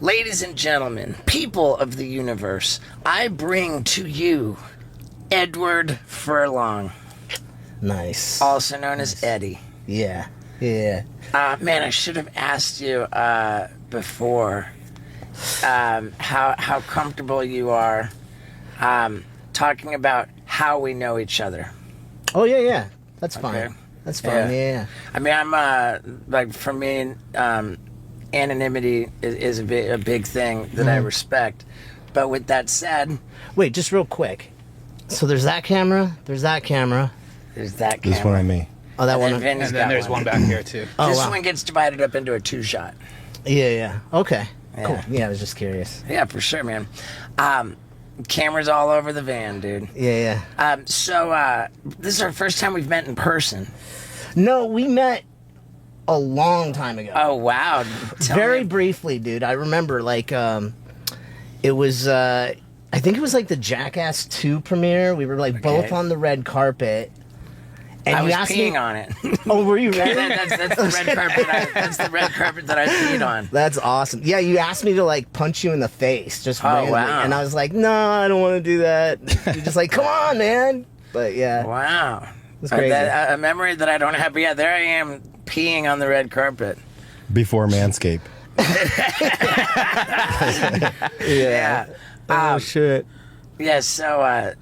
Ladies and gentlemen, people of the universe, I bring to you Edward Furlong. Nice. Also known as Eddie. Yeah. Yeah. Man, I should have asked you before how comfortable you are talking about how we know each other. Oh, yeah. That's fine. Okay. That's fine, yeah. I mean, I'm, like, for me, anonymity is a big thing that I respect. But with that said... Wait, just real quick. So there's that camera, there's that camera. There's that camera. This one on me. Oh, that one. And And then there's one back here, too. Oh, This wow. one gets divided up into a 2-shot. Yeah. Okay. Yeah. Cool. Yeah, I was just curious. Yeah, for sure, man. Cameras all over the van, dude. Yeah. So this is our first time we've met in person. No, we met a long time ago. Oh, wow. Tell Very me. briefly, dude. I remember, like, it was, I think it was like the Jackass 2 premiere. We were, like, both on the red carpet. And I you was asked peeing me, on it. Oh, were you ready? that's the red carpet. That's the red carpet that I peed on. That's awesome. Yeah, you asked me to, like, punch you in the face just randomly. Wow. And I was like, no, I don't want to do that. You're just like, come on, man. But, yeah. Wow. It's crazy. A memory that I don't have. But yeah, there I am peeing on the red carpet. Before Manscaped. Yeah. Oh, shit. Yeah, so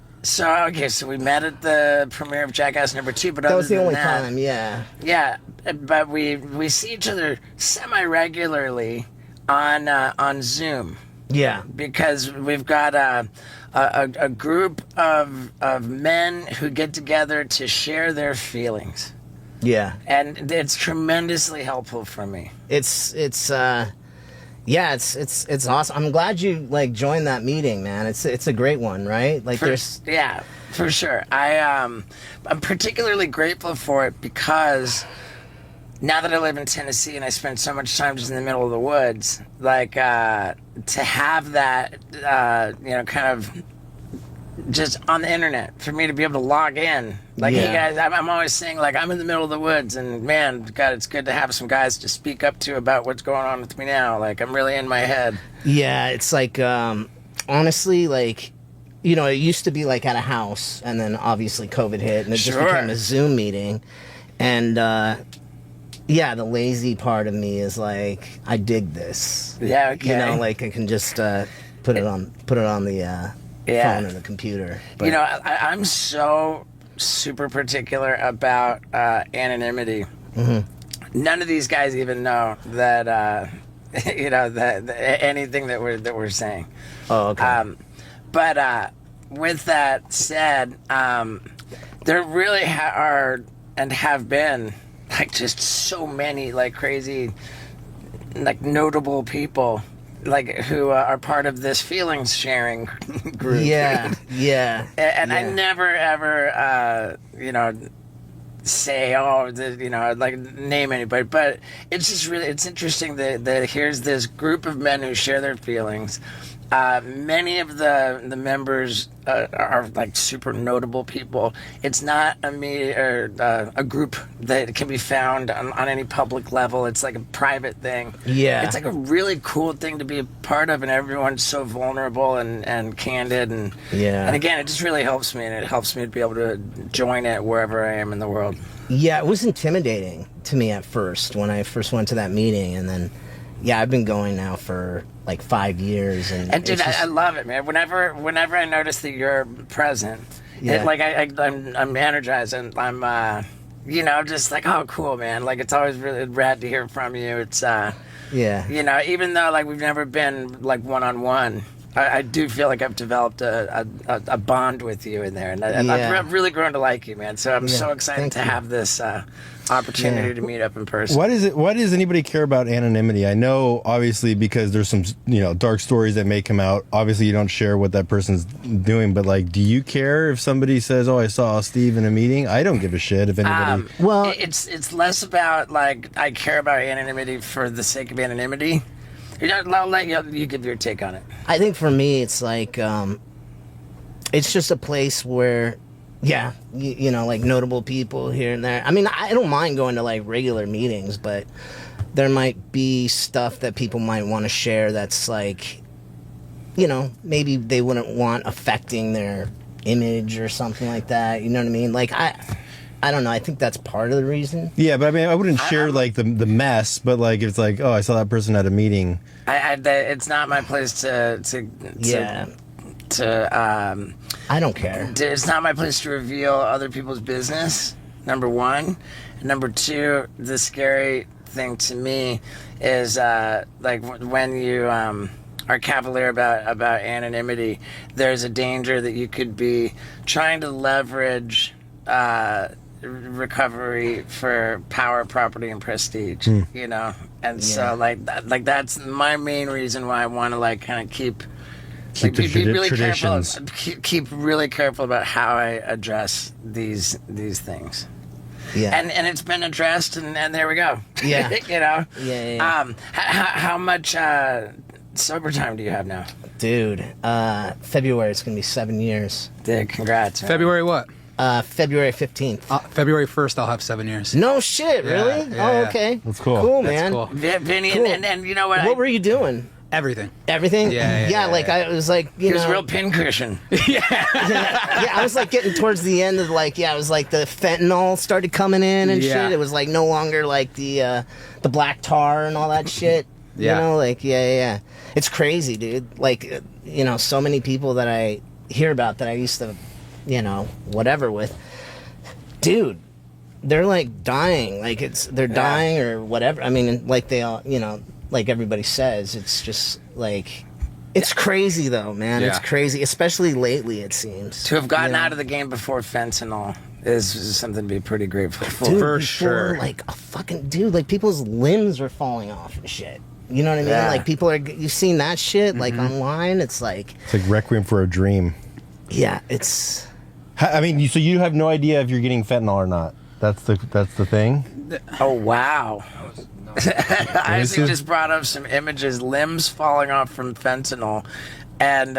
we met at the premiere of Jackass #2, but That other was the than only that, time, yeah. Yeah, but we see each other semi-regularly on Zoom Yeah. because we've got a group of men who get together to share their feelings, Yeah. and it's tremendously helpful for me. It's awesome. I'm glad you like joined that meeting, man. It's a great one, right? Like Yeah, for sure. I'm particularly grateful for it because now that I live in Tennessee and I spend so much time just in the middle of the woods, like to have that, kind of just on the internet for me to be able to log in. Like, hey guys, I'm always saying, like, I'm in the middle of the woods, and man, God, it's good to have some guys to speak up to about what's going on with me now. Like, I'm really in my head. Yeah, it's like honestly, like, you know, it used to be like at a house, and then obviously COVID hit, and it just became a Zoom meeting. And yeah, the lazy part of me is like, I dig this. Yeah, okay. You know, like I can just put it on the phone or the computer. But, You know, I'm so super particular about anonymity. Mm-hmm. None of these guys even know that that anything that we're saying. Oh, okay. But with that said, there really are and have been like just so many like crazy, like notable people. Like who are part of this feelings sharing group. Yeah. And I never ever, say, like name anybody. But it's just really, it's interesting that here's this group of men who share their feelings. Many of the members are like super notable people. It's not a group that can be found on any public level. It's like a private thing. Yeah. It's like a really cool thing to be a part of, and everyone's so vulnerable and candid. And again, it just really helps me, and it helps me to be able to join it wherever I am in the world. Yeah, it was intimidating to me at first when I first went to that meeting, and then I've been going now for like 5 years, and dude, I love it, man. Whenever I notice that you're present, I'm energized, and I'm just like, oh, cool, man. Like, it's always really rad to hear from you. It's even though like we've never been like one-on-one, I do feel like I've developed a bond with you in there, and I've really grown to like you, man. So I'm so excited to have this opportunity to meet up in person. Why does anybody care about anonymity? I know, obviously, because there's some dark stories that may come out. Obviously, you don't share what that person's doing, but like, do you care if somebody says, "Oh, I saw Steve in a meeting"? I don't give a shit if anybody. Well, it's less about like I care about anonymity for the sake of anonymity. I'll let you give your take on it. I think for me, it's like it's just a place where. Yeah, like notable people here and there. I mean, I don't mind going to like regular meetings, but there might be stuff that people might want to share that's like, you know, maybe they wouldn't want affecting their image or something like that. You know what I mean? Like, I don't know. I think that's part of the reason. Yeah, but I mean, I wouldn't share like the mess, but like it's like, oh, I saw that person at a meeting. It's not my place to I don't care. It's not my place to reveal other people's business, number one. And number two, the scary thing to me is like when you are cavalier about anonymity, there's a danger that you could be trying to leverage recovery for power, property, and prestige, you know? And so like that's my main reason why I want to like kind of keep the be really traditions. careful. Keep really careful about how I address these things. Yeah. And it's been addressed, and there we go. Yeah. You know. Yeah. How much sober time do you have now? Dude, February it's gonna be 7 years. Dude, congrats. Man. February what? February 15th. February 1st, I'll have 7 years. No shit, really? Yeah. Okay. That's cool. Cool, That's man. cool. Vinny, Cool. and you know what? What were you doing? Everything. Everything? Yeah, like yeah. I was like, He you was know, a real pincushion. yeah, I was like getting towards the end of like, it was like the fentanyl started coming in and Yeah. shit. It was like no longer like the black tar and all that shit. Yeah. You know, like yeah. It's crazy, dude. Like you know, so many people that I hear about that I used to, you know, whatever with, dude. They're like dying, like they're dying or whatever. I mean, like they all, you know, like everybody says, it's just like, it's crazy though, man. Yeah. It's crazy, especially lately. It seems To have gotten You know? out of the game before fentanyl is something to be pretty grateful for. Dude, For before, sure. Like a fucking dude, like people's limbs were falling off and shit. You know what I mean? Yeah. Like people are, you've seen that shit like online. It's like, It's like Requiem for a Dream. yeah, it's. I mean, so you have no idea if you're getting fentanyl or not. That's the thing. Oh wow. Isaac just brought up some images, limbs falling off from fentanyl, and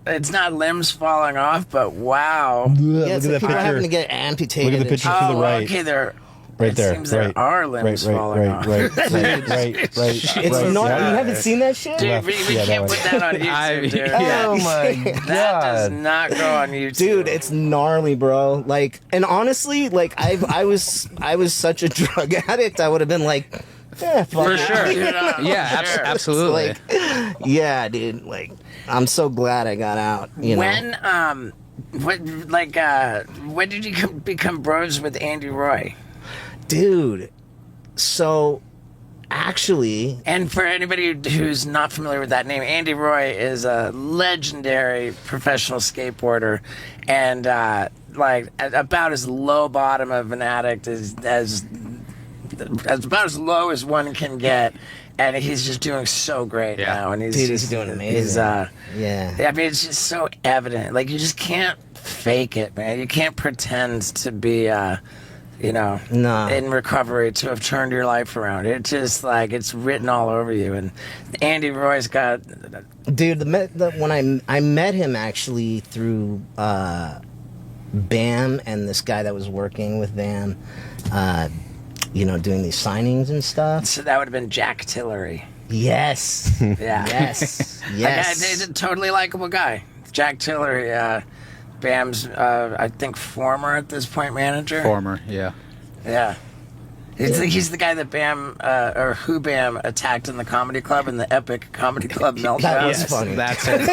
it's not limbs falling off, but wow. Yeah, it's Look like at that people are having to picture. get amputated. Look at the and picture shit. to the right. Okay, Right it there. seems right. there are limbs falling off. Right. It's right. not. Yeah. You haven't seen that shit? Dude, Left. we Yeah, that can't one. put that on YouTube, dude. Yeah. Oh my That does god. not go on YouTube. Dude, it's gnarly, bro. Like, and honestly, like I was such a drug addict. I would have been like, yeah, fuck For it. sure. Yeah, Yeah, absolutely. Like, yeah, dude. Like, I'm so glad I got out. You know. When did you become bros with Andy Roy? Dude, so actually, And for anybody who's not familiar with that name, Andy Roy is a legendary professional skateboarder, and about as low bottom of an addict as about as low as one can get. And he's just doing so great Yeah. now, and he's Dude, just he's doing amazing. He's, yeah. I mean, it's just so evident. Like, you just can't fake it, man. You can't pretend to be, Nah. in recovery, to have turned your life around. It's just like it's written all over you. And Andy Roy's got. Dude, when I met him actually through BAM and this guy that was working with BAM, you know, doing these signings and stuff. So that would have been Jack Tillery. Yes. Yeah. Yes. That Yes. guy, he's a totally likable guy. Jack Tillery, BAM's, I think, former at this point manager. Former, yeah. Yeah. He's the guy that BAM, or who BAM attacked in the comedy club in the epic comedy club meltdown. That was funny. That's it.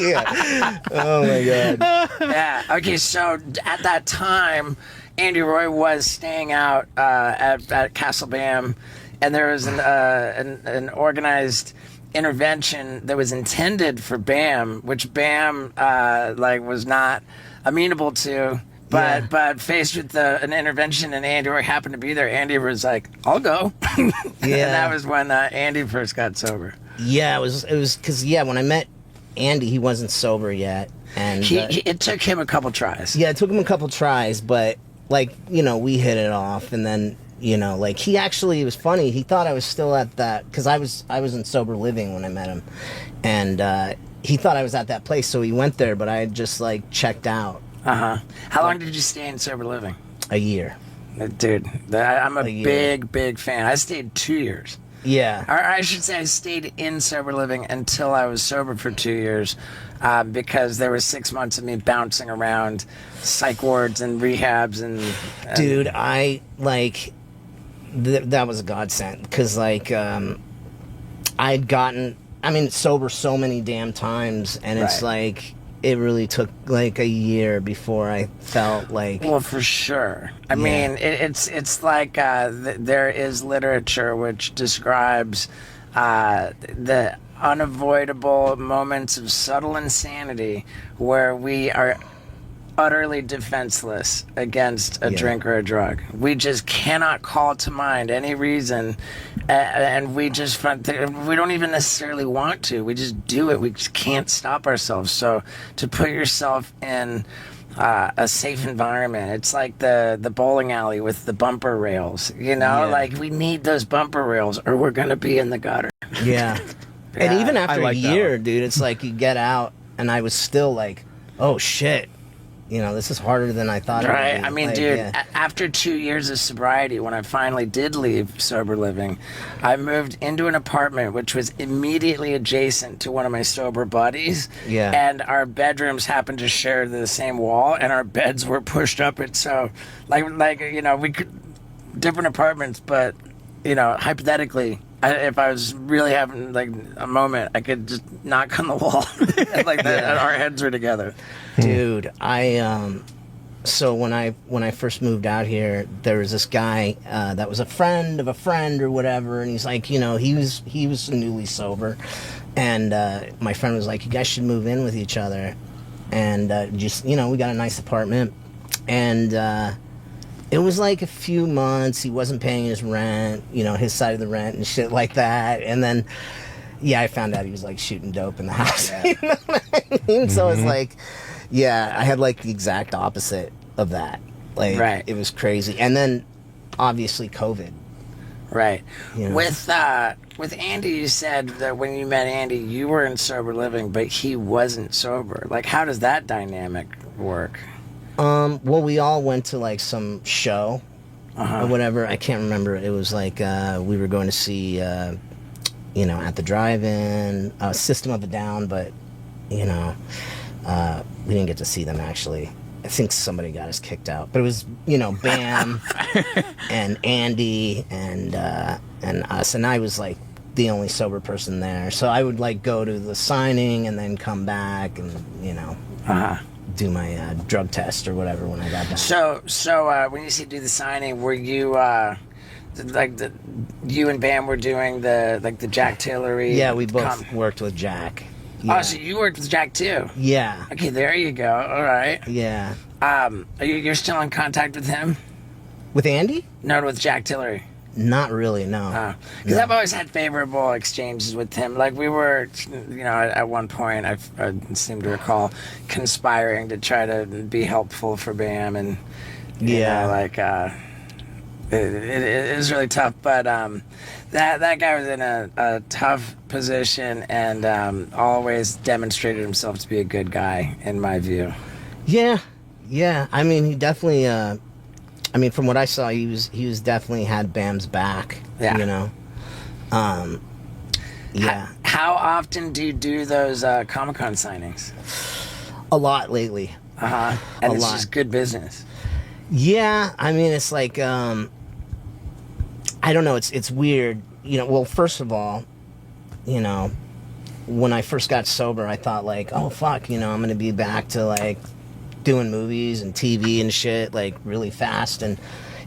Yeah. Oh my god. Yeah. Okay, so at that time, Andy Roy was staying out at Castle BAM, and there was an organized intervention that was intended for BAM, which BAM was not amenable to. But faced with an intervention, and Andy Roy happened to be there, Andy was like, "I'll go." And that was when Andy first got sober. Yeah, it was because when I met Andy, he wasn't sober yet, and It took him a couple tries. yeah, it took him a couple tries, but like we hit it off, and then like he actually, it was funny. He thought I was still at that because I was in sober living when I met him, and he thought I was at that place, so he went there, but I had just like checked out. How long did you stay in sober living? A year. Dude, I'm a year. big fan. I stayed 2 years. Yeah. Or I should say I stayed in sober living until I was sober for 2 years, because there was 6 months of me bouncing around psych wards and rehabs and Dude, I, like, that was a godsend. Because, like, I'd gotten, sober so many damn times, and it's Right. like, it really took, like, a year before I felt like... Well, for sure. I mean, it's like there is literature which describes the unavoidable moments of subtle insanity where we are utterly defenseless against a drink or a drug. We just cannot call to mind any reason, and we don't even necessarily want to. We just do it. We just can't stop ourselves. So to put yourself in a safe environment, it's like the bowling alley with the bumper rails. Like we need those bumper rails, or we're gonna be in the gutter. Yeah. And even after like a that year, one. dude, it's like you get out, and I was still like, oh, shit. This is harder than I thought it would Right. be. I mean, Like, dude, yeah. after 2 years of sobriety, when I finally did leave sober living, I moved into an apartment which was immediately adjacent to one of my sober buddies. Yeah. And our bedrooms happened to share the same wall, and our beds were pushed up it. So, we could, different apartments, but, hypothetically, if I was really having like a moment, I could just knock on the wall like that, and our heads were together. Dude, so when I first moved out here, there was this guy that was a friend of a friend or whatever, and he's like, he was newly sober, and my friend was like, you guys should move in with each other, and we got a nice apartment, and it was like a few months. He wasn't paying his rent, his side of the rent and shit like that. And then, I found out he was like shooting dope in the house. You know what I mean? So it's like, I had like the exact opposite of that. Like, Right. It was crazy. And then, obviously, COVID. Right. You know? With Andy, you said that when you met Andy, you were in sober living, but he wasn't sober. Like, how does that dynamic work? Well, we all went to like some show or whatever. I can't remember. It was like we were going to see, at the drive-in, System of a Down, but we didn't get to see them actually. I think somebody got us kicked out. But it was, Bam and Andy and us, and I was like the only sober person there. So I would like go to the signing and then come back and do my drug test or whatever when I got back. So when you say do the signing, were you you and Bam were doing the Jack Tillery? Yeah, we both worked with Jack. Oh, so you worked with Jack too? Yeah. Okay, there you go. All right. Yeah. You're still in contact with him? With Andy? No, with Jack Tillery. Not really, no. Because I've always had favorable exchanges with him. Like we were, at one point, I seem to recall conspiring to try to be helpful for Bam, and it is really tough. But that guy was in a tough position and always demonstrated himself to be a good guy, in my view. Yeah. I mean, he definitely. From what I saw, he was definitely had Bam's back. Yeah. Yeah. How often do you do those Comic-Con signings? A lot lately. And A it's lot. just good business. Yeah, it's like I don't know. It's weird. Well, first of all, when I first got sober, I thought like, oh fuck, I'm gonna be back to like doing movies and TV and shit like really fast, and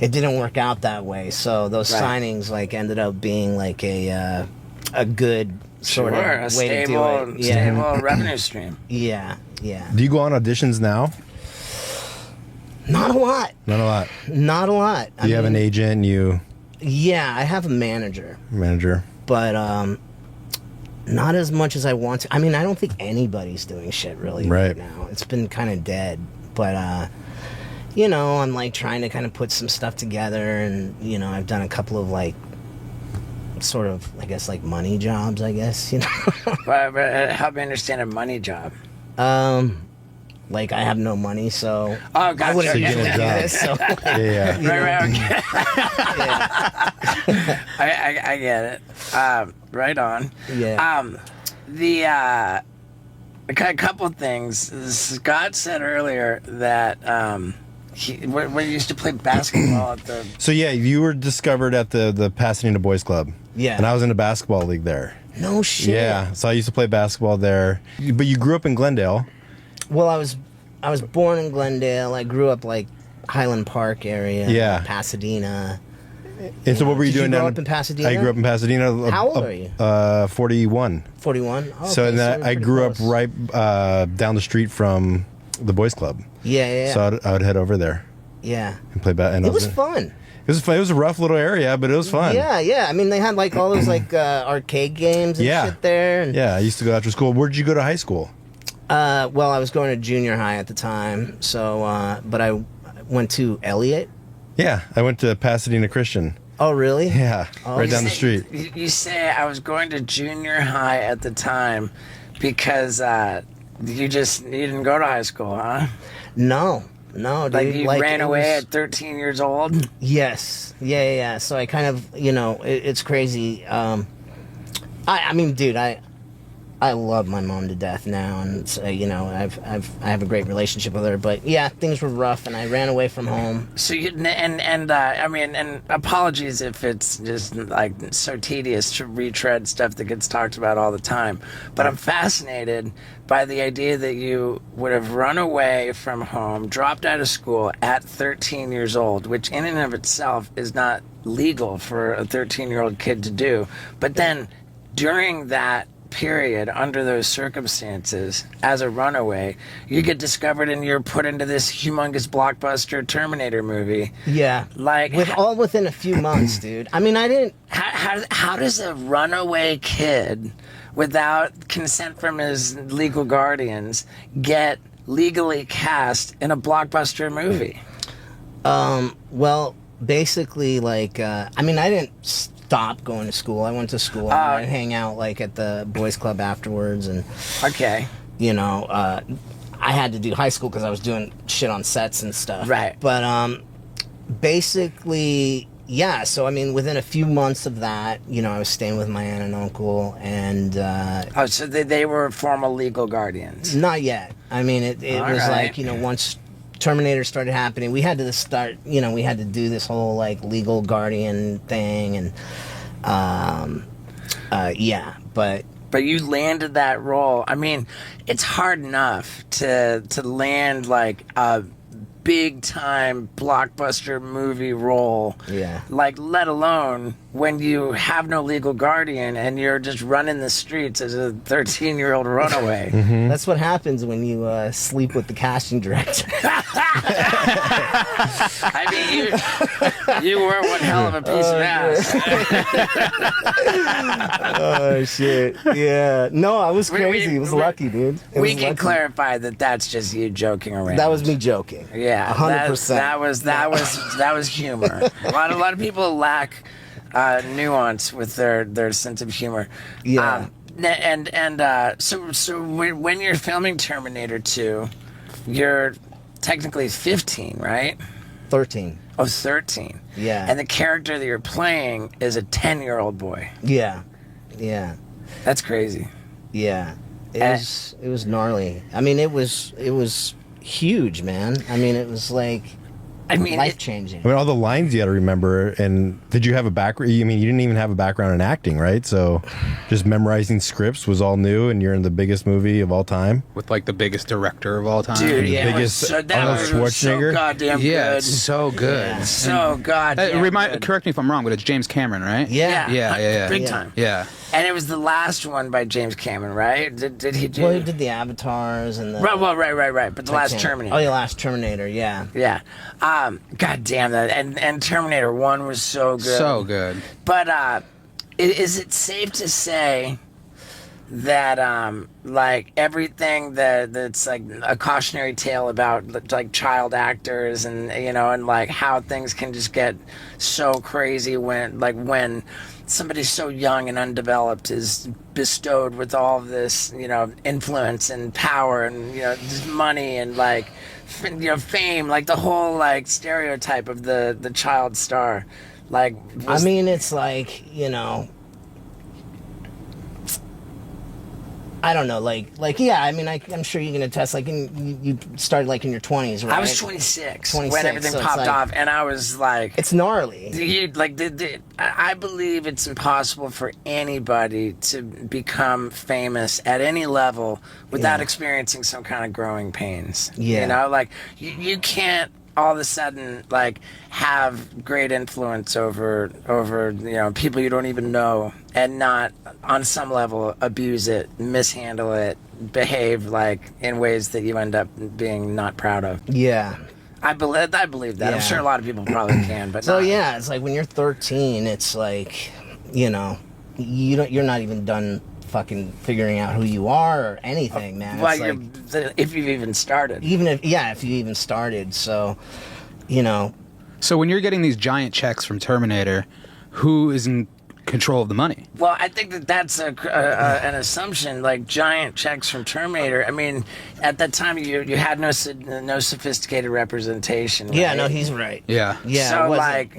it didn't work out that way. So those signings like ended up being like a good sort of a way to do it. stable revenue stream. Yeah. Do you go on auditions now? Not a lot. Not a lot. Not a lot. Do you have an agent? Yeah, I have a manager. But not as much as I want to. I don't think anybody's doing shit really right now. It's been kind of dead. But, I'm like trying to kind of put some stuff together, and, I've done a couple of like sort of, I guess, like money jobs, I guess, But help me understand a money job. Like, I have no money, so Oh, gotcha. I wouldn't So be you able to get a do job. this. So, Yeah. Right, okay. I get it. Right on. yeah. A couple things. Scott said earlier that when you used to play basketball at the... So yeah, you were discovered at the Pasadena Boys Club. Yeah. And I was in a basketball league there. No shit. Yeah. So I used to play basketball there. But you grew up in Glendale. Well, I was born in Glendale. I grew up like Highland Park area. Yeah. Pasadena. And so what were you Did you doing grow down up in Pasadena? I grew up in Pasadena. How old are you? 41. 41. Oh, So okay, then we're I pretty grew up close. right down the street from the boys club. Yeah. So I would head over there yeah. and play and It was fun. It was fun. It was a rough little area, but it was fun. Yeah. I mean, they had like all those like arcade games and Yeah. shit there. And, Yeah, I used to go after school. Where did you go to high school? well, I was going to junior high at the time, so but I went to Elliott. Yeah, I went to Pasadena Christian. Oh, really? Yeah, Oh, right down the say- street. You say I was going to junior high at the time because you didn't go to high school, huh? No, dude. Like you ran it away was- at 13 years old? Yes. Yeah. So I kind of, it's crazy. I mean, dude, I love my mom to death now, and it's, I have a great relationship with her. But yeah, things were rough, and I ran away from home. So you I mean, and apologies if it's just like so tedious to retread stuff that gets talked about all the time. But I'm fascinated by the idea that you would have run away from home, dropped out of school at 13 years old, which in and of itself is not legal for a 13-year-old kid to do. But then during that period, under those circumstances, as a runaway, you get discovered and you're put into this humongous blockbuster Terminator movie. Yeah. Like, all within a few months, dude. I mean, I didn't. how does a runaway kid, without consent from his legal guardians, get legally cast in a blockbuster movie? Well, basically, like, I mean, I didn't stop going to school. I went to school and I'd hang out like at the boys club afterwards, and Okay. I had to do high school because I was doing shit on sets and stuff. Right. But basically, yeah. So I mean, within a few months of that, I was staying with my aunt and uncle, and So they were formal legal guardians. not yet. I mean, it All was right. like, once Terminator started happening, we had to start, we had to do this whole like legal guardian thing, and yeah, but But you landed that role. I mean, it's hard enough to land like a big time blockbuster movie role. Yeah. Like, let alone when you have no legal guardian and you're just running the streets as a 13-year-old runaway. that's what happens when you sleep with the casting director. I mean, you were one hell of a piece of ass. Oh shit! Yeah, no, I was We- crazy. It was we- lucky, dude. It We was can lucky. clarify that that's just you joking around. That was me joking. Yeah, 100%. That was humor. A lot of people lack nuance with their sense of humor. Yeah. So when you're filming Terminator 2, you're technically 15, right? 13. Oh, 13. Yeah. And the character that you're playing is a 10-year-old boy. Yeah. That's crazy. It was gnarly. I mean, it was huge, man. I mean, it was like I mean, life changing. I mean, all the lines you got to remember. And did you have a background? I mean, you didn't even have a background in acting, right? So just memorizing scripts was all new, and you're in the biggest movie of all time. With like the biggest director of all time. dude, Yeah. Biggest that Arnold was so Schwarzenegger? goddamn Yeah, good. it's so good. Yeah. So goddamn good. Correct me if I'm wrong, but it's James Cameron, right? Yeah. Yeah. Big Yeah. time. Yeah. And it was the last one by James Cameron, right? Did he do? Well, he did the Avatars and the Right. But the last Terminator. Oh, yeah, last Terminator. Yeah. Yeah. God damn that. And Terminator 1 was so good. So good. But is it safe to say that like everything that's like a cautionary tale about like child actors and and like how things can just get so crazy when somebody so young and undeveloped is bestowed with all of this influence and power and just money and like fame, like the whole like stereotype of the child star. Like I mean, it's like I don't know, like yeah. I mean, I'm sure you can attest. Like, you started like in your 20s, right? I was 26 when everything so popped like, off, and I was like, it's gnarly. I believe it's impossible for anybody to become famous at any level without experiencing some kind of growing pains. Yeah, like you can't all of a sudden like have great influence over people you don't even know and not on some level abuse it, mishandle it, behave like in ways that you end up being not proud of. Yeah, I believe that. Yeah. I'm sure a lot of people probably can, but so not. yeah, it's like when you're 13, it's like you're not even done fucking figuring out who you are or anything, man. Well, It's like, if you've even started. if you even started, so So when you're getting these giant checks from Terminator, who is in control of the money? Well, I think that's an assumption. Like giant checks from Terminator. I mean, at that time you had no sophisticated representation. Right? yeah, no, he's right. Yeah. Yeah, So, it wasn't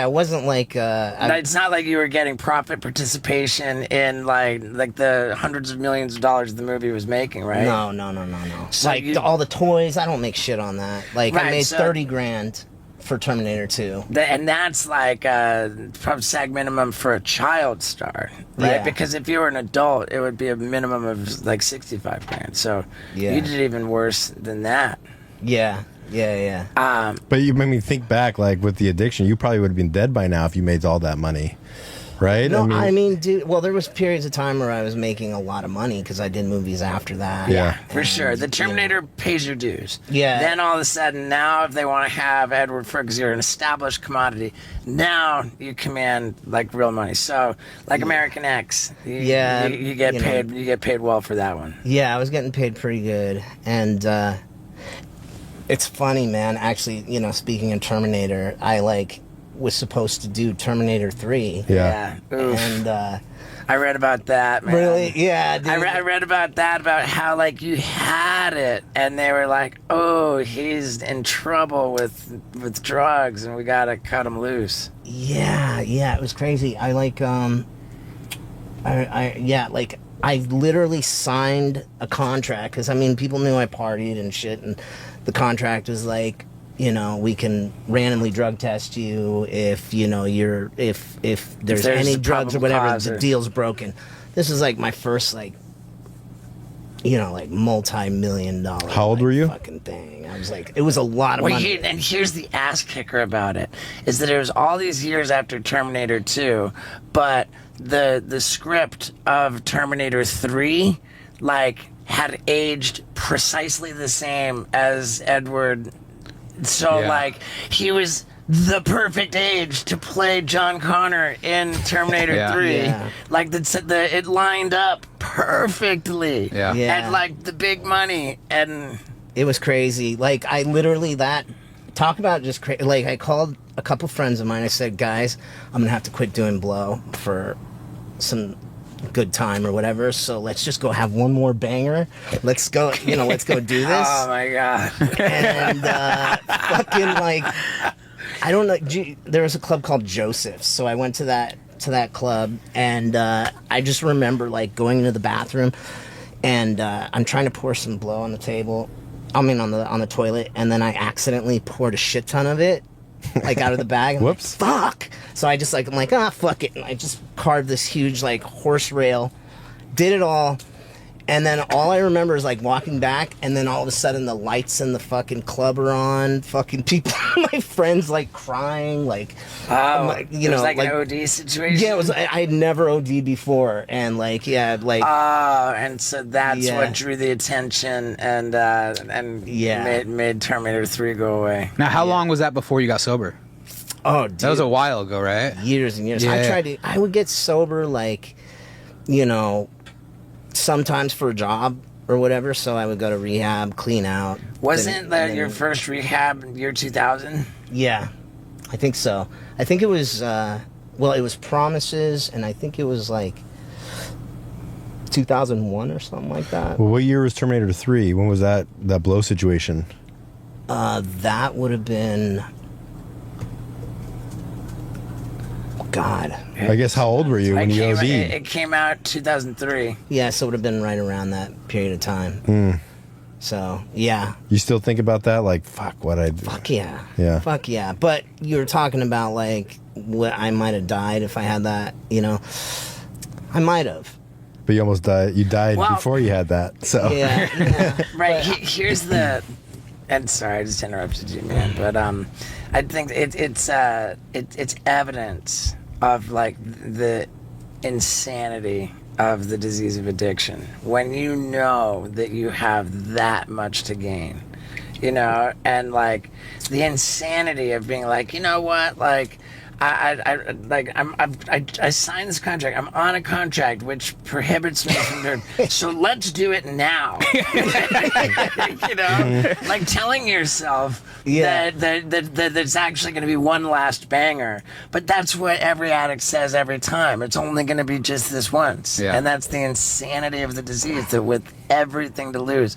it wasn't like it's not like you were getting profit participation in like the hundreds of millions of dollars the movie was making, right? No. So Like all the toys, I don't make shit on that. Like I Right, made so- 30 grand for Terminator 2. And that's like probably SAG minimum for a child star, right? Yeah. Because if you were an adult, it would be a minimum of like 65 grand. So Yeah. you did even worse than that. Yeah. But you made me think back, like with the addiction, you probably would have been dead by now if you made all that money, right? No, I mean, dude. Well, there was periods of time where I was making a lot of money because I did movies after that. Yeah. For sure. The Terminator pays your dues. Yeah. Then all of a sudden, now if they want to have Edward Furlong, you're an established commodity. Now you command like real money. So like American X, you get paid. You get paid well for that one. Yeah, I was getting paid pretty good, and it's funny, man. Actually, speaking of Terminator, I was supposed to do Terminator 3. Yeah. Oof. And I read about that, man. really, yeah, dude. I read about that, about how like you had it, and they were like, "Oh, he's in trouble with drugs, and we gotta cut him loose." Yeah, it was crazy. I I literally signed a contract because I mean people knew I partied and shit, and the contract was like, we can randomly drug test you if if there's any a drugs or probable whatever, cause the or- deal's broken. This is like my first multi-million-dollar. How old were you? Fucking thing. I was like, it was a lot of money. And here's the ass kicker about it, is that it was all these years after Terminator 2, but the script of Terminator 3, had aged precisely the same as Edward. So, Yeah. he was the perfect age to play John Connor in Terminator Yeah. 3. Yeah. It lined up perfectly. Yeah. Yeah. And, the big money, and... It was crazy. I literally talk about just crazy. I called a couple friends of mine. I said, guys, I'm going to have to quit doing blow for some good time or whatever. So let's just go have one more banger. Let's go, let's go do this. Oh, my God. And fucking I don't know. There was a club called Joseph's. So I went to that club, and I just remember going into the bathroom, and I'm trying to pour some blow on the table. I mean, on the toilet, and then I accidentally poured a shit ton of it, out of the bag. I'm Whoops. Fuck. So I just I'm like, fuck it, and I just carved this huge horse rail, did it all, and then all I remember is walking back, and then all of a sudden the lights in the fucking club are on, fucking people, my friends crying, It was an OD situation? Yeah, it was. I had never OD'd before, and and so that's Yeah. what drew the attention and Yeah. made Terminator 3 go away. Now, how long was that before you got sober? oh, dude, That was a while ago, right? years and years. Yeah. I would get sober sometimes for a job or whatever. So I would go to rehab, clean out. Wasn't that your first rehab in year 2000? Yeah, I think so. I think it was, it was Promises, and I think it was like 2001 or something like that. Well, what year was Terminator 3? When was that blow situation? That would have been... God. I guess how old were you when you OD'd? It came out 2003. Yeah, so it would have been right around that period of time. So, yeah. You still think about that? Like, fuck, what I do? Fuck yeah. Yeah. Fuck yeah. But you were talking about, like, what I might have died if I had that, you know. I might have. But you almost died. You died before you had that. So Yeah. Right. Here's the... And sorry, I just interrupted you, man. But I think it's evidence of, like, the insanity of the disease of addiction when you know that you have that much to gain, you know, and like the insanity of being like, you know what, like I signed this contract. I'm on a contract which prohibits me from doing. So let's do it now. You know, like telling yourself that there's actually going to be one last banger. But that's what every addict says every time. It's only going to be just this once, and that's the insanity of the disease. That with everything to lose,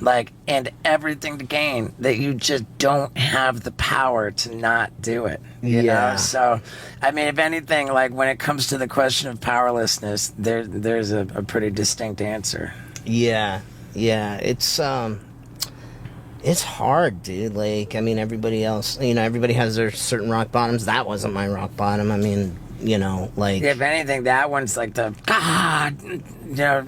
like, and everything to gain, that you just don't have the power to not do it, you know? So, I mean, if anything, like, when it comes to the question of powerlessness, there's a pretty distinct answer. Yeah. It's hard, dude. Like, I mean, everybody else, you know, everybody has their certain rock bottoms. That wasn't my rock bottom. I mean, you know, like... If anything, that one's like the, God, you know...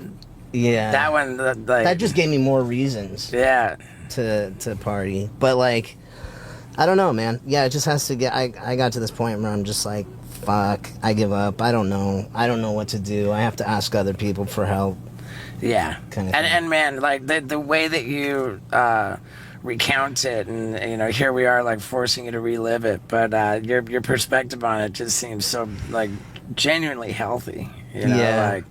Yeah. That one, like... That just gave me more reasons. Yeah. To party. But, like, I don't know, man. Yeah, it just has to get... I got to this point where I'm just like, fuck, I give up. I don't know what to do. I have to ask other people for help. Yeah. Kind of thing. And man, like, the way that you recount it, and, you know, here we are, like, forcing you to relive it, but your perspective on it just seems so, like, genuinely healthy, you know? Yeah. Like...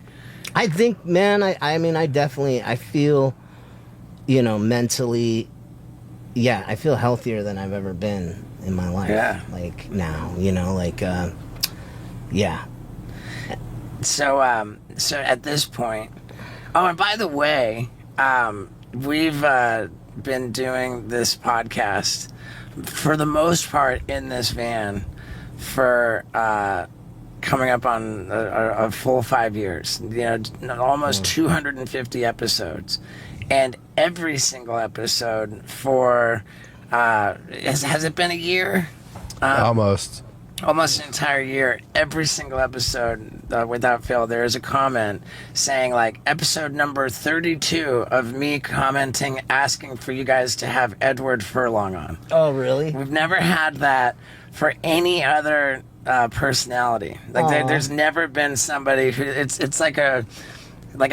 I think, man, I mean, I feel, you know, mentally, I feel healthier than I've ever been in my life. Yeah. Like, now, you know, like, yeah. So at this point, oh, and by the way, we've been doing this podcast for the most part in this van for, coming up on a full 5 years, you know, almost 250 episodes, and every single episode for has it been a year? almost Almost an entire year. Every single episode, without fail, there is a comment saying, like, episode number 32 of me commenting, asking for you guys to have Edward Furlong on. Oh, really? We've never had that for any other personality. Like, there's never been somebody who it's like a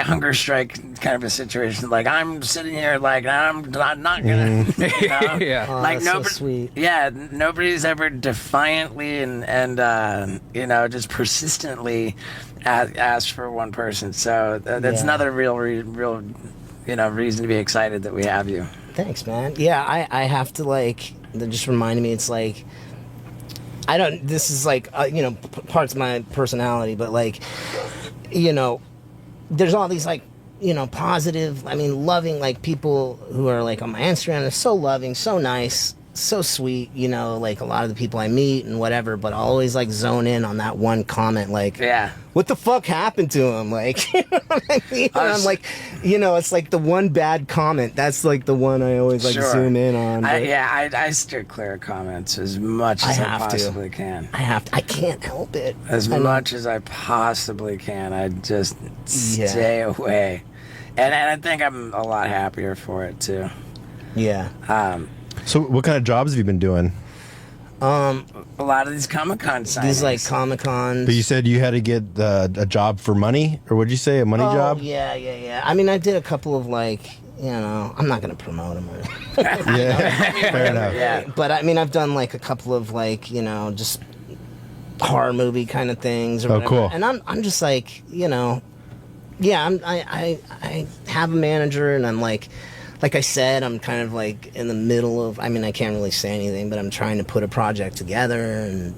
hunger strike kind of a situation. Like, I'm sitting here, like, I'm not gonna, you know? Yeah. Oh, Like, that's nobody, so sweet. yeah, nobody's ever defiantly and you know, just persistently asked for one person. So that's another real, you know, reason to be excited that we have you. Thanks, man. Yeah, I have to, like, that just reminded me, it's like, this is like, you know, parts of my personality, but, like, you know, there's all these, like, you know, positive, I mean, loving, like, people who are, like, on my Instagram. They're so loving, so nice, so sweet, you know, like, a lot of the people I meet and whatever, but I'll always, like, zone in on that one comment, like, Yeah. what the fuck happened to him? Like, you know what I mean? And I'm like, you know, it's like the one bad comment. That's, like, the one I always, like, Sure. zoom in on. I steer clear of comments as much as I have to. possibly can. I can't help it. As I know. much as I possibly can. I just Yeah. stay away. And I think I'm a lot happier for it, too. Yeah. So what kind of jobs have you been doing? A lot of these Comic-Con signings. These, like, Comic-Cons. But you said you had to get a job for money, or what'd you say, a money job? Yeah. I mean, I did a couple of, like, you know, I'm not going to promote them. Yeah, fair enough. Yeah. But, I mean, I've done, like, a couple of, like, you know, just horror movie kind of things. Or Oh, whatever. cool. And I'm just, like, you know, yeah, I have a manager, and I'm like I said, I'm kind of like in the middle of, I mean, I can't really say anything, but I'm trying to put a project together, and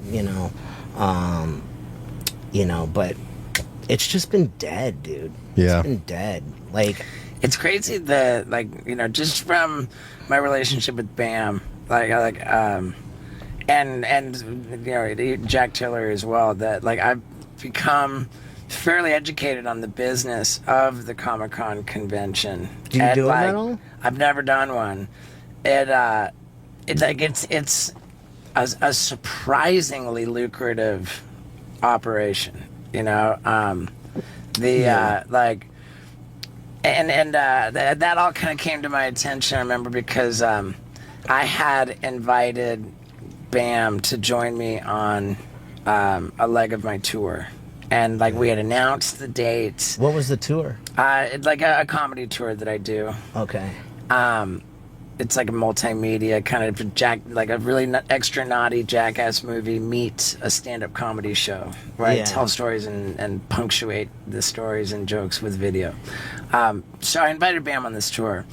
but it's just been dead, dude. Yeah. It's been dead. Like, it's crazy that, like, just from my relationship with Bam, and Jack Tiller as well, that, like, I've become fairly educated on the business of the Comic-Con convention. Do you do it at all? I've never done one. It's a surprisingly lucrative operation, that all kind of came to my attention, I remember, because I had invited Bam to join me on a leg of my tour, and like we had announced the dates. What was the tour? It's like a comedy tour that I do. Okay. It's like a multimedia kind of like a really extra naughty jackass movie meets a stand-up comedy show where I tell stories and punctuate the stories and jokes with video. So I invited Bam on this tour,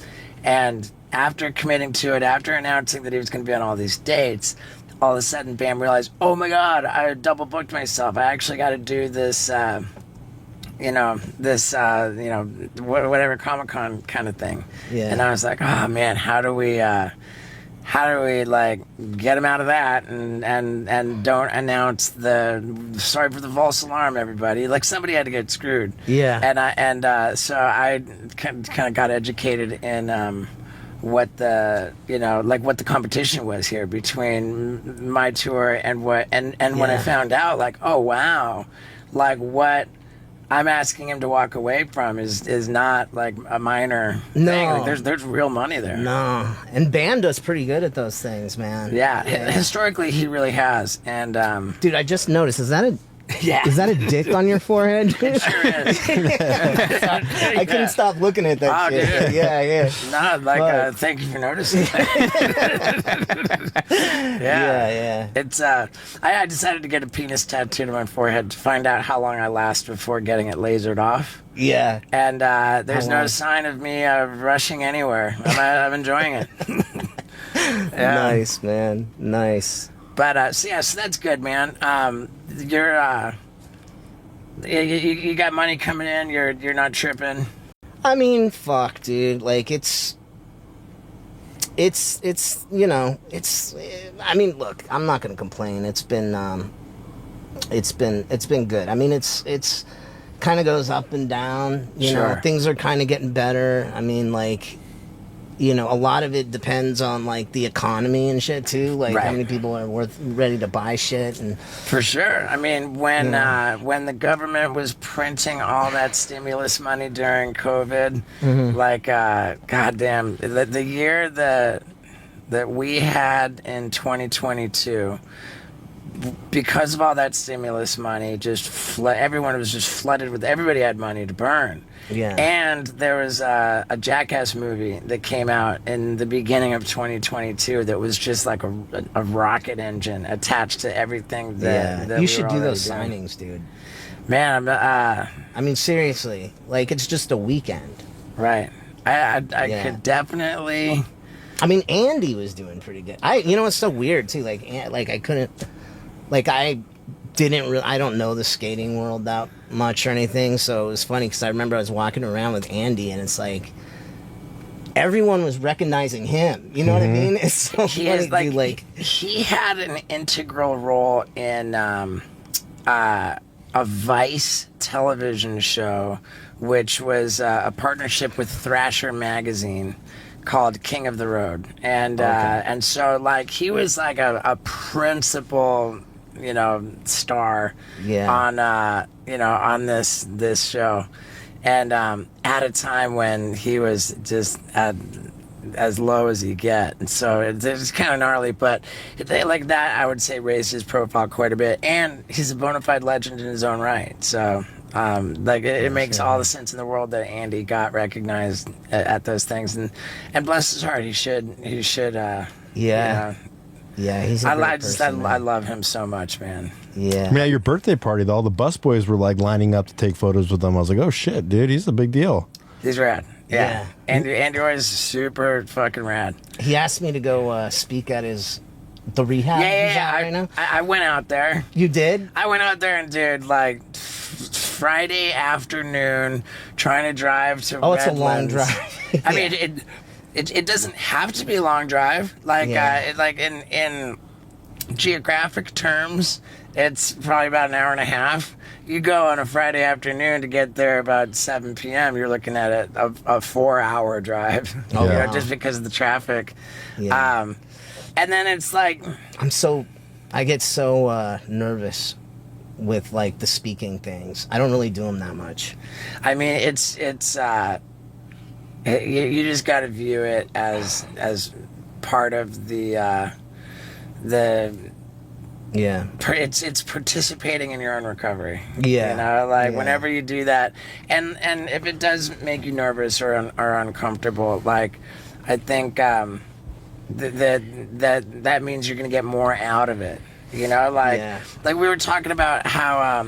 and after committing to it, after announcing that he was going to be on all these dates, all of a sudden Bam realized, oh my God, I double booked myself. I actually got to do this whatever Comic-Con kind of thing. Yeah. And I was like, oh man, how do we like get him out of that and don't announce sorry for the false alarm, everybody. Like, somebody had to get screwed. Yeah. So I kind of got educated in what the competition was here between my tour and when I found out, like, oh wow, like what I'm asking him to walk away from is not like a minor thing. Like, there's real money there. No, and Bam does pretty good at those things, man. Yeah. Historically he really has. And dude, I just noticed, is that a dick on your forehead? It sure is. I couldn't stop looking at that shit. Dude. Yeah. No, like, thank you for noticing. Yeah. It's I decided to get a penis tattooed on my forehead to find out how long I last before getting it lasered off. Yeah. And there's no sign of me rushing anywhere. I'm enjoying it. Nice, man. Nice. But so that's good, man. You got money coming in. You're not tripping. I mean, fuck, dude. Like, it's I mean, look, I'm not gonna complain. It's been good. I mean, it's kind of goes up and down. You know, things are kind of getting better. I mean, like, a lot of it depends on, like, the economy and shit too. Like, how many people are ready to buy shit. And for sure. I mean, when the government was printing all that stimulus money during COVID, like, goddamn, the year that we had in 2022, because of all that stimulus money, everyone was just flooded with. Everybody had money to burn. Yeah. And there was a Jackass movie that came out in the beginning of 2022 that was just like a rocket engine attached to everything that you should do those signings, dude. Man, I mean, seriously, like, it's just a weekend. Right. I could definitely. I mean, Andy was doing pretty good. It's so weird too. Like I couldn't, like, I don't know the skating world that much or anything, so it was funny because I remember I was walking around with Andy, and it's like everyone was recognizing him. You know what I mean? It's so funny. He had an integral role in a Vice television show, which was a partnership with Thrasher magazine called King of the Road, and so, like, he was like a principal, star on this show, and at a time when he was just as low as you get, and so it's kind of gnarly, but like that, I would say, raised his profile quite a bit, and he's a bona fide legend in his own right. So it makes all the sense in the world that Andy got recognized at those things, and bless his heart, he should Yeah, he's a great person, I man. love him so much, man. Yeah. I mean, at your birthday party, all the busboys were like lining up to take photos with him. I was like, oh shit, dude, he's a big deal. He's rad. Yeah. Yeah. Andy Roy is super fucking rad. He asked me to go speak at the rehab he's at right now. I went out there. You did? I went out there and did like Friday afternoon trying to drive to Oh, it's a long Redlands. drive. I mean, it doesn't have to be a long drive. Like like in geographic terms, it's probably about an hour and a half. You go on a Friday afternoon to get there about 7 p.m. You're looking at a 4-hour drive. Oh, you know, wow. just because of the traffic. Yeah. And then it's like, I get so nervous with like the speaking things. I don't really do them that much. I mean, it's you just got to view it as part of the Yeah. it's participating in your own recovery. Yeah. You know, like Yeah. whenever you do that, and if it does make you nervous or uncomfortable, like I think that means you're gonna get more out of it. You know, like Yeah. like we were talking about how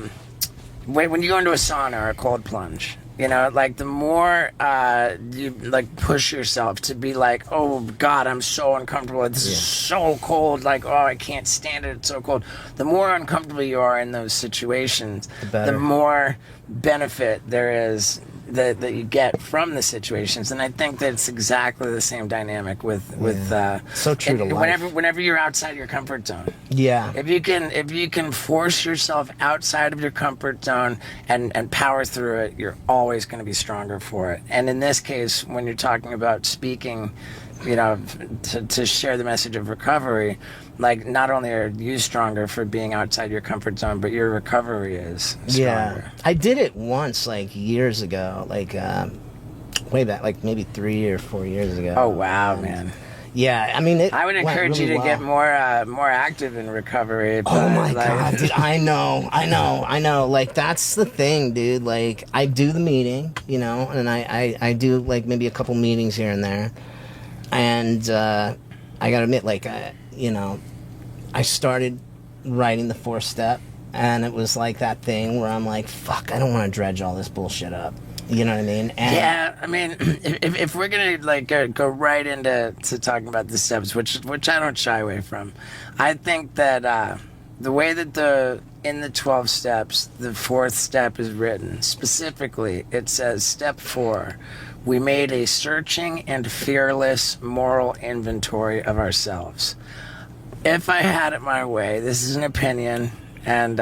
when you go into a sauna or a cold plunge, you know, like the more you like push yourself to be like, oh God, I'm so uncomfortable. This is so cold. Like, oh, I can't stand it. It's so cold. The more uncomfortable you are in those situations, better. the more benefit there is that you get from the situations. And I think that it's exactly the same dynamic with So true to life. whenever you're outside your comfort zone. Yeah. If you can force yourself outside of your comfort zone and power through it, you're always going to be stronger for it. And in this case, when you're talking about speaking, you know, to share the message of recovery, like not only are you stronger for being outside your comfort zone, but your recovery is stronger. Yeah. I did it once, like years ago, like way back, like maybe 3 or 4 years ago. Oh wow, man! Yeah, I mean, I would encourage you to get more active in recovery. Oh but, my like, God, dude, I know. Like, that's the thing, dude. Like, I do the meeting, you know, and I do, like, maybe a couple meetings here and there. And I gotta admit, like, you know, I started writing the 4-step, and it was like that thing where I'm like, fuck, I don't want to dredge all this bullshit up. You know what I mean? And yeah, I mean, if we're gonna like go right into talking about the steps, which I don't shy away from, I think that the way that in the 12 steps, the 4th step is written specifically, it says step 4, we made a searching and fearless moral inventory of ourselves. If I had it my way, this is an opinion, and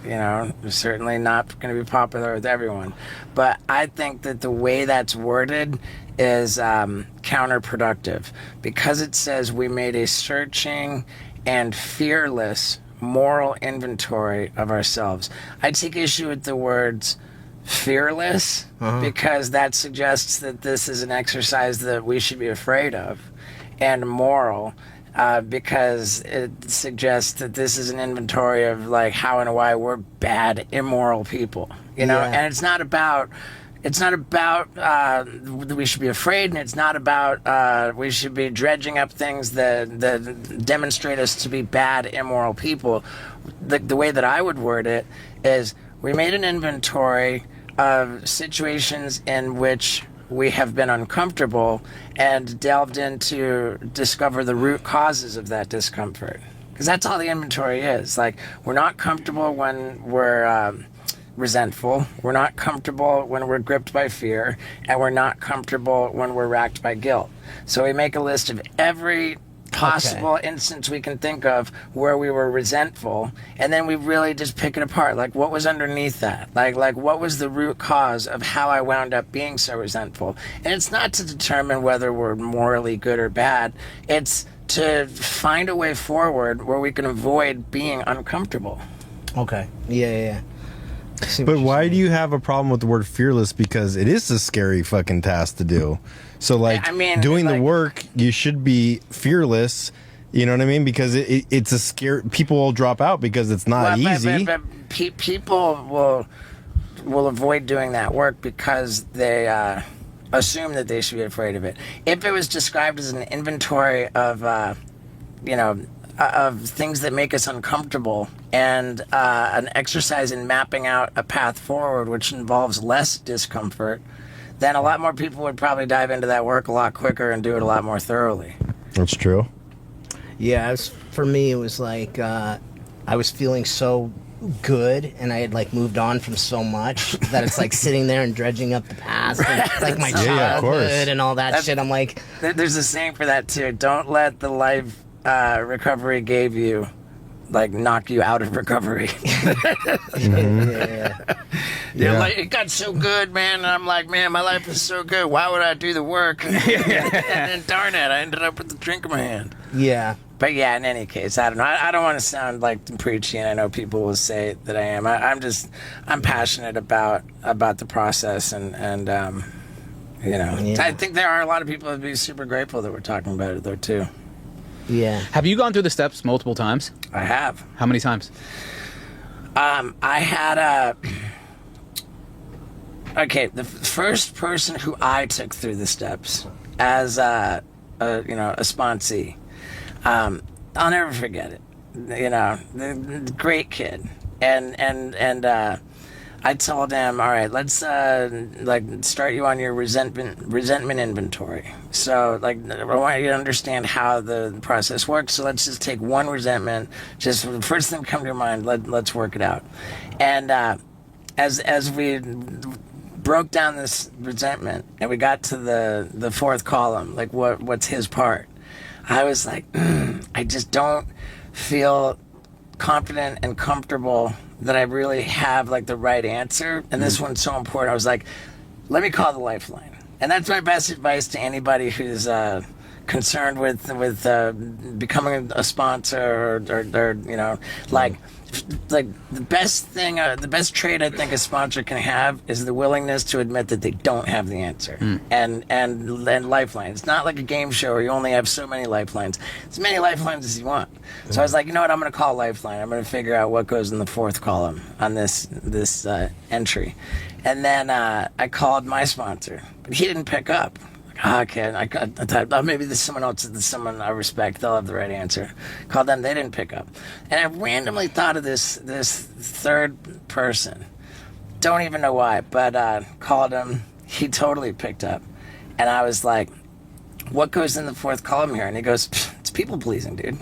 you know, certainly not going to be popular with everyone, but I think that the way that's worded is counterproductive, because it says we made a searching and fearless moral inventory of ourselves. I take issue with the words fearless, because that suggests that this is an exercise that we should be afraid of, and moral, because it suggests that this is an inventory of like how and why we're bad, immoral people, you know. Yeah. And it's not about that we should be afraid, and it's not about we should be dredging up things that demonstrate us to be bad, immoral people. The way that I would word it is, we made an inventory of situations in which we have been uncomfortable and delved in to discover the root causes of that discomfort. Because that's all the inventory is. Like, we're not comfortable when we're resentful. We're not comfortable when we're gripped by fear. And we're not comfortable when we're racked by guilt. So we make a list of every possible instance we can think of where we were resentful, and then we really just pick it apart. Like, what was underneath that? Like what was the root cause of how I wound up being so resentful? And it's not to determine whether we're morally good or bad. It's to find a way forward where we can avoid being uncomfortable. Okay. Yeah. But why do you have a problem with the word fearless? Because it is a scary fucking task to do. So, like, I mean, doing like, the work, you should be fearless. You know what I mean? Because it's a scare. People will drop out because it's not easy. But people will avoid doing that work because they assume that they should be afraid of it. If it was described as an inventory of, you know, of things that make us uncomfortable, and an exercise in mapping out a path forward, which involves less discomfort, then a lot more people would probably dive into that work a lot quicker and do it a lot more thoroughly. That's true. Yeah, for me, it was like I was feeling so good, and I had like moved on from so much that it's like sitting there and dredging up the past, and, like my childhood and all that shit. I'm like, there's a saying for that too. Don't let the life recovery gave you like knock you out of recovery. Yeah, like it got so good, man. And I'm like, man, my life is so good. Why would I do the work? And then darn it, I ended up with the drink in my hand. Yeah. But yeah, in any case, I don't know. I don't want to sound like preachy, and I know people will say that I am. I'm passionate about the process, and you know, Yeah. I think there are a lot of people that'd be super grateful that we're talking about it though too. Yeah. Have you gone through the steps multiple times? I have. How many times? I had the first person who I took through the steps as a sponsee. I'll never forget it. You know, the great kid, and I told him, all right, let's start you on your resentment inventory. So like, I want you to understand how the process works. So let's just take one resentment, just the first thing come to your mind. Let's work it out. And as we broke down this resentment and we got to the fourth column, like what's his part, I was like, I just don't feel confident and comfortable that I really have like the right answer, and this one's so important. I was like, let me call the lifeline. And that's my best advice to anybody who's concerned with becoming a sponsor or you know, like the best thing, the best trait I think a sponsor can have is the willingness to admit that they don't have the answer. And lifeline. It's not like a game show where you only have so many lifelines. As many lifelines as you want. So I was like, you know what? I'm going to call lifeline. I'm going to figure out what goes in the fourth column on this entry. And then I called my sponsor, but he didn't pick up. Okay, I thought, oh, maybe there's someone else, there's someone I respect, they'll have the right answer. Called them, they didn't pick up. And I randomly thought of this third person. Don't even know why, but called him, he totally picked up. And I was like, what goes in the fourth column here? And he goes, it's people pleasing, dude.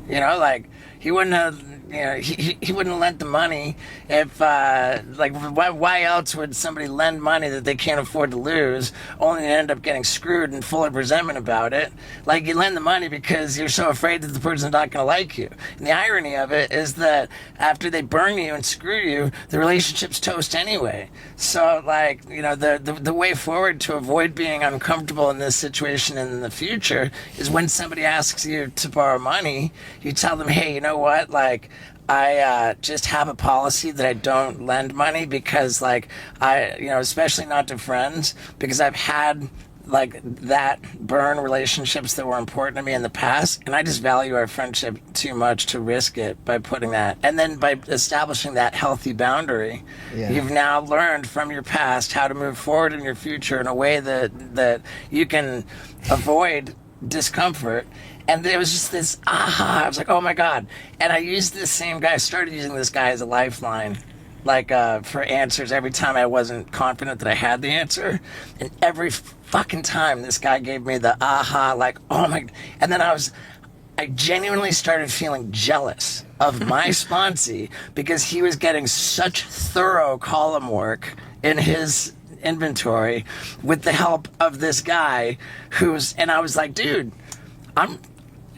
You know, like, he wouldn't have, you know, he wouldn't have lent the money if, why else would somebody lend money that they can't afford to lose, only to end up getting screwed and full of resentment about it? Like, you lend the money because you're so afraid that the person's not going to like you. And the irony of it is that after they burn you and screw you, the relationship's toast anyway. So, like, you know, the way forward to avoid being uncomfortable in this situation in the future is when somebody asks you to borrow money, you tell them, hey, you know what, like, I just have a policy that I don't lend money because, like, especially not to friends, because I've had, like, that burn relationships that were important to me in the past, and I just value our friendship too much to risk it by putting that. And then by establishing that healthy boundary, you've now learned from your past how to move forward in your future in a way that you can avoid discomfort. And there was just this aha. I was like, oh my God. And I used this same guy, started using this guy as a lifeline, like for answers every time I wasn't confident that I had the answer. And every fucking time this guy gave me the aha, like, oh my. And then I genuinely started feeling jealous of my sponsee because he was getting such thorough column work in his inventory with the help of this guy and I was like, dude,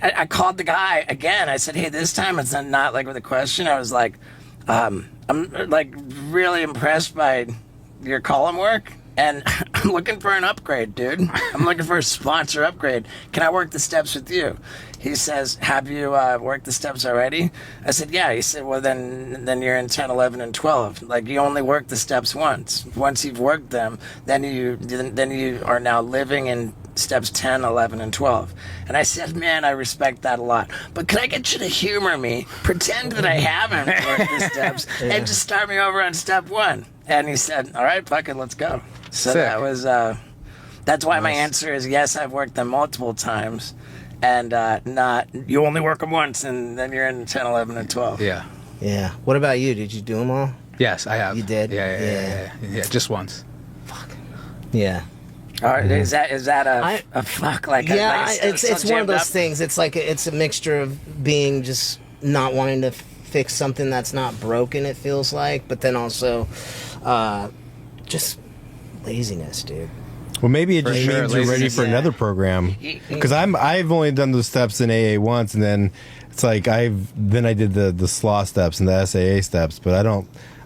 I called the guy again. I said, hey, this time it's not like with a question. I was like, I'm like really impressed by your column work, and I'm looking for an upgrade, dude. I'm looking for a sponsor upgrade. Can I work the steps with you? He says, have you worked the steps already? I said, yeah. He said, well, then you're in 10, 11, and 12. Like, you only work the steps once. Once you've worked them, then you are now living in steps 10, 11, and 12. And I said, man, I respect that a lot. But can I get you to humor me? Pretend that I haven't worked the steps and just start me over on step 1. And he said, all right, fuck it, let's go. So Sick. that was, that's why my answer is yes, I've worked them multiple times. and not you only work them once and then you're in 10, 11, and 12. Yeah. Yeah. What about you? Did you do them all? Yes, I have. You did? Yeah, just once. Yeah. All right, is that a fuck like yeah? Like It's one of those things. It's like it's a mixture of being just not wanting to fix something that's not broken. It feels like, but then also just laziness, dude. Well, maybe it For just sure, means you're ready laziness, for yeah. another program. Because I've only done those steps in AA once, and then it's like I did the SLA steps and the SAA steps. But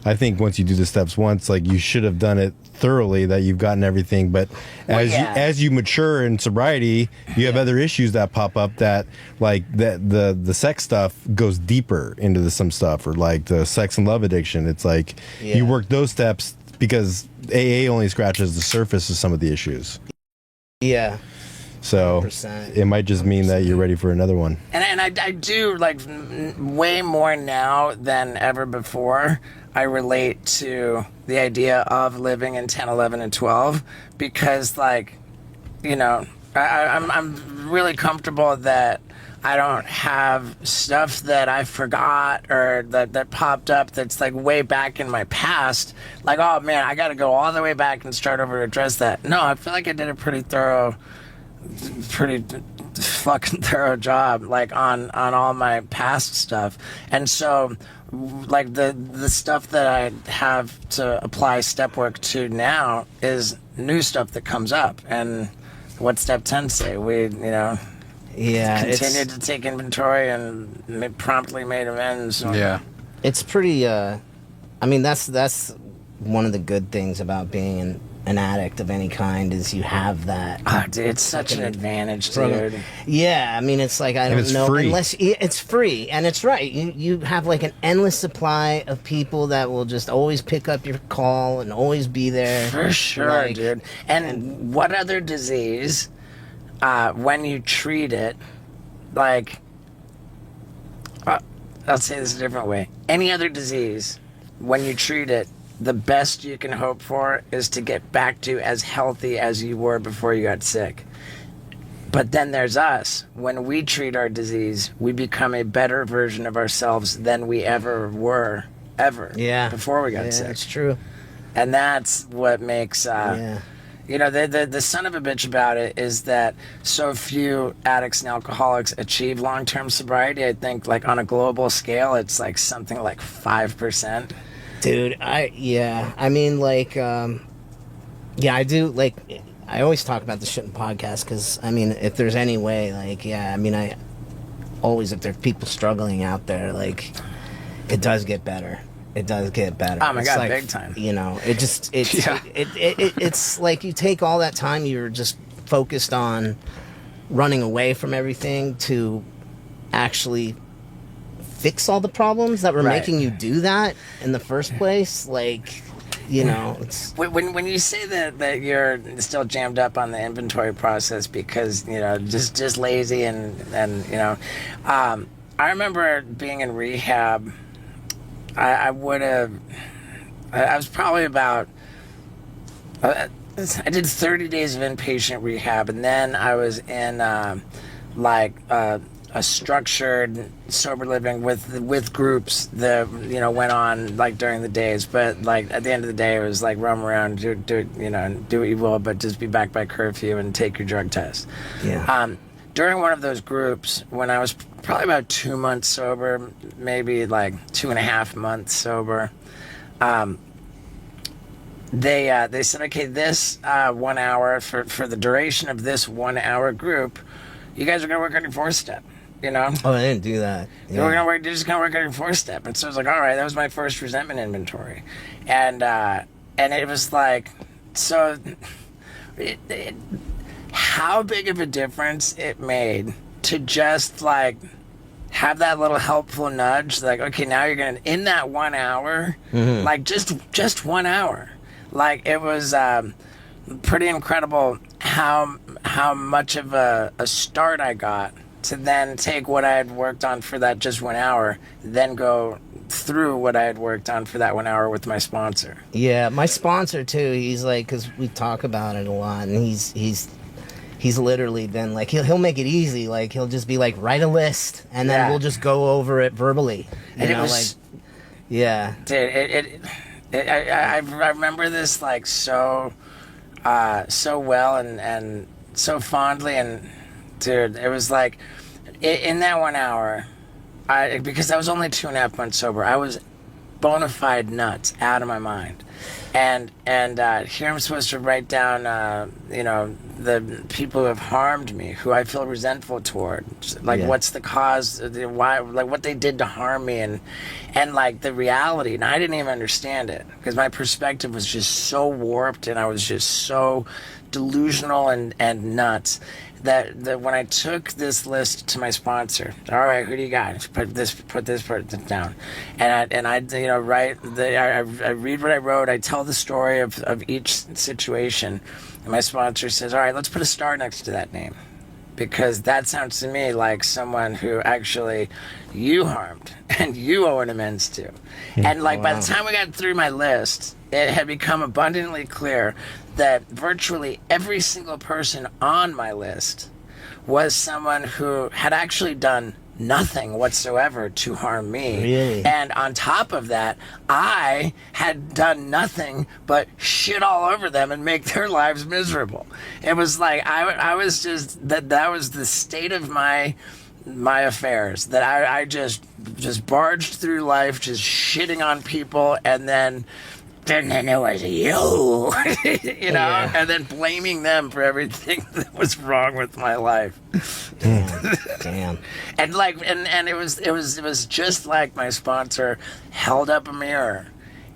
I think once you do the steps once, like you should have done it thoroughly, that you've gotten everything. But as you mature in sobriety, you have other issues that pop up that like the sex stuff goes deeper into some stuff, or like the sex and love addiction. It's like you work those steps because AA only scratches the surface of some of the issues. Yeah. So 100%. it might just mean that you're ready for another one. And I do like way more now than ever before. I relate to the idea of living in 10, 11, and 12 because, like, you know, I'm really comfortable that I don't have stuff that I forgot or that popped up that's like way back in my past. Like, oh man, I got to go all the way back and start over to address that. No, I feel like I did a pretty fucking thorough job, like on all my past stuff. And so like the stuff that I have to apply step work to now is new stuff that comes up. And what step 10 say? We, you know, continued to take inventory and promptly made amends. Yeah. It's pretty, I mean, that's one of the good things about being an addict of any kind is you have that. Oh, dude, it's such an advantage, dude. Yeah, I mean, it's like, I don't know. Free. Unless it's free, and it's right. You have like an endless supply of people that will just always pick up your call and always be there. For sure, like, dude. And what other disease, when you treat it, like, I'll say this a different way. Any other disease, when you treat it, the best you can hope for is to get back to as healthy as you were before you got sick. But then there's us. When we treat our disease, we become a better version of ourselves than we ever were, before we got sick. That's true. And that's what makes, you know, the son of a bitch about it is that so few addicts and alcoholics achieve long-term sobriety. I think, like, on a global scale, it's like something like 5%. Dude, I mean, like, I do, like, I always talk about this shit in podcasts because, I mean, if there's any way, like, I mean, I always, if there's people struggling out there, like, it does get better. It does get better. Oh my God, like, big time. You know, it's like you take all that time you're just focused on running away from everything to actually fix all the problems that were making you do that in the first place. Like, you know, it's when you say that you're still jammed up on the inventory process because, you know, just lazy and you know, I remember being in rehab. I was probably about I did 30 days of inpatient rehab, and then I was in a structured sober living with groups that, you know, went on like during the days, but like at the end of the day it was like roam around, do you know, do what you will, but just be back by curfew and take your drug test. During one of those groups, when I was probably about 2 months sober, maybe like 2.5 months sober, they said, okay, this 1 hour for the duration of this 1 hour group, you guys are gonna work on your 4-step. You know? Oh, I didn't do that. Yeah. You're just gonna work on your 4-step. And so I was like, all right, that was my first resentment inventory. And it was like, so how big of a difference it made to just like have that little helpful nudge, like, okay, now you're gonna, in that 1 hour, like just 1 hour. Like, it was pretty incredible how much of a start I got to then take what I had worked on for that just 1 hour, then go through what I had worked on for that 1 hour with my sponsor. Yeah, my sponsor too. He's like, because we talk about it a lot, and he's he's literally been like, he'll make it easy. Like, he'll just be like, write a list, and then Yeah. we'll just go over it verbally. And You it know, was, like, yeah. dude, I remember this like so well and so fondly, and dude, it was like in that 1 hour, because I was only 2.5 months sober, I was bona fide nuts, out of my mind. And here I'm supposed to write down, the people who have harmed me, who I feel resentful toward. Like, what's the cause, why, like what they did to harm me, and like the reality. And I didn't even understand it because my perspective was just so warped, and I was just so delusional and nuts. That when I took this list to my sponsor, all right, who do you got? Put this down, and I write. I read what I wrote. I tell the story of each situation, and my sponsor says, all right, let's put a star next to that name, because that sounds to me like someone who actually you harmed and you owe an amends to. And like by the time we got through my list, it had become abundantly clear that virtually every single person on my list was someone who had actually done nothing whatsoever to harm me. Really? And on top of that, I had done nothing but shit all over them and make their lives miserable. It was like I was just that was the state of my affairs, that I just barged through life just shitting on people, and then it was you, and then blaming them for everything that was wrong with my life. Damn. And like, and it was just like my sponsor held up a mirror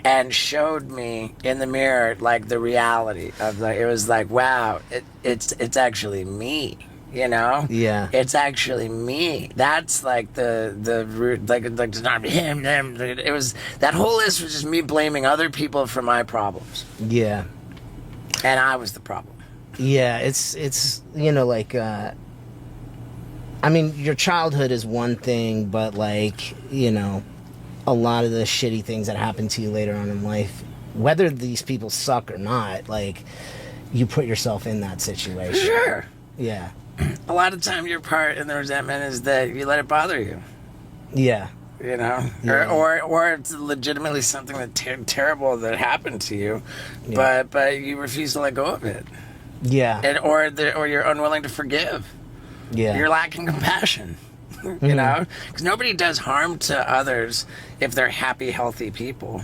and showed me in the mirror like the reality of it was like, wow, it's actually me. Yeah. It's actually me. That's like the root, like it's not him, them. It was, that whole list was just me blaming other people for my problems, Yeah. and I was the problem. Yeah, it's like, I mean, your childhood is one thing, but like, a lot of the shitty things that happen to you later on in life, whether these people suck or not, like, you put yourself in that situation. Sure. Yeah. A lot of time, your part in the resentment is that you let it bother you. Yeah. Yeah. Or it's legitimately something that terrible that happened to you, Yeah. but you refuse to let go of it. Yeah. And or you're unwilling to forgive. Yeah. You're lacking compassion. Because nobody does harm to others if they're happy, healthy people.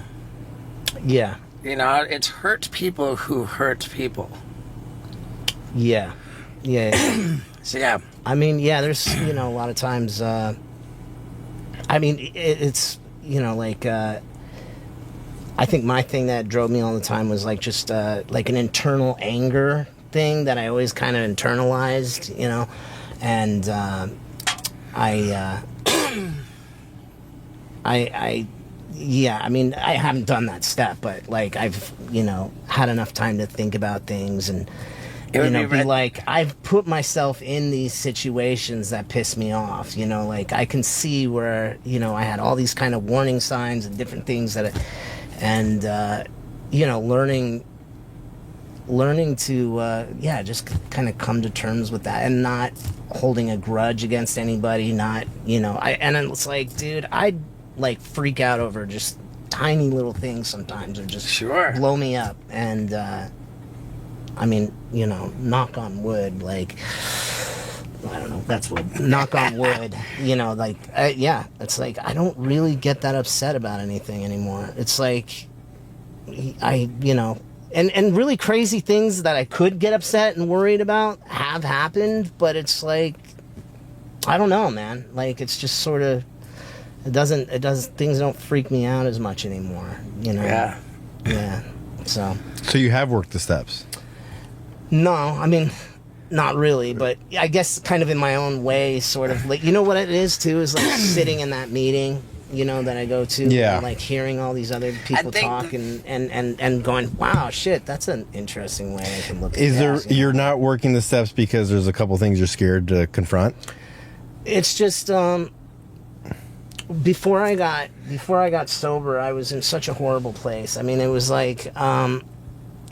Yeah. It's hurt people who hurt people. Yeah. Yeah. So yeah. I mean, yeah, there's, a lot of times, I mean, it's, I think my thing that drove me all the time was like just like an internal anger thing that I always kind of internalized, and yeah, I mean, I haven't done that step, but like I've, had enough time to think about things and, be like, I've put myself in these situations that piss me off, like I can see where, I had all these kind of warning signs and different things learning to, just kind of come to terms with that and not holding a grudge against anybody, not, and then it's like, dude, I'd like freak out over just tiny little things sometimes, or just blow me up. And, I mean, knock on wood, like, I don't know, that's what, knock on wood, it's like, I don't really get that upset about anything anymore. It's like, and really crazy things that I could get upset and worried about have happened, but it's like, I don't know, man. Like, it's just sort of, things don't freak me out as much anymore, Yeah. Yeah. So you have worked the steps? No, I mean, not really, but I guess kind of in my own way, sort of like, what it is too, is like sitting in that meeting, that I go to, and like hearing all these other people talk and going, wow, shit, that's an interesting way I can look at this. You're not working the steps because there's a couple things you're scared to confront? It's just, before I got sober, I was in such a horrible place. I mean, it was like,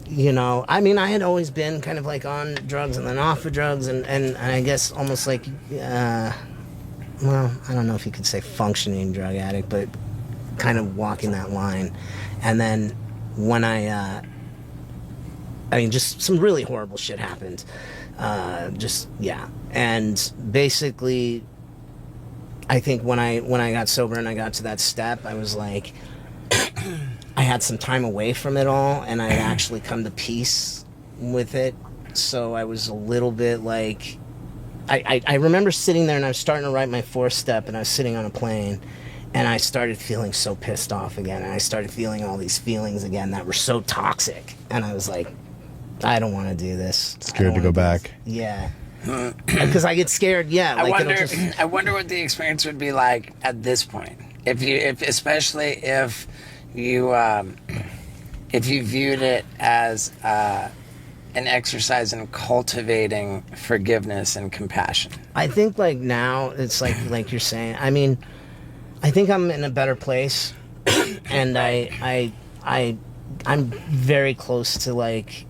you know, I mean, I had always been kind of like on drugs and then off of drugs, and I guess almost like, well, I don't know if you could say functioning drug addict, but kind of walking that line. And then when I mean, just some really horrible shit happened. And basically, I think when I got sober and I got to that step, I was like, I had some time away from it all, and I had actually come to peace with it. So I was a little bit like, I remember sitting there and I was starting to write my 4th step, and I was sitting on a plane, and I started feeling so pissed off again, and I started feeling all these feelings again that were so toxic, and I was like, I don't want to do this. Scared to go back. Yeah. Because I get scared, yeah. I Like, wonder what the experience would be like at this point. Especially if you viewed it as an exercise in cultivating forgiveness and compassion. I think like now it's like you're saying. I mean, I think I'm in a better place, and I'm very close to, like,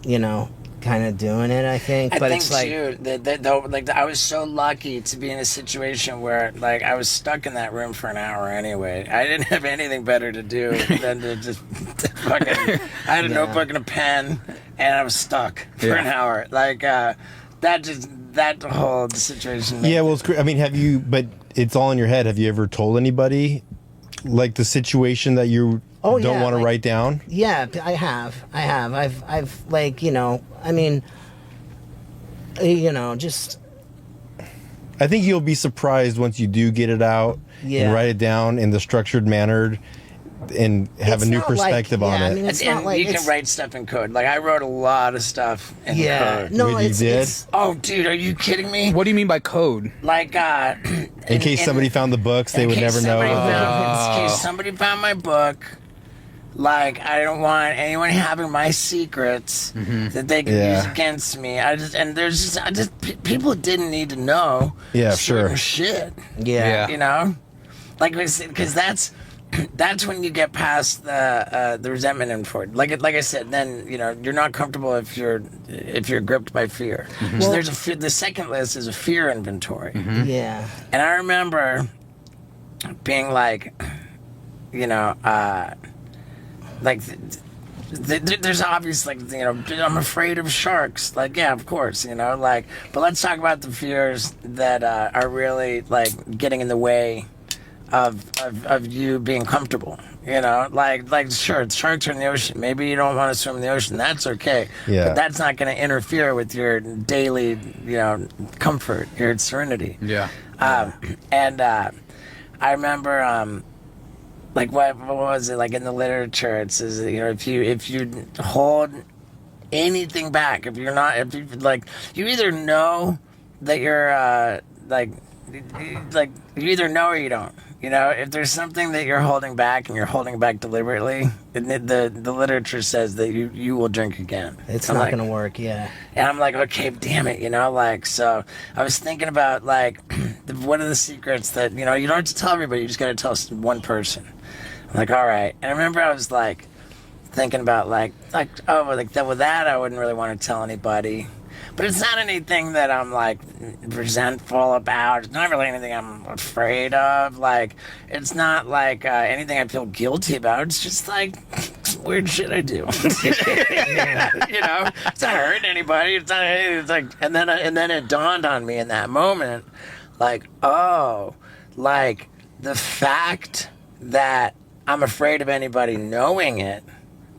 you know, kind of doing it, I think. But it's like, too, I was so lucky to be in a situation where, like, I was stuck in that room for an hour anyway. I didn't have anything better to do than to just fucking. I had a notebook and a pen, and I was stuck for an hour. Like, that whole situation. Yeah, well, I mean, have you? But it's all in your head. Have you ever told anybody, like, the situation that you don't want to write down? Yeah, I have. I've like, you know, I mean, you know, just. I think you'll be surprised once you do get it out and write it down in the structured manner and have a new perspective on it. I mean, it's not like you can write stuff in code. Like, I wrote a lot of stuff in code. No, Wait, you did? Oh, dude, are you kidding me? What do you mean by code? Like, in case somebody found the books, they would never know. In case somebody found my book, like, I don't want anyone having my secrets that they could use against me. People didn't need to know. Yeah, certain sure. Shit. Yeah. You know, like, because that's when you get past the resentment inventory. Like I said, then, you know, you're not comfortable if you're gripped by fear. So there's the second list is a fear inventory. Yeah. And I remember being like, you know, like, there's obvious, like, you know, I'm afraid of sharks. Like, yeah, of course, you know, like, but let's talk about the fears that are really, like, getting in the way of you being comfortable, you know, like sure, sharks are in the ocean. Maybe you don't want to swim in the ocean. That's okay. Yeah. But that's not going to interfere with your daily, you know, comfort, your serenity. Yeah. And I remember, like, what was it, like, in the literature? It says, you know, if you hold anything back, if you you either know that you're like you either know or you don't. You know, if there's something that you're holding back and you're holding back deliberately, the literature says that you will drink again. It's not going to work, yeah. And I'm like, okay, damn it, you know, like, so I was thinking about, like, what are the secrets that, you know, you don't have to tell everybody, you just got to tell one person. I'm like, all right. And I remember I was, like, thinking about, like, oh, like, with that I wouldn't really want to tell anybody. But it's not anything that I'm, like, resentful about. It's not really anything I'm afraid of. Like, it's not, like, anything I feel guilty about. It's just, like, some weird shit I do. You know? It's not hurting anybody. It's not anything. It's like, and then it dawned on me in that moment, like, oh, like, the fact that I'm afraid of anybody knowing it,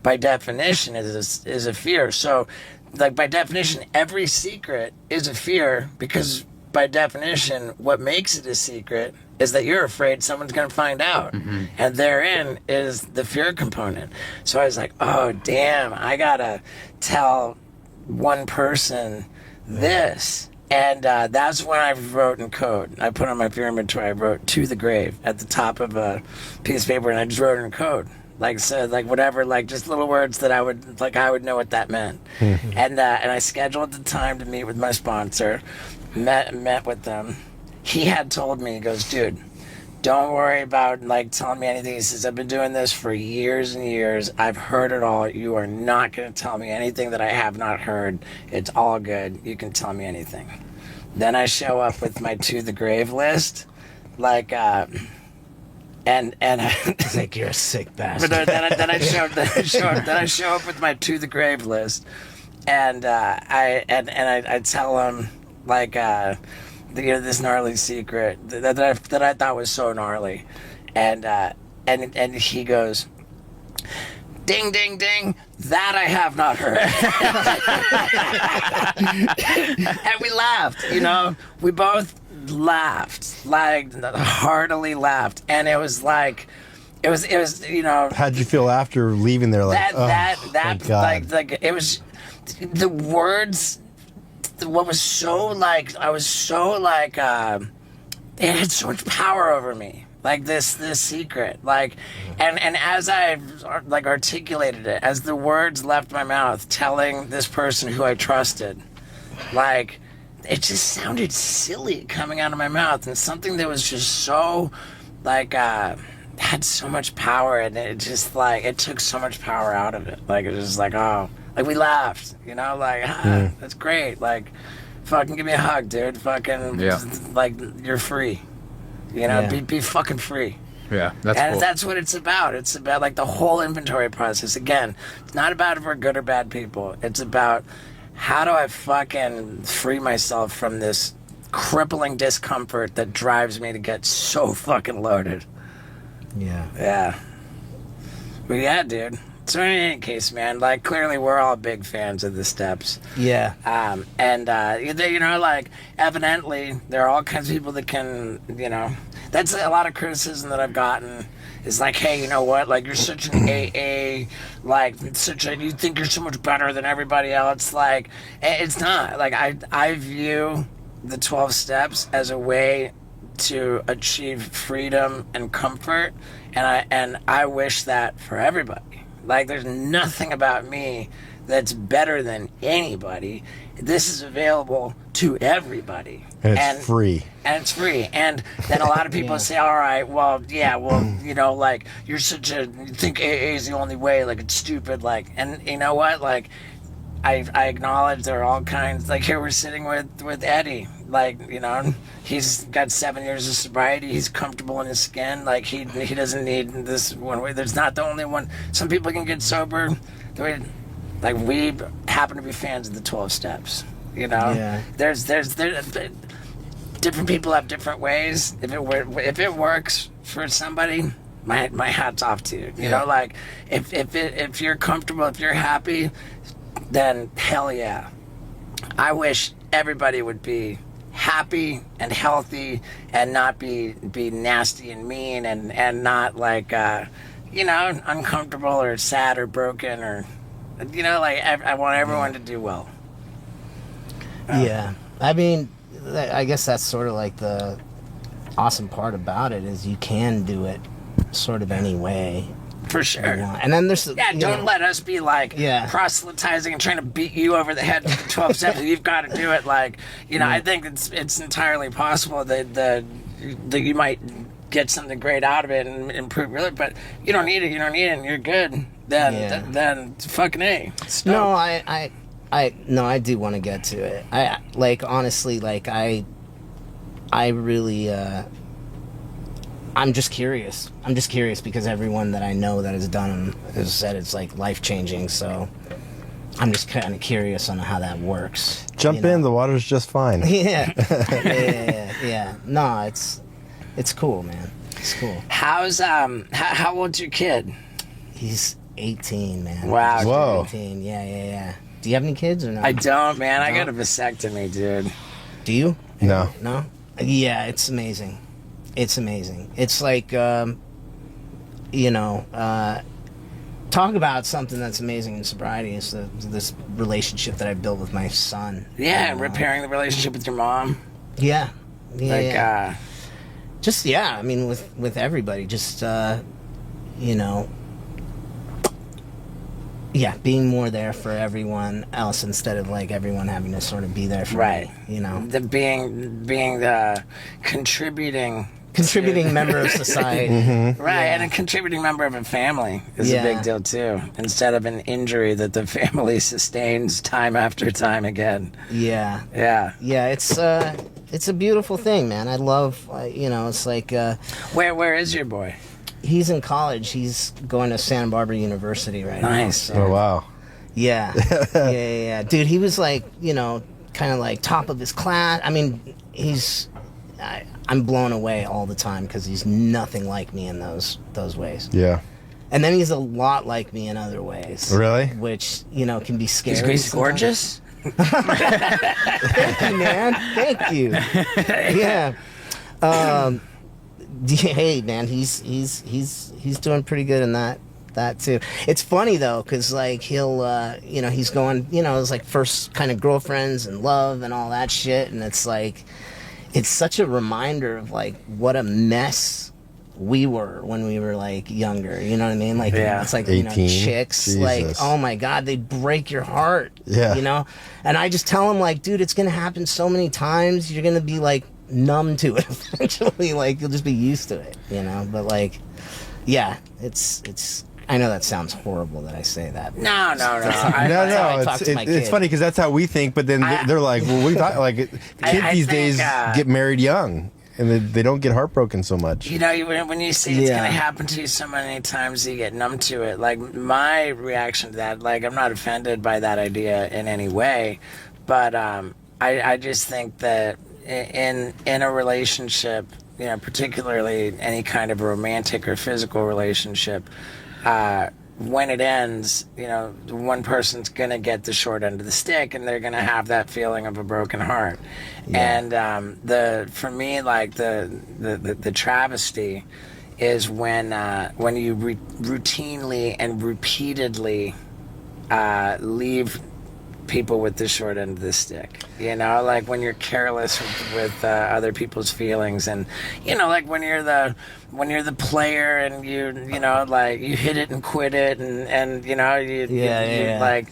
by definition, is a fear. So, like, by definition, every secret is a fear, because by definition, what makes it a secret is that you're afraid someone's going to find out. And therein is the fear component. So I was like, oh, damn, I got to tell one person this. And that's when I wrote in code. I put on my fear inventory, I wrote "to the grave" at the top of a piece of paper, and I just wrote it in code. Like, so, like, whatever, like, just little words that I would know what that meant. And I scheduled the time to meet with my sponsor, met with them. He had told me, he goes, dude, don't worry about like telling me anything. He says, I've been doing this for years and years. I've heard it all. You are not going to tell me anything that I have not heard. It's all good. You can tell me anything. Then I show up with my to the grave list, like, and It's like, you're a sick bastard. but then I show up with my to the grave list, and I tell him like this gnarly secret that I thought was so gnarly, and he goes, ding ding ding, that I have not heard. And we laughed, we both laughed, like heartily laughed, and it was like it was How'd you feel after leaving there? Like that like it was the words. What was so like, I was so like, it had so much power over me. Like this secret, like, and as I like articulated it, as the words left my mouth, telling this person who I trusted, like, it just sounded silly coming out of my mouth, and something that was just so, like, had so much power, and it just like it took so much power out of it. Like it was just like, oh, like we laughed, like that's great. Like, fucking give me a hug, dude. Fucking like you're free. Be fucking free. Yeah, that's cool. That's what it's about. It's about like the whole inventory process. Again, it's not about if we're good or bad people. It's about how do I fucking free myself from this crippling discomfort that drives me to get so fucking loaded. Yeah. But yeah, dude. So in any case, man, like clearly we're all big fans of the steps. Yeah. Like evidently there are all kinds of people that can, that's a lot of criticism that I've gotten. Is like, hey, you know what? Like you're such an AA, like you think you're so much better than everybody else. Like it's not. Like I view the 12 steps as a way to achieve freedom and comfort, and I wish that for everybody. Like, there's nothing about me that's better than anybody. This is available to everybody. And it's free. And it's free. And then a lot of people say, all right, well, like, you think AA is the only way, like, it's stupid, like, and you know what, like, I acknowledge there are all kinds, like, here we're sitting with Eddie, like, he's got 7 years of sobriety, he's comfortable in his skin, like, he doesn't need this one way, there's not the only one, some people can get sober, like, we happen to be fans of the 12 steps, there's different people have different ways, if it works for somebody, my hat's off to you, like, if you're comfortable, if you're happy, then hell yeah. I wish everybody would be happy and healthy and not be nasty and mean and not like, uncomfortable or sad or broken or, like I want everyone to do well. Yeah. I mean, I guess that's sort of like the awesome part about it is you can do it sort of any way. For sure. And then there's... don't let us be like proselytizing and trying to beat you over the head with the 12 steps. You've got to do it. Like, I think it's entirely possible that you might get something great out of it and improve really, but you don't need it, and you're good. Then fucking A. Stop. No, I do want to get to it. I like, honestly, like, I really... I'm just curious. Because everyone that I know that has done them has said it's like life-changing, so I'm just kind of curious on how that works. Jump in, the water's just fine. Yeah. No, it's cool, man. It's cool. How's how old's your kid? He's 18, man. Wow. Whoa. 18. Yeah. Do you have any kids or no? I don't, man. I got a vasectomy, dude. Do you? No. No? Yeah, it's amazing. It's amazing. It's like, talk about something that's amazing in sobriety is this relationship that I built with my son. Yeah, and repairing the relationship with your mom. Yeah. Like, just, I mean, with everybody, just, being more there for everyone else instead of like everyone having to sort of be there for me, The being the contributing contributing member of society. Right, and a contributing member of a family is a Yeah. big deal too, instead of an injury that the family sustains time after time again. Yeah. Yeah. Yeah, it's a beautiful thing, man. I love, it's like Where is your boy? he's in college. He's going to Santa Barbara University right now. Nice. So, Oh wow. yeah. Yeah. Dude, he was like, kind of like top of his class. I mean, I'm blown away all the time because he's nothing like me in those ways. Yeah. And then he's a lot like me in other ways. Really? Which, can be scary. He's sometimes. gorgeous. Thank you, man. Thank you. Yeah. Hey, man, he's doing pretty good in that too. It's funny though, because like he'll, he's going, it's like first kind of girlfriends and love and all that shit, and it's like, it's such a reminder of like what a mess we were when we were like younger. You know what I mean? Like, Yeah. it's like 18. chicks, Jesus. like, oh my god, they'd break your heart. Yeah. And I just tell him like, dude, it's gonna happen so many times. You're gonna be like numb to it eventually. Like you'll just be used to it. But like, yeah, it's. I know that sounds horrible that I say that. No. That's how I talk to my It's kid. funny because that's how we think, but then they're like, well, we thought like kids I these think, days get married young, and they don't get heartbroken so much. When you see it's Yeah. going to happen to you so many times, you get numb to it. Like, my reaction to that, like, I'm not offended by that idea in any way, but I just think that in a relationship, particularly any kind of romantic or physical relationship, when it ends, one person's going to get the short end of the stick, and they're going to have that feeling of a broken heart. And for me, like the travesty is when you routinely and repeatedly leave people with the short end of the stick. Like when you're careless with other people's feelings, and like when you're the player and like you hit it and quit it, and you like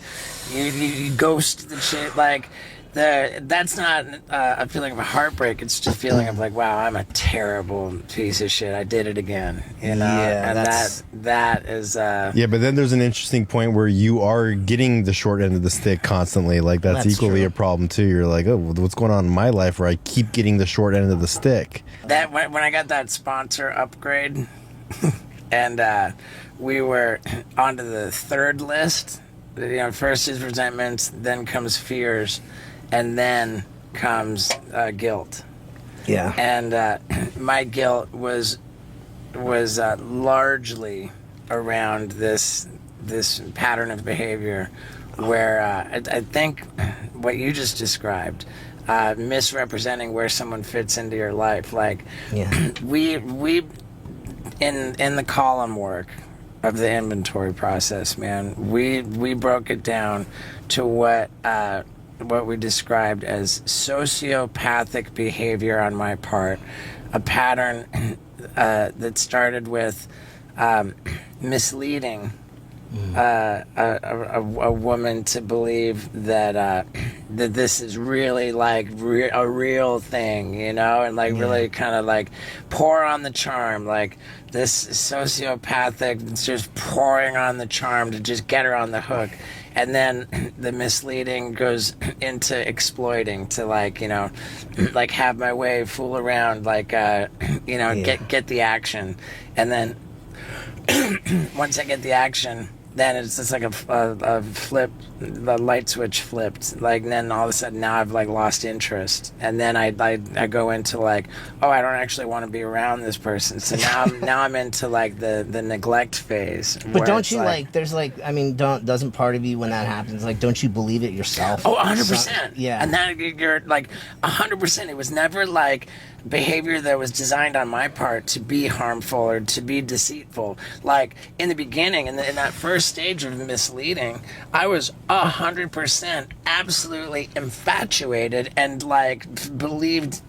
you ghost the shit. Like that's not a feeling of a heartbreak. It's just a feeling of like, wow, I'm a terrible piece of shit. I did it again. Yeah, and that's- that is Yeah, but then there's an interesting point where you are getting the short end of the stick constantly. Like that's equally true. a problem too. You're like, oh, what's going on in my life where I keep getting the short end of the stick? that when I got that sponsor upgrade, and we were onto the third list. First is resentments, then comes fears, and then comes guilt. Yeah. And my guilt was largely around this pattern of behavior, where I think what you just described, misrepresenting where someone fits into your life. Like, Yeah. we in the column work of the inventory process, man, we broke it down to what we described as sociopathic behavior on my part, a pattern that started with misleading a woman to believe that this is really like a real thing, and like really kind of like pour on the charm, like this sociopathic, it's just pouring on the charm to just get her on the hook. And then the misleading goes into exploiting, to like, like have my way, fool around, like, get the action. And then once I get the action, then it's just like a flip, the light switch flipped. Like, and then all of a sudden now I've like lost interest. And then I go into like, oh, I don't actually want to be around this person. So now I'm into like the neglect phase. But don't you like, there's like, I mean, doesn't part of you when that happens, like, don't you believe it yourself? Oh, 100%. Yeah. And that you're like 100%. It was never like behavior that was designed on my part to be harmful or to be deceitful. Like in the beginning, in that first stage of misleading, I was 100% absolutely infatuated and like believed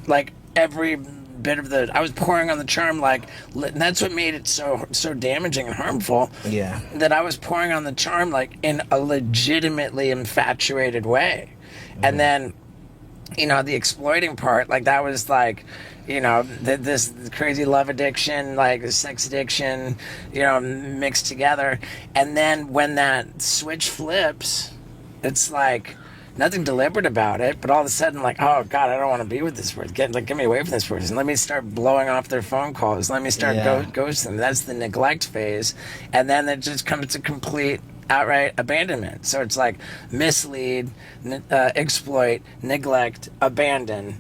like every bit of I was pouring on the charm, like, and that's what made it so damaging and harmful. Yeah. That I was pouring on the charm like in a legitimately infatuated way. And then the exploiting part, like that was like you know, this crazy love addiction, like sex addiction, you know, mixed together. And then when that switch flips, it's like nothing deliberate about it, but all of a sudden, like, oh God, I don't want to be with this person. Get me away from this person. Let me start blowing off their phone calls. Let me start ghosting them. That's the neglect phase. And then it just comes to complete outright abandonment. So it's like mislead, exploit, neglect, abandon,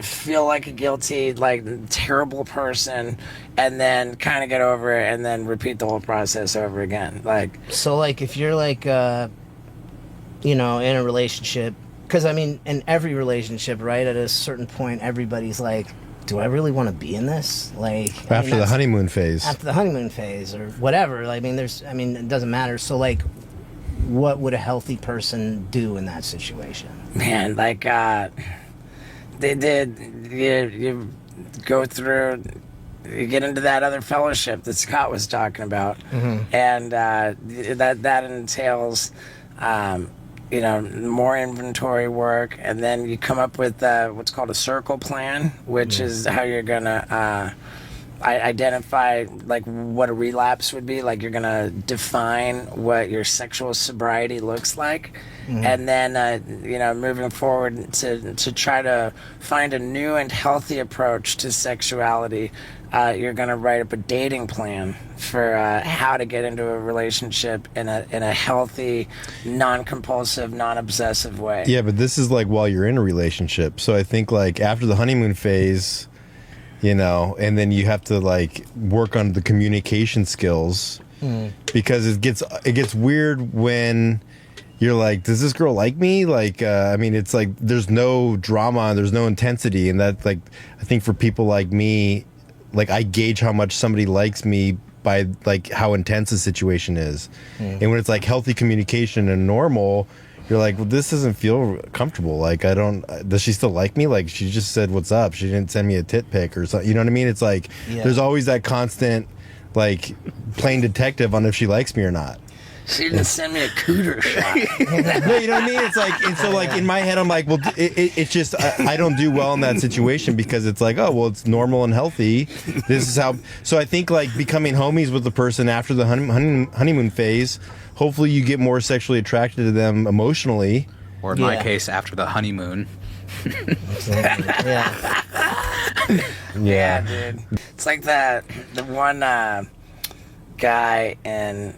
feel like a guilty, like terrible person, and then kind of get over it and then repeat the whole process over again. Like, so like if you're like you know, in a relationship, because I mean in every relationship, right, at a certain point everybody's like, do I really want to be in this? Like after the honeymoon phase. After the honeymoon phase or whatever. I mean, it doesn't matter. So like, what would a healthy person do in that situation? Man, like they did. You go through. You get into that other fellowship that Scott was talking about, and that entails. You know, more inventory work, and then you come up with what's called a circle plan, which is how you're gonna identify like what a relapse would be. Like you're gonna define what your sexual sobriety looks like, and then you know, moving forward to try to find a new and healthy approach to sexuality. You're gonna write up a dating plan for how to get into a relationship in a healthy, non-compulsive, non-obsessive way. Yeah, but this is like while you're in a relationship. So I think like after the honeymoon phase, you know, and then you have to like work on the communication skills because it gets weird when you're like, does this girl like me? Like, I mean, it's like there's no drama, there's no intensity, and that like I think for people like me. Like I gauge how much somebody likes me by like how intense the situation is. And when it's like healthy communication and normal, you're like, well, this doesn't feel comfortable. Like does she still like me? Like she just said, what's up? She didn't send me a tit pic or something. You know what I mean? It's like, there's always that constant like playing detective on if she likes me or not. She didn't send me a cooter shot. No, you know what I mean? It's like, and so like in my head, I'm like, well, it's just, I don't do well in that situation because it's like, oh, well, it's normal and healthy. This is how, so I think like becoming homies with the person after the honeymoon phase, hopefully you get more sexually attracted to them emotionally. Or in my case, after the honeymoon. Yeah, dude. It's like the one guy in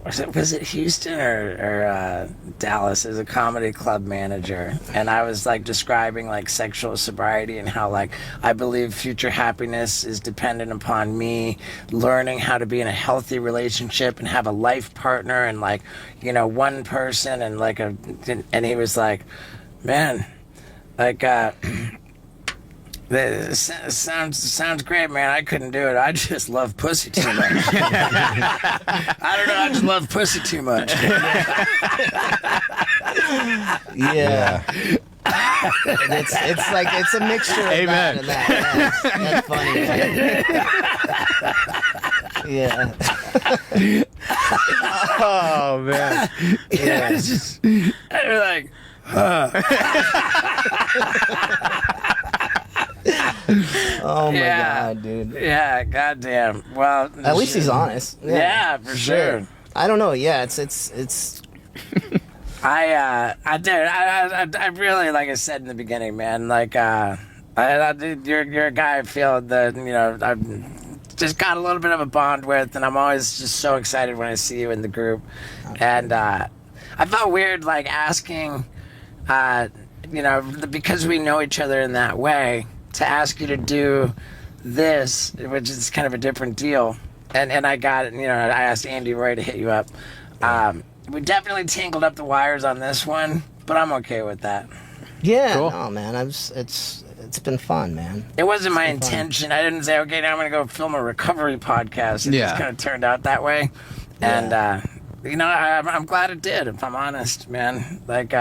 was it Houston or Dallas as a comedy club manager, and I was like describing like sexual sobriety and how like I believe future happiness is dependent upon me learning how to be in a healthy relationship and have a life partner and like, you know, one person and like and he was like, man, like sounds great, man. I couldn't do it. I just love pussy too much. I don't know. I just love pussy too much. Yeah. It's like it's a mixture of that and that. That's funny. Yeah. Oh man. Yeah. It's just you're like, Oh my god, dude. Yeah, goddamn. Well, at least he's honest. Yeah, for sure. I don't know. Yeah, it's. I really, like I said in the beginning, man. Like, you're a guy I feel that, you know, I've just got a little bit of a bond with, and I'm always just so excited when I see you in the group. And I felt weird, like asking, you know, because we know each other in that way, to ask you to do this, which is kind of a different deal. And I got it, you know, I asked Andy Roy to hit you up. We definitely tangled up the wires on this one, but I'm okay with that. Yeah, cool. No, man, it's been fun, man. It wasn't my intention. I didn't say, okay, now I'm going to go film a recovery podcast. It just kind of turned out that way. And, you know, I'm glad it did, if I'm honest, man. Like,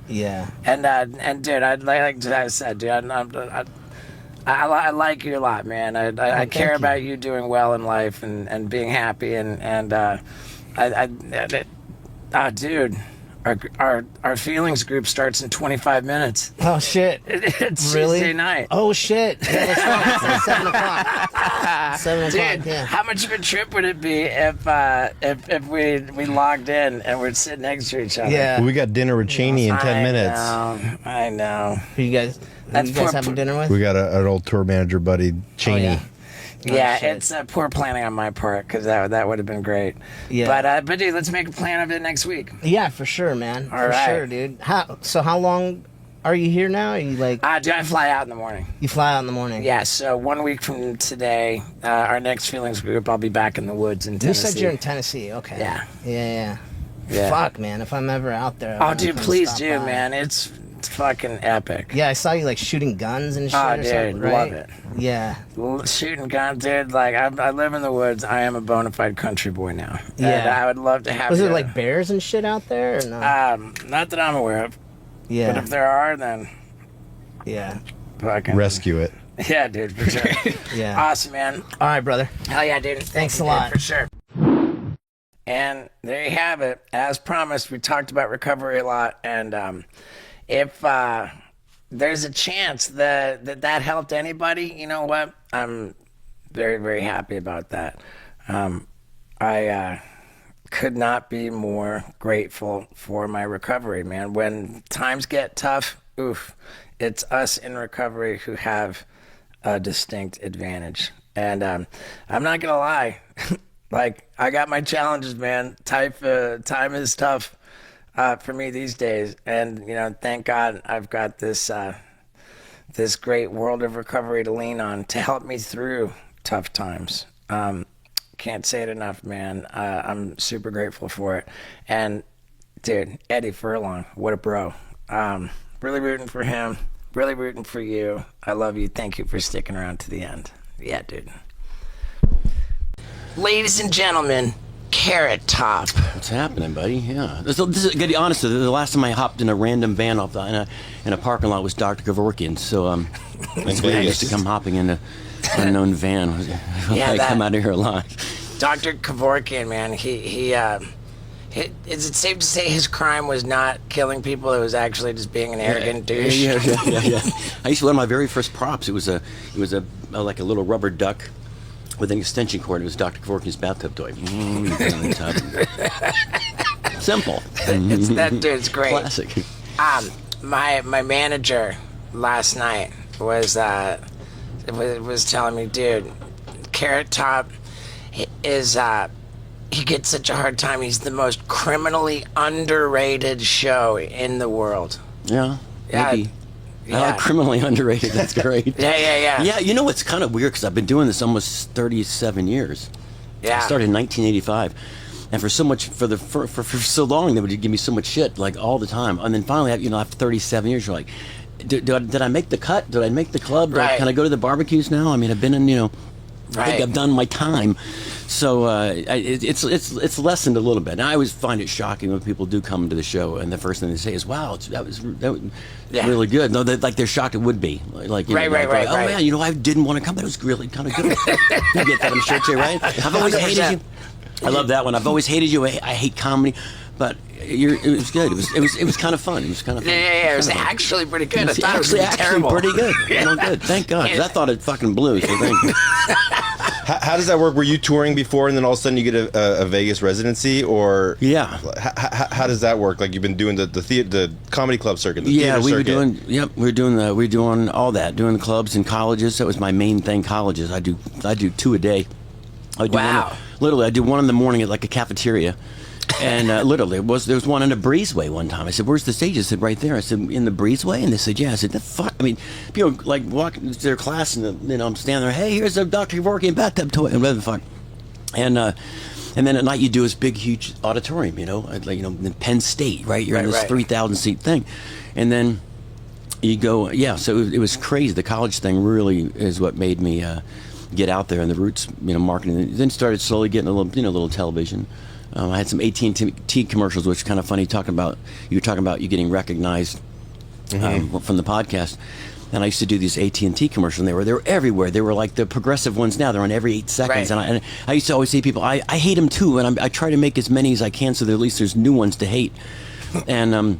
yeah. And dude, like I said, dude, I like you a lot, man. I care about you doing well in life and being happy, and dude, Our feelings group starts in 25 minutes. Oh shit! It's Really? Tuesday night. Oh shit! Yeah, that's right. It's 7 o'clock. 7 Dude, o'clock. Yeah. how much of a trip would it be if we logged in and we're sitting next to each other? Yeah. We got dinner with Cheney in 10 minutes. I know. Who you guys? That's you guys poor- having dinner with? We got an old tour manager buddy, Cheney. yeah. Yeah, shit. it's poor planning on my part because that would have been great. Yeah. But dude, let's make a plan of it next week. Yeah, for sure, man. All for right. sure, dude. How long are you here now? Are you like Dude, I fly out in the morning. you fly out in the morning? Yeah, so 1 week from today, our next feelings group, I'll be back in the woods in You Tennessee. said you're in Tennessee. Okay. Yeah. Yeah. Yeah. Fuck, man. If I'm ever out there. Oh, I'm dude, gonna please stop do, by. man. It's fucking epic. Yeah, I saw you like shooting guns and shit. Oh, or dude, something, right? love it. Yeah. Shooting guns, dude. Like, I live in the woods. I am a bona fide country boy now. Yeah. And I would love to have Was you. there like bears and shit out there or no? Not that I'm aware of. yeah. But if there are, then Yeah. fucking. Rescue it. Yeah, dude, for sure. Yeah. Awesome, man. All right, brother. Hell yeah, dude. Thanks a Dude, lot. for sure. And there you have it. As promised, we talked about recovery a lot. And if there's a chance that helped anybody, you know what? I'm very, very happy about that. I could not be more grateful for my recovery, man. When times get tough, oof, it's us in recovery who have a distinct advantage. And I'm not gonna lie, like I got my challenges, man. Time is tough for me these days, and you know, thank God I've got this this great world of recovery to lean on to help me through tough times. Can't say it enough, man. I'm super grateful for it. And dude, Eddie Furlong, what a bro. Really rooting for him. Really rooting for you. I love you. Thank you for sticking around to the end. Yeah, dude. Ladies and gentlemen, Carrot Top. What's happening, buddy? Yeah. This is, to be honest, the last time I hopped in a random van in a parking lot was Dr. Kevorkian. So it's weird used to come hopping in an unknown van. Yeah, I that- come out of here alive. Dr. Kevorkian, man, he is it safe to say his crime was not killing people? It was actually just being an arrogant douche. Yeah. I used to one of my very first props. It was a like a little rubber duck with an extension cord. It was Dr. Kevorkian's bathtub toy. Simple. It's great. Classic. My manager last night was telling me, dude, Carrot Top is he gets such a hard time. He's the most criminally underrated show in the world. Yeah. Yeah. Maybe. Yeah. I like criminally underrated. That's great. Yeah. Yeah, you know what's kind of weird because I've been doing this almost 37 years. Yeah. I started in 1985, and for so long they would give me so much shit like all the time, and then finally, after 37 years, you're like, did I make the cut? Did I make the club? Right. Can I go to the barbecues now? I mean, I've been in, I Right. think I've done my time, so it's lessened a little bit. And I always find it shocking when people do come to the show, and the first thing they say is, "Wow, that was Yeah. really good." No, they're shocked it would be like, Right, like, right. oh man, I didn't want to come, but it was really kind of good. You get that, I'm sure too, right? I've always hated 100%. you. I love that one. I've always hated you. I hate comedy, but it was good. It was kind of fun. It was kind of fun. Yeah. It was Kinda fun. actually pretty good. I It's thought it was gonna be actually terrible. pretty good. Well, good. Thank God. 'Cause I thought it fucking blew. So thank you. How does that work? Were you touring before, and then all of a sudden you get a Vegas residency, or Yeah. How does that work? Like you've been doing the comedy club circuit, the Yeah, theater we were circuit. doing. Yep, we were doing all that, doing the clubs and colleges. That was my main thing. Colleges. I do 2 a day. I do Wow. Literally, I do one in the morning at like a cafeteria. And literally, there was one in a breezeway one time. I said, "Where's the stage?" I said, "Right there." I said, "In the breezeway?" And they said, "Yeah." I said, "The fuck?" I mean, people like walking to their class, and I'm standing there. Hey, here's a Dr. Kevorkian bathtub toy, and whatever the fuck. And then at night you do this big, huge auditorium. Like in Penn State, right? You're in this 3,000 seat thing, and then you go. Yeah, so it was crazy. The college thing really is what made me get out there, and the roots, marketing. Then started slowly getting a little television. I had some AT&T commercials, which is kind of funny. You were talking about you getting recognized from the podcast, and I used to do these AT&T commercials, and they were everywhere. They were like the progressive ones now. They're on every 8 seconds, Right. and I used to always say to people, I hate them too, and I try to make as many as I can, so that at least there's new ones to hate. and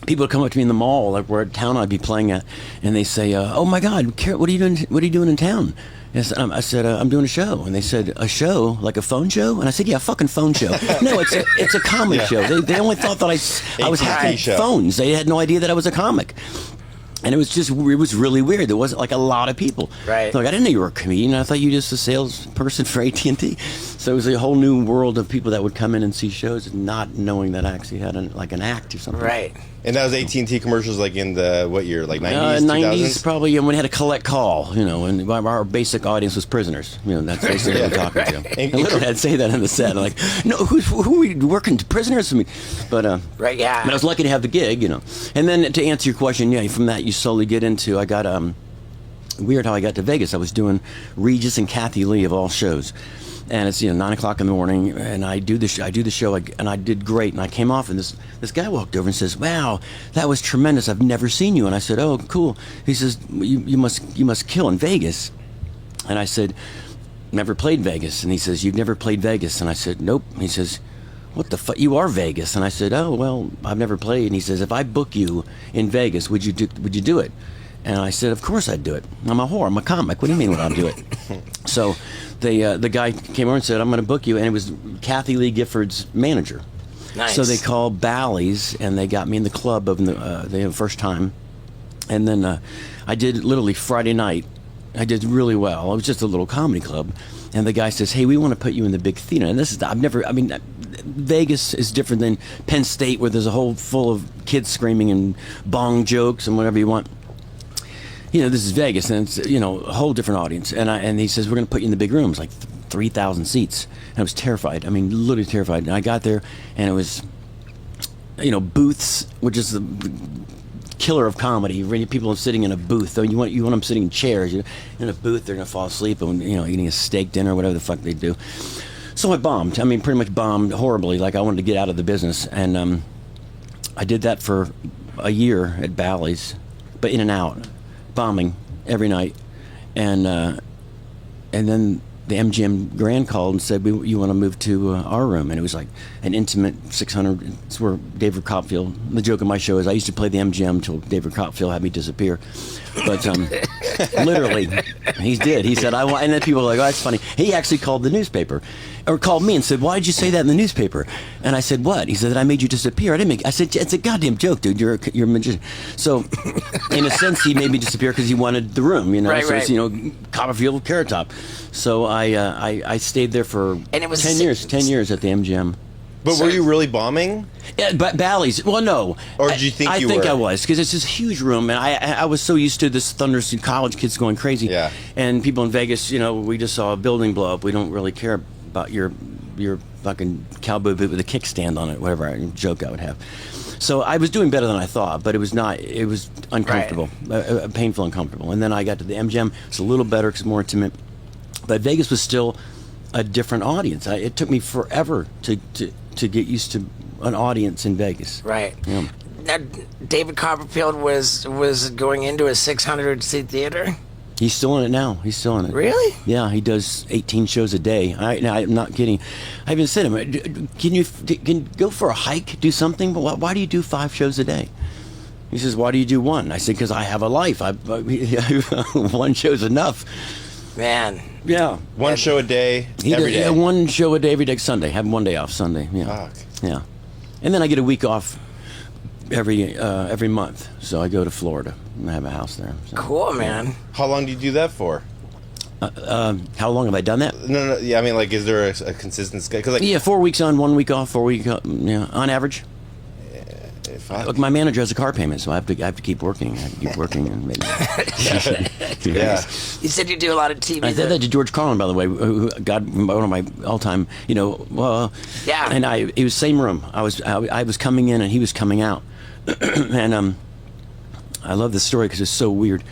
people would come up to me in the mall, like where town I'd be playing at, and they say, "Oh my God, what are you doing? What are you doing in town?" And I said, "I'm doing a show." And they said, "A show? Like a phone show?" And I said, "Yeah, a fucking phone show." No, it's a comedy show. They only thought that I was hacking phones. They had no idea that I was a comic. And it was really weird. There wasn't like a lot of people. Right. Like, I didn't know you were a comedian. I thought you were just a salesperson for AT&T. So it was a whole new world of people that would come in and see shows, not knowing that I actually had an act or something. Right. And that was AT&T commercials, like in the what year, like 90s, 90s probably. And we had a collect call, and our basic audience was prisoners. That's basically what we're talking to. And literally, I'd say that in the set. I'm like, no, who are we working to? Prisoners? Right, yeah. But I was lucky to have the gig, And then to answer your question, from that you slowly get into. I got weird how I got to Vegas. I was doing Regis and Kathy Lee of all shows. And it's 9:00 in the morning, and I do the show, and I did great. And I came off, and this guy walked over and says, "Wow, that was tremendous. I've never seen you." And I said, "Oh, cool." He says, "You must kill in Vegas." And I said, "Never played Vegas." And he says, "You've never played Vegas?" And I said, "Nope." And he says, "What the fuck? You are Vegas." And I said, "Oh, well, I've never played." And he says, "If I book you in Vegas, would you do it?" And I said, "Of course I'd do it. I'm a whore. I'm a comic. What do you mean would I do it?" So the guy came over and said, "I'm going to book you." And it was Kathy Lee Gifford's manager. Nice. So they called Bally's, and they got me in the club of the first time. And then I did literally Friday night. I did really well. It was just a little comedy club. And the guy says, "Hey, we want to put you in the big theater." And Vegas is different than Penn State, where there's a whole full of kids screaming and bong jokes and whatever you want. This is Vegas, and it's, a whole different audience. And he says, "We're going to put you in the big rooms, like 3,000 seats." And I was terrified. I mean, literally terrified. And I got there, and it was, booths, which is the killer of comedy. People sitting in a booth. You want them sitting in chairs. In a booth, they're going to fall asleep and, eating a steak dinner, whatever the fuck they do. So I bombed. I mean, pretty much bombed horribly. Like, I wanted to get out of the business. And I did that for a year at Bally's, but in and out. Bombing every night, and then the MGM Grand called and said, "You want to move to our room?" And it was like an intimate 600. It's where David Copperfield. The joke of my show is I used to play the MGM until David Copperfield had me disappear. But literally, he did. He said, "I want," and then people were like, "Oh, that's funny." He actually called the newspaper, or called me and said, "Why did you say that in the newspaper?" And I said, "What?" He said, "That I made you disappear." I said, "It's a goddamn joke, dude. You're a magician." So, in a sense, he made me disappear because he wanted the room, Right, so right. it's, Copperfield, Carrot Top. So I stayed there for And it was 10 years. 10 years at the MGM. But were you really bombing? Yeah, but Bally's. Well, no. Or did you think I you think were? I was, because it's this huge room, and I was so used to this thunderous college kids going crazy. Yeah. And people in Vegas, we just saw a building blow up. We don't really care about your fucking cowboy boot with a kickstand on it, whatever joke I would have. So I was doing better than I thought, but it was not. It was uncomfortable, painful, uncomfortable. And then I got to the MGM. It's a little better because it's more intimate. But Vegas was still a different audience. It took me forever to get used to an audience in Vegas. Right. Yeah. Now, David Copperfield was going into a 600-seat theater? He's still in it now. He's still in it. Really? Yeah, he does 18 shows a day. I'm not kidding. I even said to him, can you go for a hike, do something? But why do you do 5 shows a day? He says, "Why do you do 1?" I said, "Because I have a life. One show's enough." Man. Yeah. One show a day, every day. 1 show a day every day. Sunday. Have 1 day off Sunday. Yeah. Fuck. Yeah. And then I get a week off every month. So I go to Florida and I have a house there. So. Cool, man. How long do you do that for? How long have I done that? No. Yeah, I mean, like, is there a consistent schedule? Yeah, 4 weeks on, 1 week off, 4 weeks. Yeah, on average. Look, my manager has a car payment, so I have to keep working. I have to keep working and maybe. Yeah. You said you do a lot of TV. I said that to George Carlin, by the way, who got one of my all-time, Yeah. And it was same room. I was coming in and he was coming out, and I love this story because it's so weird.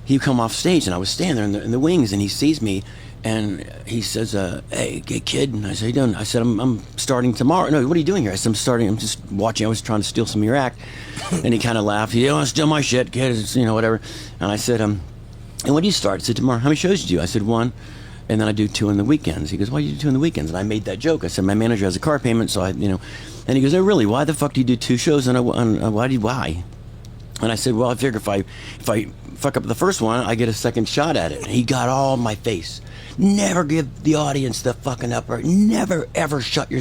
He would come off stage and I was standing there in the wings, and he sees me. And he says, "Hey, kid." And I said, "How you doing?" I said, I'm starting tomorrow." "No, what are you doing here?" I said, I'm just watching. I was trying to steal some of your act." And he kind of laughed. "You don't want to steal my shit, kid. It's, whatever." And I said, "And when do you start?" He said, "Tomorrow." "How many shows do you do?" I said, 1. and then I do 2 on the weekends. He goes, why do you do 2 on the weekends? And I made that joke. I said, my manager has a car payment, so and he goes, oh, really? Why the fuck do you do 2 shows? And why? And I said, well, I figure if I fuck up the first one, I get a second shot at it. And he got all in my face. Never give the audience the fucking upper. Never ever cut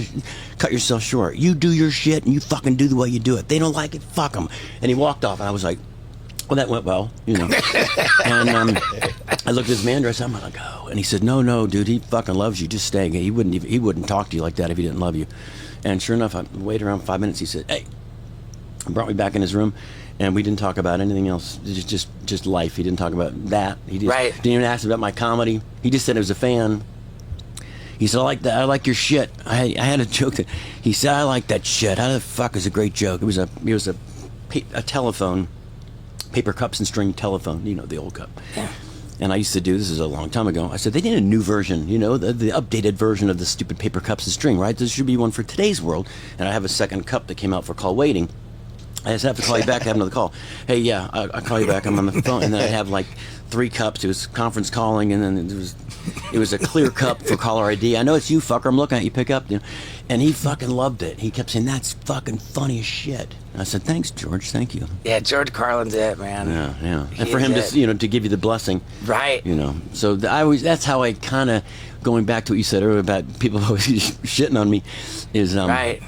yourself short. You do your shit and you fucking do the way you do it. They don't like it, fuck them. And he walked off, and I was like, well, that went well, And I looked at his manager. I said, I'm gonna go. And he said, no, dude, he fucking loves you. Just stay. He wouldn't talk to you like that if he didn't love you. And sure enough, I waited around 5 minutes. He said, hey, brought me back in his room. And we didn't talk about anything else, just life. He didn't talk about that. He just didn't even ask about my comedy. He just said he was a fan. He said, I like your shit. I had a joke that he said, I like that shit. How the fuck is a great joke? It was a telephone, paper cups and string telephone. The old cup. Yeah. And I used to do this is a long time ago. I said they need a new version, the updated version of the stupid paper cups and string, right? There should be one for today's world. And I have a second cup that came out for call waiting. I just have to call you back. I have another call. Hey, yeah, I'll call you back. I'm on the phone. And then I'd have like 3 cups. It was conference calling, and then it was a clear cup for caller ID. I know it's you, fucker. I'm looking at you. Pick up. And he fucking loved it. He kept saying, that's fucking funny as shit. And I said, thanks, George. Thank you. Yeah, George Carlin's it, man. Yeah. And for him to, to give you the blessing. Right. So that's how I kind of, going back to what you said earlier about people always shitting on me, is, right.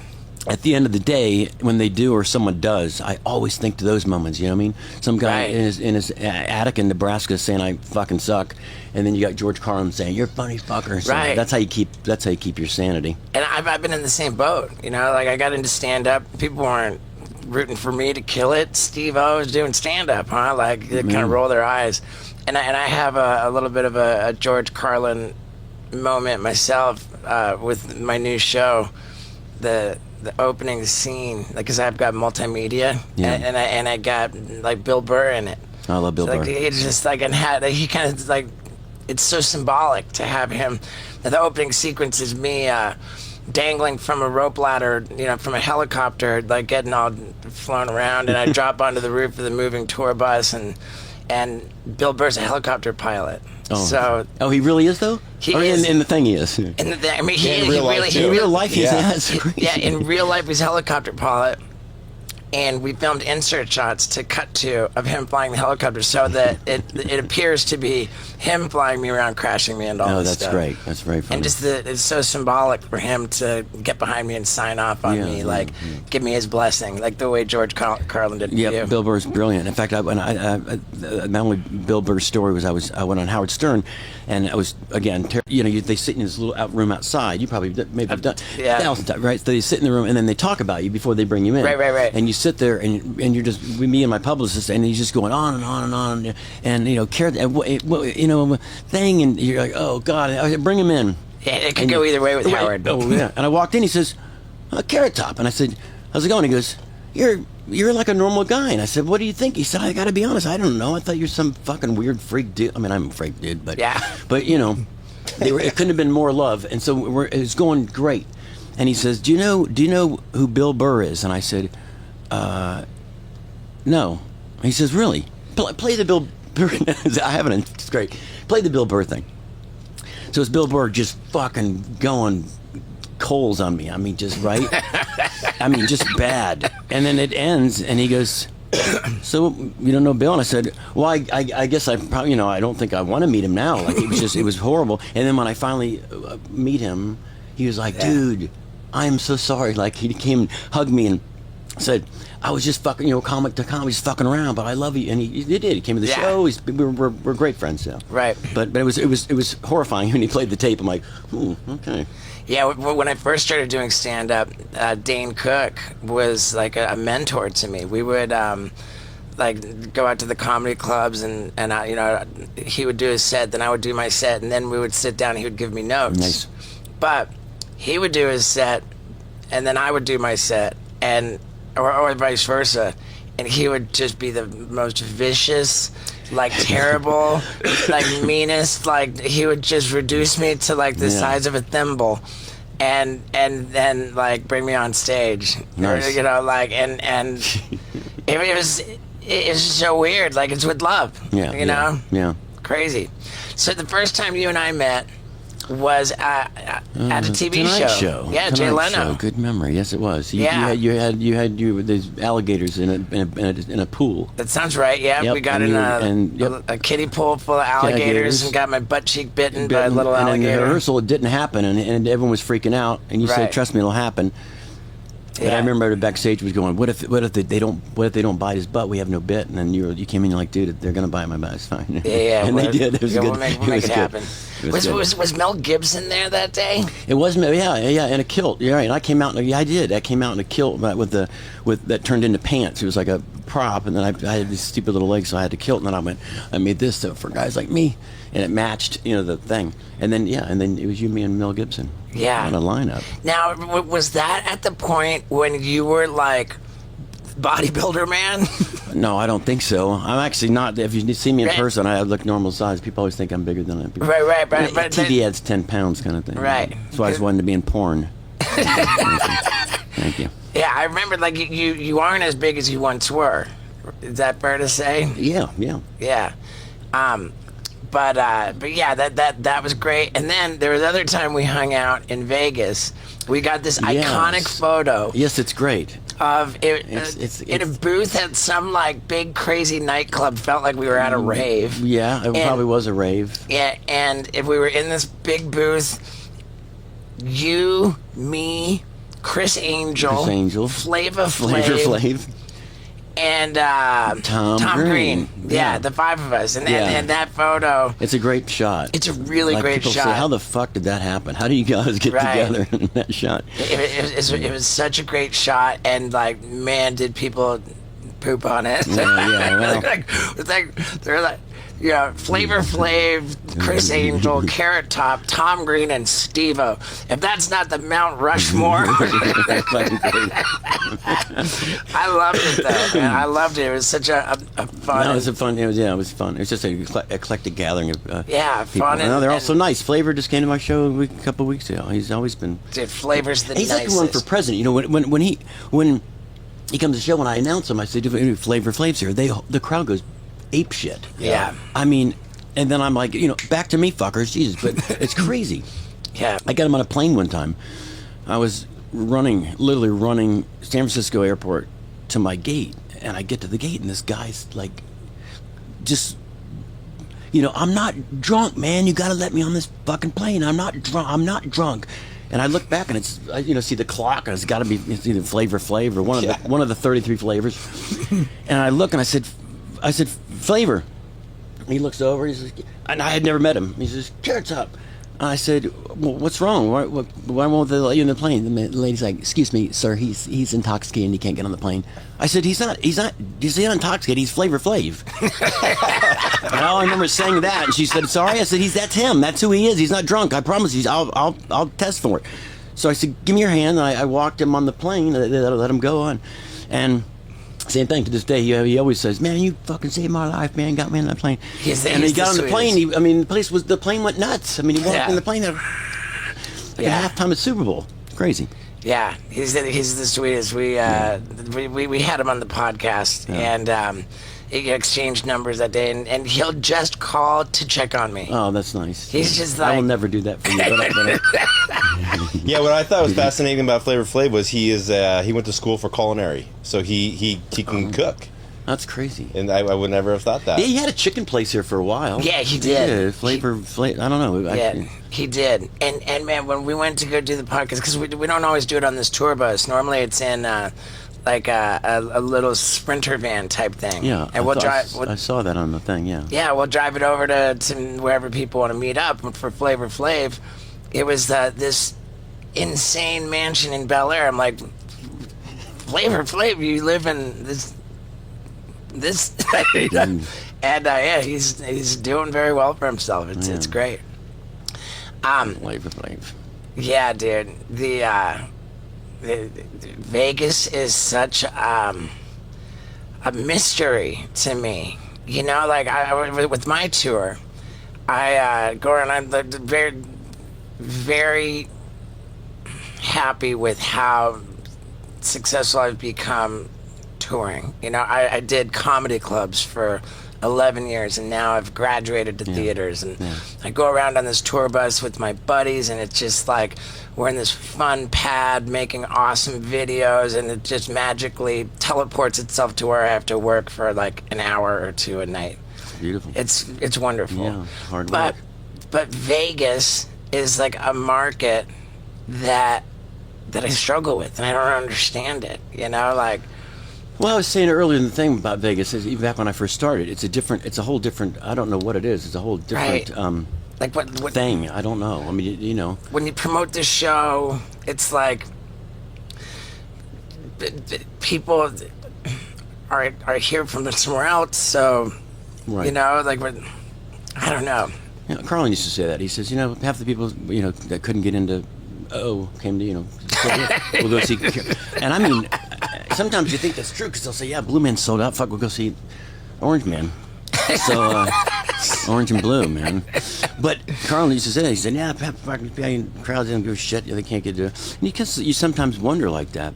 At the end of the day, when they do or someone does, I always think to those moments. You know what I mean? Some guy in his attic in Nebraska saying I fucking suck, and then you got George Carlin saying you're a funny fucker. So right. That's how you keep your sanity. And I've been in the same boat. Like I got into stand up. People weren't rooting for me to kill it. Steve-O was doing stand up, huh? Like they kind of roll their eyes. And I have a little bit of a George Carlin moment myself with my new show, the opening scene, because I've got multimedia, and I got like Bill Burr in it. I love Bill Burr. It's just like, and he kind of like, it's so symbolic to have him. The opening sequence is me dangling from a rope ladder, from a helicopter, like getting all flown around, and I drop onto the roof of the moving tour bus, and Bill Burr's a helicopter pilot. He really is though. He is. In the thing he is. In real life he is. Yeah, in real life he's a helicopter pilot, and we filmed insert shots to cut to of him flying the helicopter, so that it appears to be him flying me around, crashing me, and all this stuff. Oh, that's great. That's very funny. And just it's so symbolic for him to get behind me and sign off on me, give me his blessing, like the way George Carlin did. Yeah, Bill Burr's brilliant. In fact, not only Bill Burr's story was I went on Howard Stern, and I was again, they sit in this little room outside. You probably maybe have done 1,000 times, right? So they sit in the room and then they talk about you before they bring you in. Right. And you sit there and you're just with me and my publicist, and he's just going on and on and on, and thing, and you're like, oh God, bring him in. Yeah, it could go either way with Howard. Oh yeah. And I walked in. He says, Carrot Top, and I said, how's it going? He goes, You're like a normal guy. And I said, what do you think? He said, I got to be honest, I don't know. I thought you're some fucking weird freak dude. I mean, I'm a freak dude, but it couldn't have been more love. And so it's going great. And he says, do you know who Bill Burr is? And I said, no. He says, really? Play the Bill Burr. I haven't. It's great. Play the Bill Burr thing. So it's Bill Burr just fucking going coals on me. I mean, just right. I mean, just bad. And then it ends, and he goes, so you don't know Bill? And I said, well, I guess I probably, I don't think I want to meet him now. Like, it was horrible. And then when I finally meet him, he was like, dude, I'm so sorry. Like, he came and hugged me and said, I was just fucking, comic to comic, just fucking around, but I love you. And he did. He came to the show. We're great friends now. Right. But it was horrifying when he played the tape. I'm like, okay. Yeah, when I first started doing stand-up, Dane Cook was like a mentor to me. We would go out to the comedy clubs, and he would do his set, then I would do my set, and then we would sit down and he would give me notes. Nice. But he would do his set, and then I would do my set, or vice versa. And he would just be the most vicious, like terrible, like meanest, like he would just reduce me to like the size of a thimble, and then like bring me on stage. Nice. And it was so weird. Like, it's with love. Yeah. Crazy. So the first time you and I met, was at a TV Tonight Show. Yeah, Tonight Jay Leno. Show. Good memory. Yes, it was. Yeah. You had these alligators in a pool. That sounds right. Yeah, Yep, we got and in a kiddie pool full of alligators and got my butt cheek bitten by a little and alligator. in the rehearsal, it didn't happen, and everyone was freaking out. And you Right. said, "Trust me, it'll happen." But Yeah. I remember backstage was going, "What if they don't bite his butt? We have no bit." And then you came in, you're like, "Dude, they're gonna bite my butt. It's fine." Yeah, and they did. It was yeah, good. We'll make it good. happen. It was good. Was Mel Gibson there that day? It was, yeah, in a kilt. You're right. And I came out. I did. I came out in a kilt, but with that turned into pants. It was like a prop, and then I had these stupid little legs, so I had the kilt, and then I made this for guys like me, and it matched, the thing. And then it was you, me, and Mel Gibson. Yeah. On a lineup. Now, was that at the point when you were like bodybuilder man? No, I don't think so. I'm actually not. If you see me in Right. person, I look normal size. People always think I'm bigger than I am. Right. But TV adds 10 pounds kind of thing. Right. That's why I was wanting to be in porn. Thank you. Yeah, I remember. Like you aren't as big as you once were. Is that fair to say? Yeah. Yeah. But yeah, that was great. And then there was another time we hung out in Vegas. We got this iconic photo Yes, it's great. of it It's- in a booth at some like big crazy nightclub. Felt like we were at a rave. Yeah, it probably was a rave. Yeah, and if we were in this big booth, you, me, Chris Angel, Flava Flav, and Tom Green. Green. Yeah, Yeah. the five of us. And Yeah. that photo, It's a great shot. it's a really Like, great people shot. say, how the fuck did that happen? How do you guys get Right. together in that shot? It was such a great shot, and like, man, did people poop on it? Yeah, well. they're like, Flavor Flav, Chris Angel, Carrot Top, Tom Green, and Steve-O. If that's not the Mount Rushmore, I loved it though, man. I loved it. It was such a fun. No, it was fun. It was fun. It was just an eclectic gathering of people. fun. I know they're all so nice. Flavor just came to my show a couple of weeks ago. He's always been. Dude, Flavor's the He's like nicest. to run for president. When he comes to the show, when I announce him, I say, Flavor Flav's here. The crowd goes ape shit. Yeah. I mean, and then I'm like, back to me, fuckers. Jesus, but it's crazy. Yeah. I got him on a plane one time. I was literally running San Francisco airport to my gate, and I get to the gate, and this guy's like, just, I'm not drunk, man. You got to let me on this fucking plane. I'm not drunk. And I look back, and it's, see the clock, and it's got to be either Flavor Flav or one of the 33 flavors. And I look, and I said, Flavor. He looks over. He says, and I had never met him. He says, Carrot Top. And I said, well, what's wrong? Why won't they let you in the plane? The lady's like, excuse me, sir. He's intoxicated and he can't get on the plane. I said, he's not intoxicated. He's Flavor Flav. And all I remember is saying that. And she said, sorry. I said, that's him. That's who he is. He's not drunk. I promise you. I'll test for it. So I said, give me your hand. And I walked him on the plane. Let him go on. And same thing to this day. He always says, "Man, you fucking saved my life, man. Got me on that plane." And he got on the plane. The plane went nuts. I mean, he walked in the plane at halftime of Super Bowl. Crazy. Yeah, he's the sweetest. We had him on the podcast, and he exchanged numbers that day, and he'll just call to check on me. Oh, that's nice. He's just I like, will never do that for you. Yeah, what I thought was fascinating about Flavor Flav was he went to school for culinary, so he can cook, That's crazy. and I would never have thought that. Yeah, he had a chicken place here for a while. Yeah, he did. Yeah, Flavor. I don't know. yeah, he did. And man, when we went to go do the podcast, because we don't always do it on this tour bus. Normally, it's in like a little sprinter van type thing. Yeah, and we'll drive. I saw that on the thing. Yeah. Yeah, we'll drive it over to wherever people want to meet up for Flavor Flav. It was this insane mansion in Bel Air. I'm like, Flavor Flav, you live in this, and yeah, he's doing very well for himself. It's great. Flavor Flav. Yeah, dude. The Vegas is such a mystery to me. Like with my tour, I go around. I'm very, very happy with how successful I've become touring. I did comedy clubs for 11 years, and now I've graduated to theaters, and I go around on this tour bus with my buddies, and it's just like we're in this fun pad making awesome videos, and it just magically teleports itself to where I have to work for like an hour or two a night. Beautiful. It's wonderful. Yeah, hard work. But Vegas is like a market that I struggle with, and I don't understand it. You know, like. Well, I was saying earlier in the thing about Vegas is even back when I first started, it's a whole different. I don't know what it is. It's a whole different like what thing. I don't know. I mean, you know, when you promote this show, it's like people are here from somewhere else. So you know, like I don't know. You know, Carlin used to say that. He says, you know, half the people, you know, that couldn't get into came to, you know, we'll go see. And I mean, sometimes you think that's true because they'll say, yeah, Blue Man's sold out. Fuck, we'll go see Orange Man. So, Orange and Blue, man. But Carlin used to say that. He said, yeah, fucking crowds don't give a shit. They can't get to it. And you sometimes wonder like that.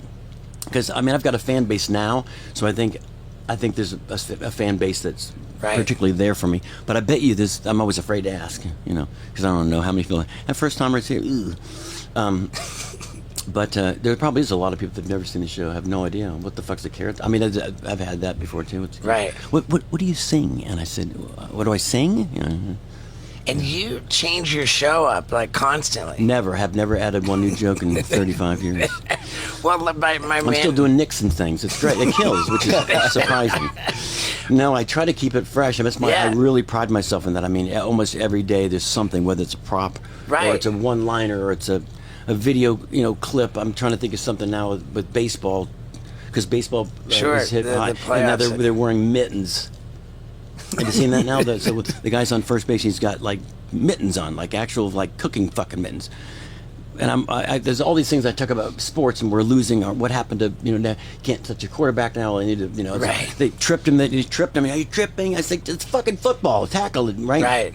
Because, I mean, I've got a fan base now, so I think there's a fan base that's particularly there for me. But I bet you I'm always afraid to ask, you know, because I don't know how many people. And first timers here, but there probably is a lot of people that've never seen the show, have no idea what the fuck's the carrot. I mean, I've had that before too. Right. What do you sing? And I said, what do I sing? You know, and you change your show up like constantly. Have never added one new joke in 35 years. Well, I'm still doing Nixon things. It's great. It kills, which is surprising. No, I try to keep it fresh. I really pride myself in that. I mean, almost every day there's something, whether it's a prop, or it's a one-liner, or it's a video, you know, clip. I'm trying to think of something now with baseball, because baseball is hit high, and now they're wearing mittens. Have you seen that now? So the guy's on first base, he's got like mittens on, like actual like cooking fucking mittens. And there's all these things I talk about sports, and we're losing. Or what happened to, you know, now can't touch a quarterback now. I need to, you know, they tripped him. Are you tripping? I think it's fucking football. Tackle it, right? Right.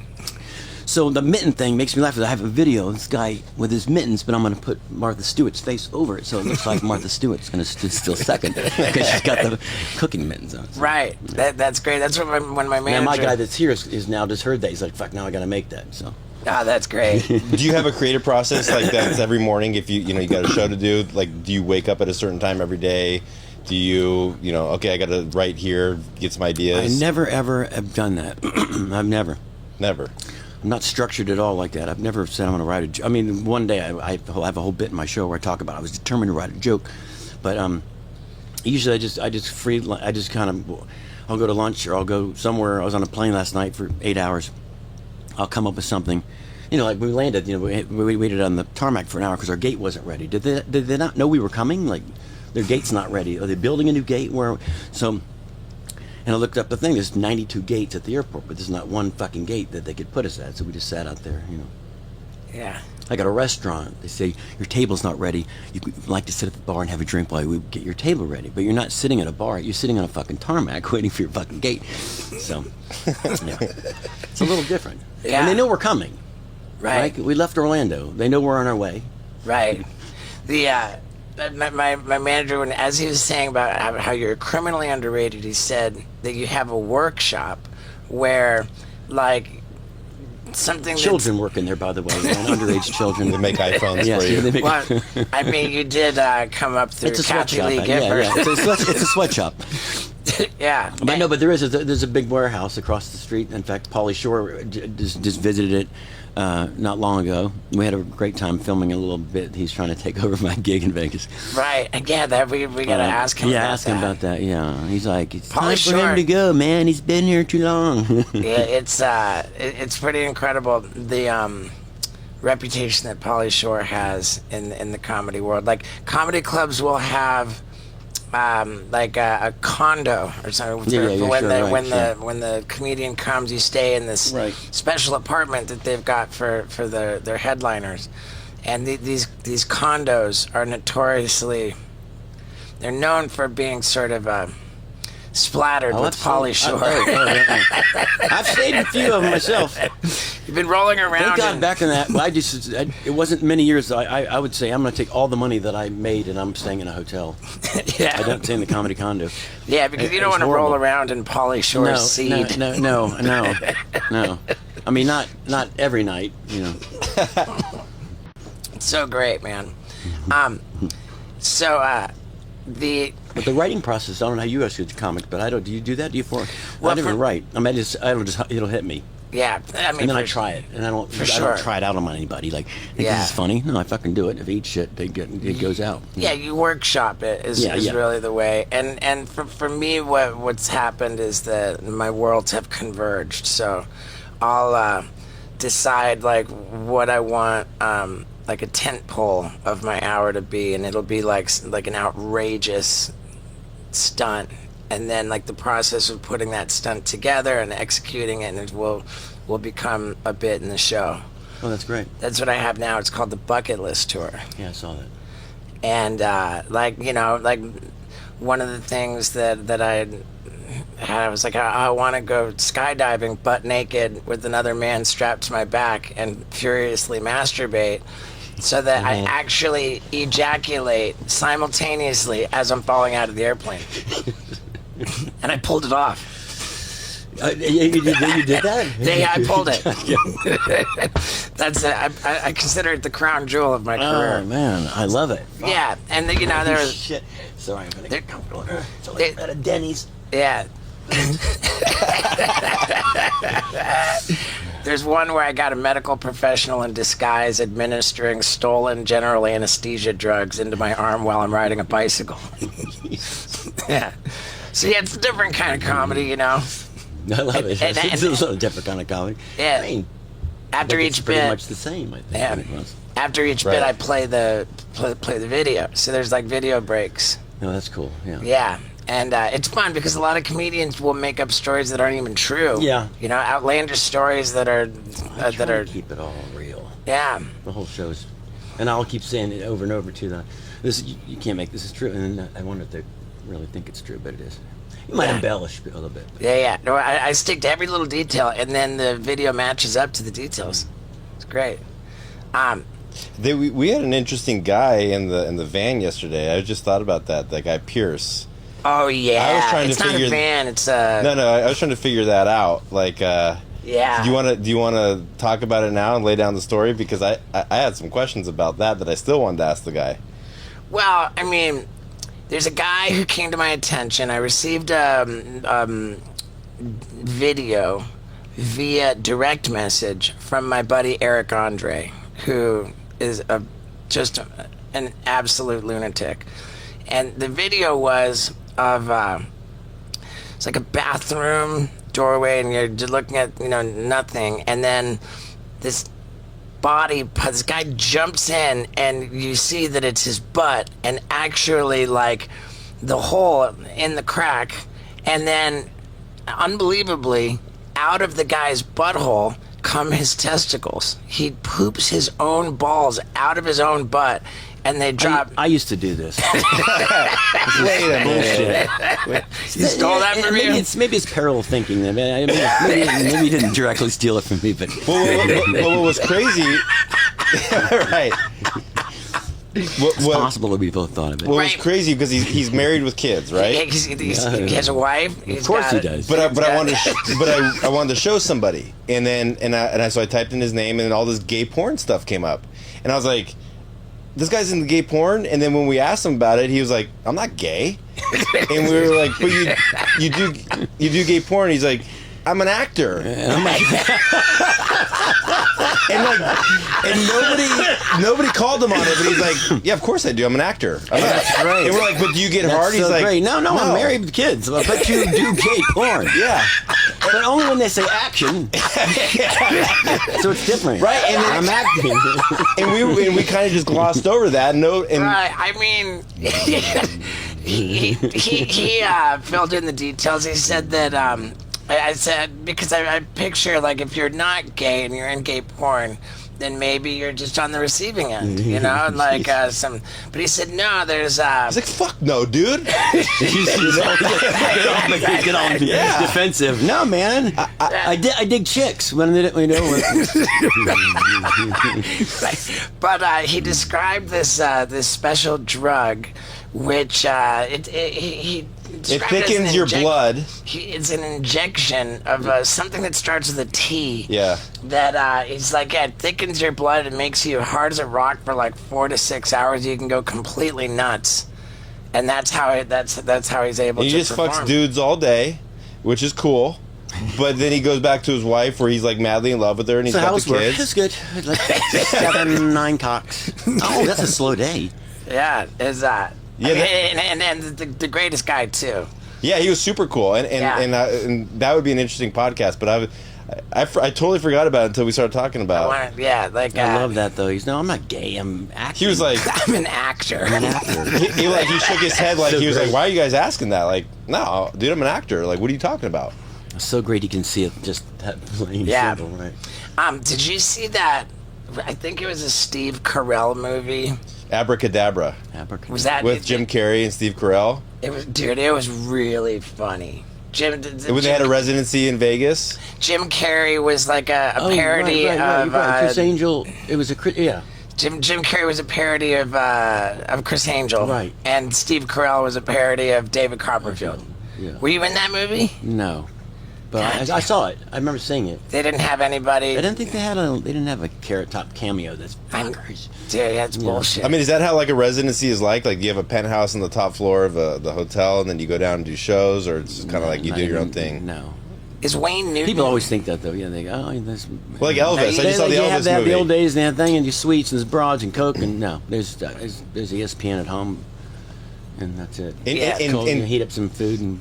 So the mitten thing makes me laugh. I have a video of this guy with his mittens, but I'm going to put Martha Stewart's face over it, so it looks like Martha Stewart's going to still second because she's got the cooking mittens on. So, right. Yeah. That's great. That's what when my manager. Now my guy that's here is now just heard that. He's like, fuck, now I got to make that. So. Ah, that's great. Do you have a creative process like that every morning? If you got a show to do, like, do you wake up at a certain time every day? Do you okay, I got to write here, get some ideas? I never ever have done that. I've never. I'm not structured at all like that. I've never said I'm going to write a joke. I mean, one day I have a whole bit in my show where I talk about I was determined to write a joke, but usually I just kind of, I'll go to lunch or I'll go somewhere. I was on a plane last night for 8 hours. I'll come up with something. You know, like we landed, you know, we waited on the tarmac for an hour because our gate wasn't ready. Did they not know we were coming? Like, their gate's not ready. Are they building a new gate? And I looked up the thing. There's 92 gates at the airport, but there's not one fucking gate that they could put us at. So we just sat out there, you know. Yeah. Like at a restaurant, they say your table's not ready. You'd like to sit at the bar and have a drink while we get your table ready, but you're not sitting at a bar. You're sitting on a fucking tarmac waiting for your fucking gate. So, yeah, it's a little different. Yeah. And they know we're coming. Right. We left Orlando. They know we're on our way. Right. My manager, as he was saying about how you're criminally underrated, he said that you have a workshop where, like, something children work in there, by the way, underage children. They make iPhones for you. Well, I mean, you did come up through Kathy Lee Gifford. Yeah. It's a sweatshop. Yeah. But no, but there's a big warehouse across the street. In fact, Pauly Shore just visited it not long ago. We had a great time filming a little bit. He's trying to take over my gig in Vegas. Right. Again, we got to ask him about that. Yeah, ask him about that. Yeah. He's like, it's Pauly time for him to go, man. He's been here too long. Yeah, it's pretty incredible, the reputation that Pauly Shore has in the comedy world. Like, comedy clubs will have like a condo or something. When the comedian comes, you stay in this special apartment that they've got for their headliners, and these condos are notoriously, they're known for being sort of splattered with Pauly Shore. I've stayed in a few of them myself. You've been rolling around. Thank God back in that, it wasn't many years. I would say I'm going to take all the money that I made and I'm staying in a hotel. Yeah. I don't stay in the comedy condo. Yeah, because you don't want to roll around in Pauly Shore's seed. No. I mean, not every night, you know. It's so great, man. But the writing process, I don't know how you guys do comics, but I don't. Do you do that? Do you I never write. I mean, it'll hit me. Yeah, I mean, and then I try it, and I don't try it out on anybody. Like, this is funny. No, I fucking do it. If I eat shit, it goes out. Yeah, you workshop it is really the way. And for me, what's happened is that my worlds have converged. So I'll decide like what I want, like a tent pole of my hour to be, and it'll be like an outrageous stunt. And then, like, the process of putting that stunt together and executing it, and it will become a bit in the show. Oh, that's great. That's what I have now. It's called the Bucket List Tour. Yeah, I saw that. And, like one of the things that I had, I was like, I want to go skydiving butt naked with another man strapped to my back and furiously masturbate, so that I actually ejaculate simultaneously as I'm falling out of the airplane. And I pulled it off. You did that? Yeah, I pulled it. That's I consider it the crown jewel of my career. Oh man, I love it. Yeah, and there was shit. Sorry, I'm gonna get comfortable. So like at a Denny's. Yeah. There's one where I got a medical professional in disguise administering stolen general anesthesia drugs into my arm while I'm riding a bicycle. Yeah. So yeah, it's a different kind of comedy, you know. I love it. It's a little different kind of comedy. Yeah. I mean, after each it's pretty bit, much the same. I think. Yeah. After each bit, I play the video. So there's like video breaks. No, that's cool. Yeah. Yeah. And it's fun because a lot of comedians will make up stories that aren't even true. Yeah. You know, outlandish stories that are keep it all real. Yeah. The whole show's, and I'll keep saying it over and over to them. You can't make this is true, and I want it to really think it's true, but it is. You might embellish a little bit. Yeah. No, I stick to every little detail, and then the video matches up to the details. It's great. We had an interesting guy in the van yesterday. I just thought about that guy Pierce. Oh yeah, I was trying it's to not figure a van. It's a No, I was trying to figure that out. Like, yeah. Do you want to talk about it now and lay down the story, because I had some questions about that I still wanted to ask the guy. Well, I mean, there's a guy who came to my attention. I received a video via direct message from my buddy Eric Andre, who is just an absolute lunatic. And the video was of it's like a bathroom doorway, and you're just looking at nothing, and then this guy jumps in, and you see that it's his butt, and actually like the hole in the crack, and then unbelievably out of the guy's butthole come his testicles. He poops his own balls out of his own butt, and they drop. I used to do this. Wait a minute. You stole that from me? Maybe it's parallel thinking. Maybe you didn't directly steal it from me, but What was crazy? Right. It's possible that we both thought of it. What was crazy, because he's married with kids, right? He has a wife. Of course he does. But I wanted to show somebody, and so I typed in his name, and then all this gay porn stuff came up, and I was like, this guy's in the gay porn. And then when we asked him about it, he was like, I'm not gay. And we were like, but you do gay porn. He's like, I'm an actor. And I'm like, and nobody called him on it, but he's like, yeah, of course I do. I'm an actor. That's right. And we're like, but do you get hard? He's so like, great. No, I'm married with kids. But you do gay porn. Yeah. But only when they say action. So it's different. Right. And then, I'm acting. and we kind of just glossed over that. Right. I mean, he filled in the details. He said that I said, because I picture, like, if you're not gay and you're in gay porn, then maybe you're just on the receiving end, you know, like some. But he said, no, there's. He's like, fuck no, dude. He's all defensive. No, man, I dig chicks when they, you know. But he described this this special drug, which he it thickens your blood. It's an injection of something that starts with a T. Yeah. That it's like it thickens your blood and makes you hard as a rock for like 4 to 6 hours. You can go completely nuts, and that's how that's how he's able and to. He just perform. fucks dudes all day, which is cool. But then he goes back to his wife, where he's like madly in love with her, and he's got the kids. It's good. Like 7, 9 cocks. Oh, that's a slow day. Yeah, is that? Yeah, and the greatest guy too. Yeah, he was super cool, and that would be an interesting podcast. But I totally forgot about it until we started talking about it. Yeah, like I love that though. He's no, I'm not gay. I'm acting. He was like, I'm an actor. I'm an actor. he shook his head like So he was great. like, why are you guys asking that? Like, no, dude, I'm an actor. Like, what are you talking about? It's so great he can see it just that plain Yeah. simple, right? Did you see that? I think it was a Steve Carell movie. Abracadabra. Was that With Jim Carrey and Steve Carell? It was, dude. It was really funny. When they had a residency in Vegas. Jim Carrey was like a parody of Chris Angel. It was yeah. Jim Carrey was a parody of Chris Angel, Right? And Steve Carell was a parody of David Copperfield. Yeah. Were you in that movie? No, but I saw it. I remember seeing it. They didn't have anybody. I didn't think they didn't have a Carrot Top cameo. That's fuckers. Dude, that's bullshit. I mean, is that how like a residency is like? Like, you have a penthouse on the top floor of the hotel, and then you go down and do shows, or it's just kind of like you do your own thing? No. Is Wayne Newton? People always think that though. Yeah, they go, oh, this. Well, like Elvis. I just saw the Elvis have movie. the old days and that thing, and do sweets and there's broads and coke, and no, there's ESPN at home, and that's it. And Heat up some food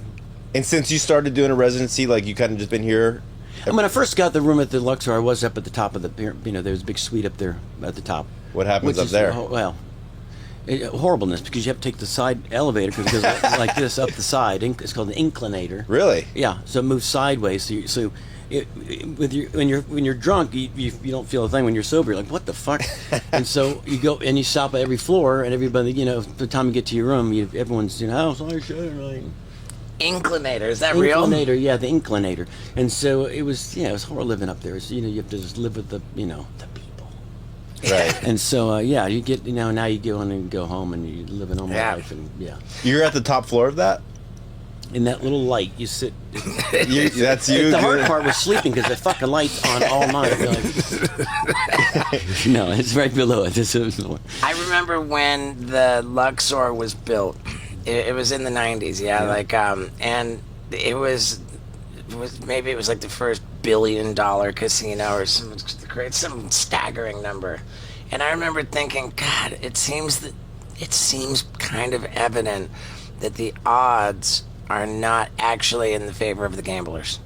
And since you started doing a residency, like, you kind of just been here. And when I first got the room at the Luxor, I was up at the top of the, you know, there was a big suite up there at the top. What happens up there? Well, horribleness, because you have to take the side elevator because it goes like this up the side. It's called an inclinator. Really? Yeah. So it moves sideways. When you're drunk, you don't feel a thing. When you're sober, you're like, what the fuck? And so you go and you stop at every floor, and everybody, you know, by the time you get to your room, everyone's, you know, oh, sorry, shit, right. Inclinator, is that real? Inclinator, yeah, the inclinator. And so it was, it was horrible living up there. It's, you know, you have to just live with the people. Right. And so, you get, now you go in and go home and you live a normal life. And You're at the top floor of that? In that little light, you sit. That's you. The hard part was sleeping because the fucking light's on all night. You're like, no, it's right below it. I remember when the Luxor was built. It was in the 90s, and it was maybe it was like the first $1 billion casino or some staggering number. And I remember thinking, God, it seems kind of evident that the odds are not actually in the favor of the gamblers.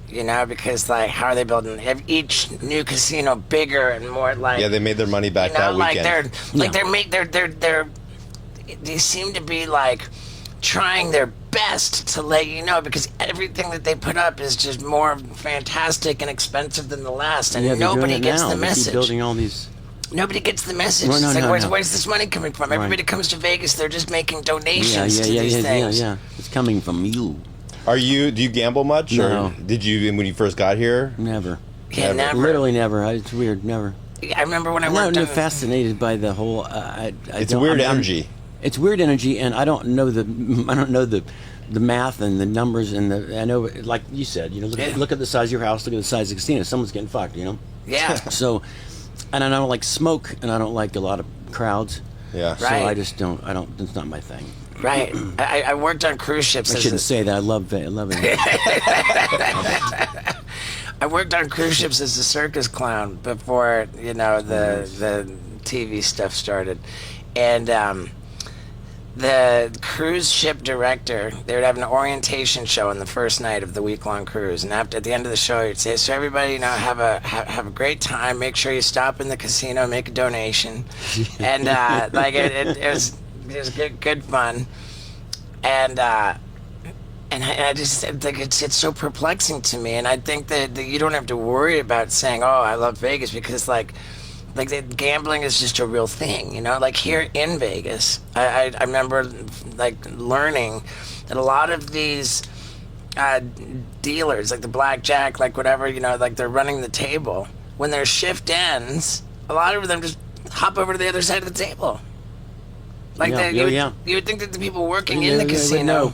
You know, because like, how are they building each new casino bigger and more like? Yeah, they made their money back that weekend. They seem to be like trying their best to let you know, because everything that they put up is just more fantastic and expensive than the last, and nobody gets the message. Building all these. Nobody gets the message. Well, where's this money coming from? Everybody comes to Vegas, they're just making donations to these things. Yeah. It's coming from you. Do you gamble much? No. Or did you when you first got here? Never. Yeah, never. Literally never. It's weird. Never. I remember when I worked. I'm fascinated by the whole. It's weird energy. It's weird energy, and I don't know the math and the numbers and I know, like you said, you know, look at the size of your house, look at the size of the casino. Someone's getting fucked, you know. Yeah. So, and I don't like smoke, and I don't like a lot of crowds. Yeah. So Right. I just don't. It's not my thing. Right. I worked on cruise ships. I shouldn't say that. I love it. I worked on cruise ships as a circus clown before, you know, the TV stuff started. And the cruise ship director, they would have an orientation show on the first night of the week-long cruise. And at the end of the show, he'd say, so everybody, you know, have a great time. Make sure you stop in the casino, make a donation. And it was good fun. And And I just think it's so perplexing to me. And I think that you don't have to worry about saying, "Oh, I love Vegas," because like gambling is just a real thing, you know. Like here in Vegas, I remember like learning that a lot of these dealers, like the blackjack, like whatever, you know, like they're running the table. When their shift ends, a lot of them just hop over to the other side of the table. Like you would think that the people working in the casino.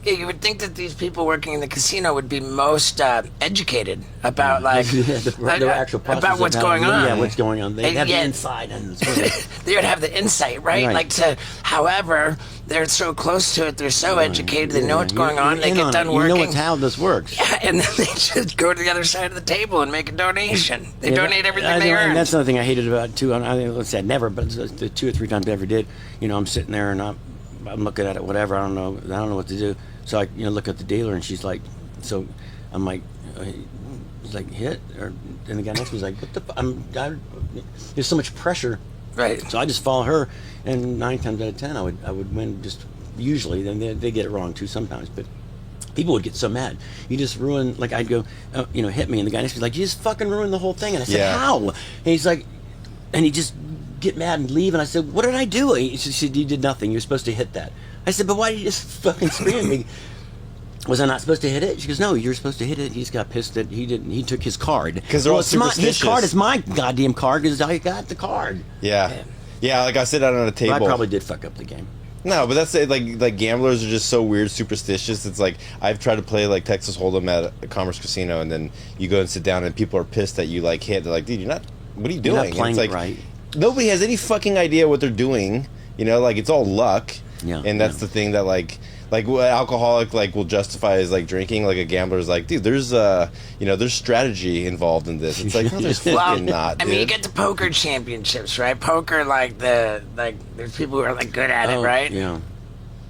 Yeah, you would think that these people working in the casino would be most educated about like the actual process about what's going on. Yeah, what's going on. They have the inside and they would have the insight, right? Like however, they're so close to it, they're so educated, they know what's going on, they get done working. You know how this works. Yeah, and then they just go to the other side of the table and make a donation. They donate everything they earn. And that's another thing I hated about it too. Let's say never, but the 2 or 3 times I ever did. You know, I'm sitting there and I'm looking at it, whatever. I don't know what to do. So I look at the dealer and she's like, so I'm like, he's like hit, and the guy next to me was like, what the? There's so much pressure. Right. So I just follow her, and 9 times out of 10 I would win. Just usually, then they get it wrong too sometimes, but people would get so mad. You just ruin. Like I'd go, hit me, and the guy next to me was like, you just fucking ruined the whole thing. And I said, how? And he's like, and he just get mad and leave. And I said, what did I do? He said, you did nothing. You're supposed to hit that. I said, but why did you just fucking scream at me? Was I not supposed to hit it? She goes, no, you're supposed to hit it. He just got pissed that he didn't. He took his card. Because they're all superstitious. His card is my goddamn card because I got the card. Yeah. Yeah, like I sit down on a table. But I probably did fuck up the game. No, but that's it. Like gamblers are just so weird, superstitious. It's like I've tried to play like Texas Hold'em at a Commerce Casino, and then you go and sit down, and people are pissed that you like hit. They're like, dude, you're not. What are you doing? You're not playing it's like, it right. Nobody has any fucking idea what they're doing. You know, like it's all luck. Yeah. And that's the thing that like what alcoholic like will justify is like drinking. Like a gambler's like, dude, there's there's strategy involved in this. It's like, no, there's fucking not. Dude. I mean, you get the poker championships, right? Poker, there's people who are like good at it, right? Yeah.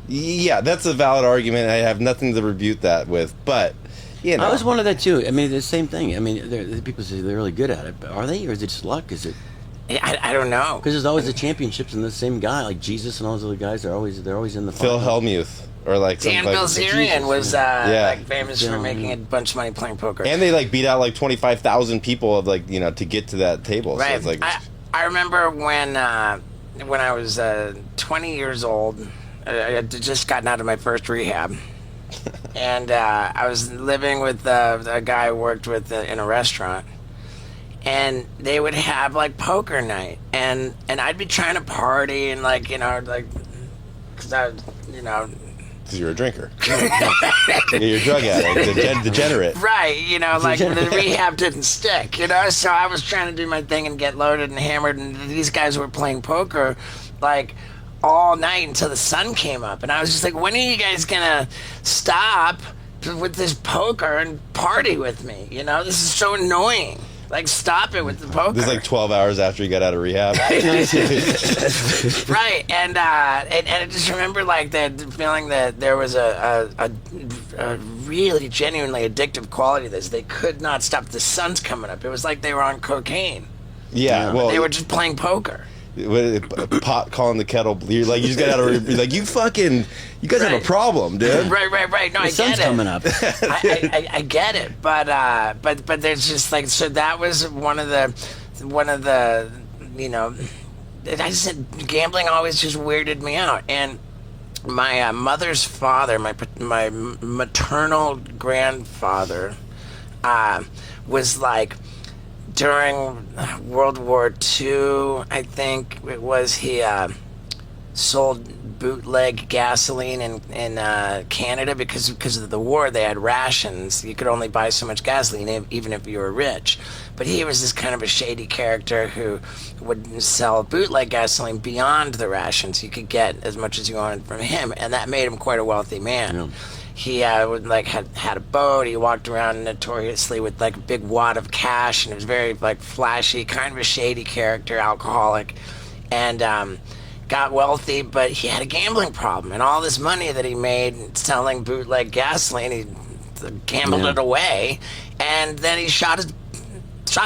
Yeah, that's a valid argument. I have nothing to refute that with, but you know, I was one of that too. I mean, the same thing. I mean, people say they're really good at it, but are they, or is it just luck? Is it? I don't know. Because there's always the championships, and the same guy, like Jesus and all those other guys, they're always in the. Phil Hellmuth. Or like Dan Bilzerian was famous for making a bunch of money playing poker, and they like beat out like 25,000 people of like to get to that table. Right. So it's like I remember when I was 20 years old, I had just gotten out of my first rehab, and I was living with a guy I worked with in a restaurant, and they would have like poker night, and I'd be trying to party and because I because you're a drinker. You're a drug addict, degenerate. Right, the rehab didn't stick, so I was trying to do my thing and get loaded and hammered, and these guys were playing poker, like, all night until the sun came up, and I was just like, when are you guys gonna stop with this poker and party with me? This is so annoying. Like, stop it with the poker. This is like 12 hours after you got out of rehab. Right, and I just remember like the feeling that there was a really genuinely addictive quality to this. They could not stop. The sun's coming up. It was like they were on cocaine. Yeah, well, they were just playing poker. Pot calling the kettle. You're like, you just got out of like, you guys have a problem, dude. Right. No, I get it. The sun's coming up. I get it, but there's just like, so that was one of the I said gambling always just weirded me out. And my mother's father, my maternal grandfather, was like, during World War II, I think it was, he sold bootleg gasoline in Canada because of the war. They had rations. You could only buy so much gasoline, even if you were rich. But he was this kind of a shady character who would sell bootleg gasoline beyond the rations. You could get as much as you wanted from him, and that made him quite a wealthy man. Yeah. He had a boat. He walked around notoriously with like a big wad of cash, and it was very like flashy, kind of a shady character, alcoholic, and got wealthy. But he had a gambling problem, and all this money that he made selling bootleg gasoline, he gambled it away, and then he shot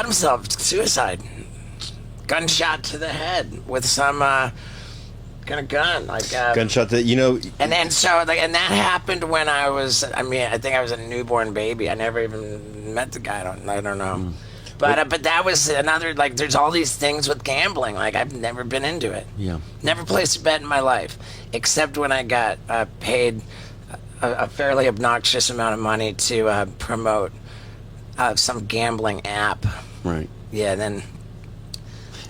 himself, suicide, gunshot to the head with some Got a gun, like gunshot that you know. And then so like, and that happened when I was. I mean, I think I was a newborn baby. I never even met the guy. I don't know. But that was another, like, there's all these things with gambling. Like, I've never been into it. Yeah. Never placed a bet in my life, except when I got paid a fairly obnoxious amount of money to promote some gambling app. Right. Yeah, then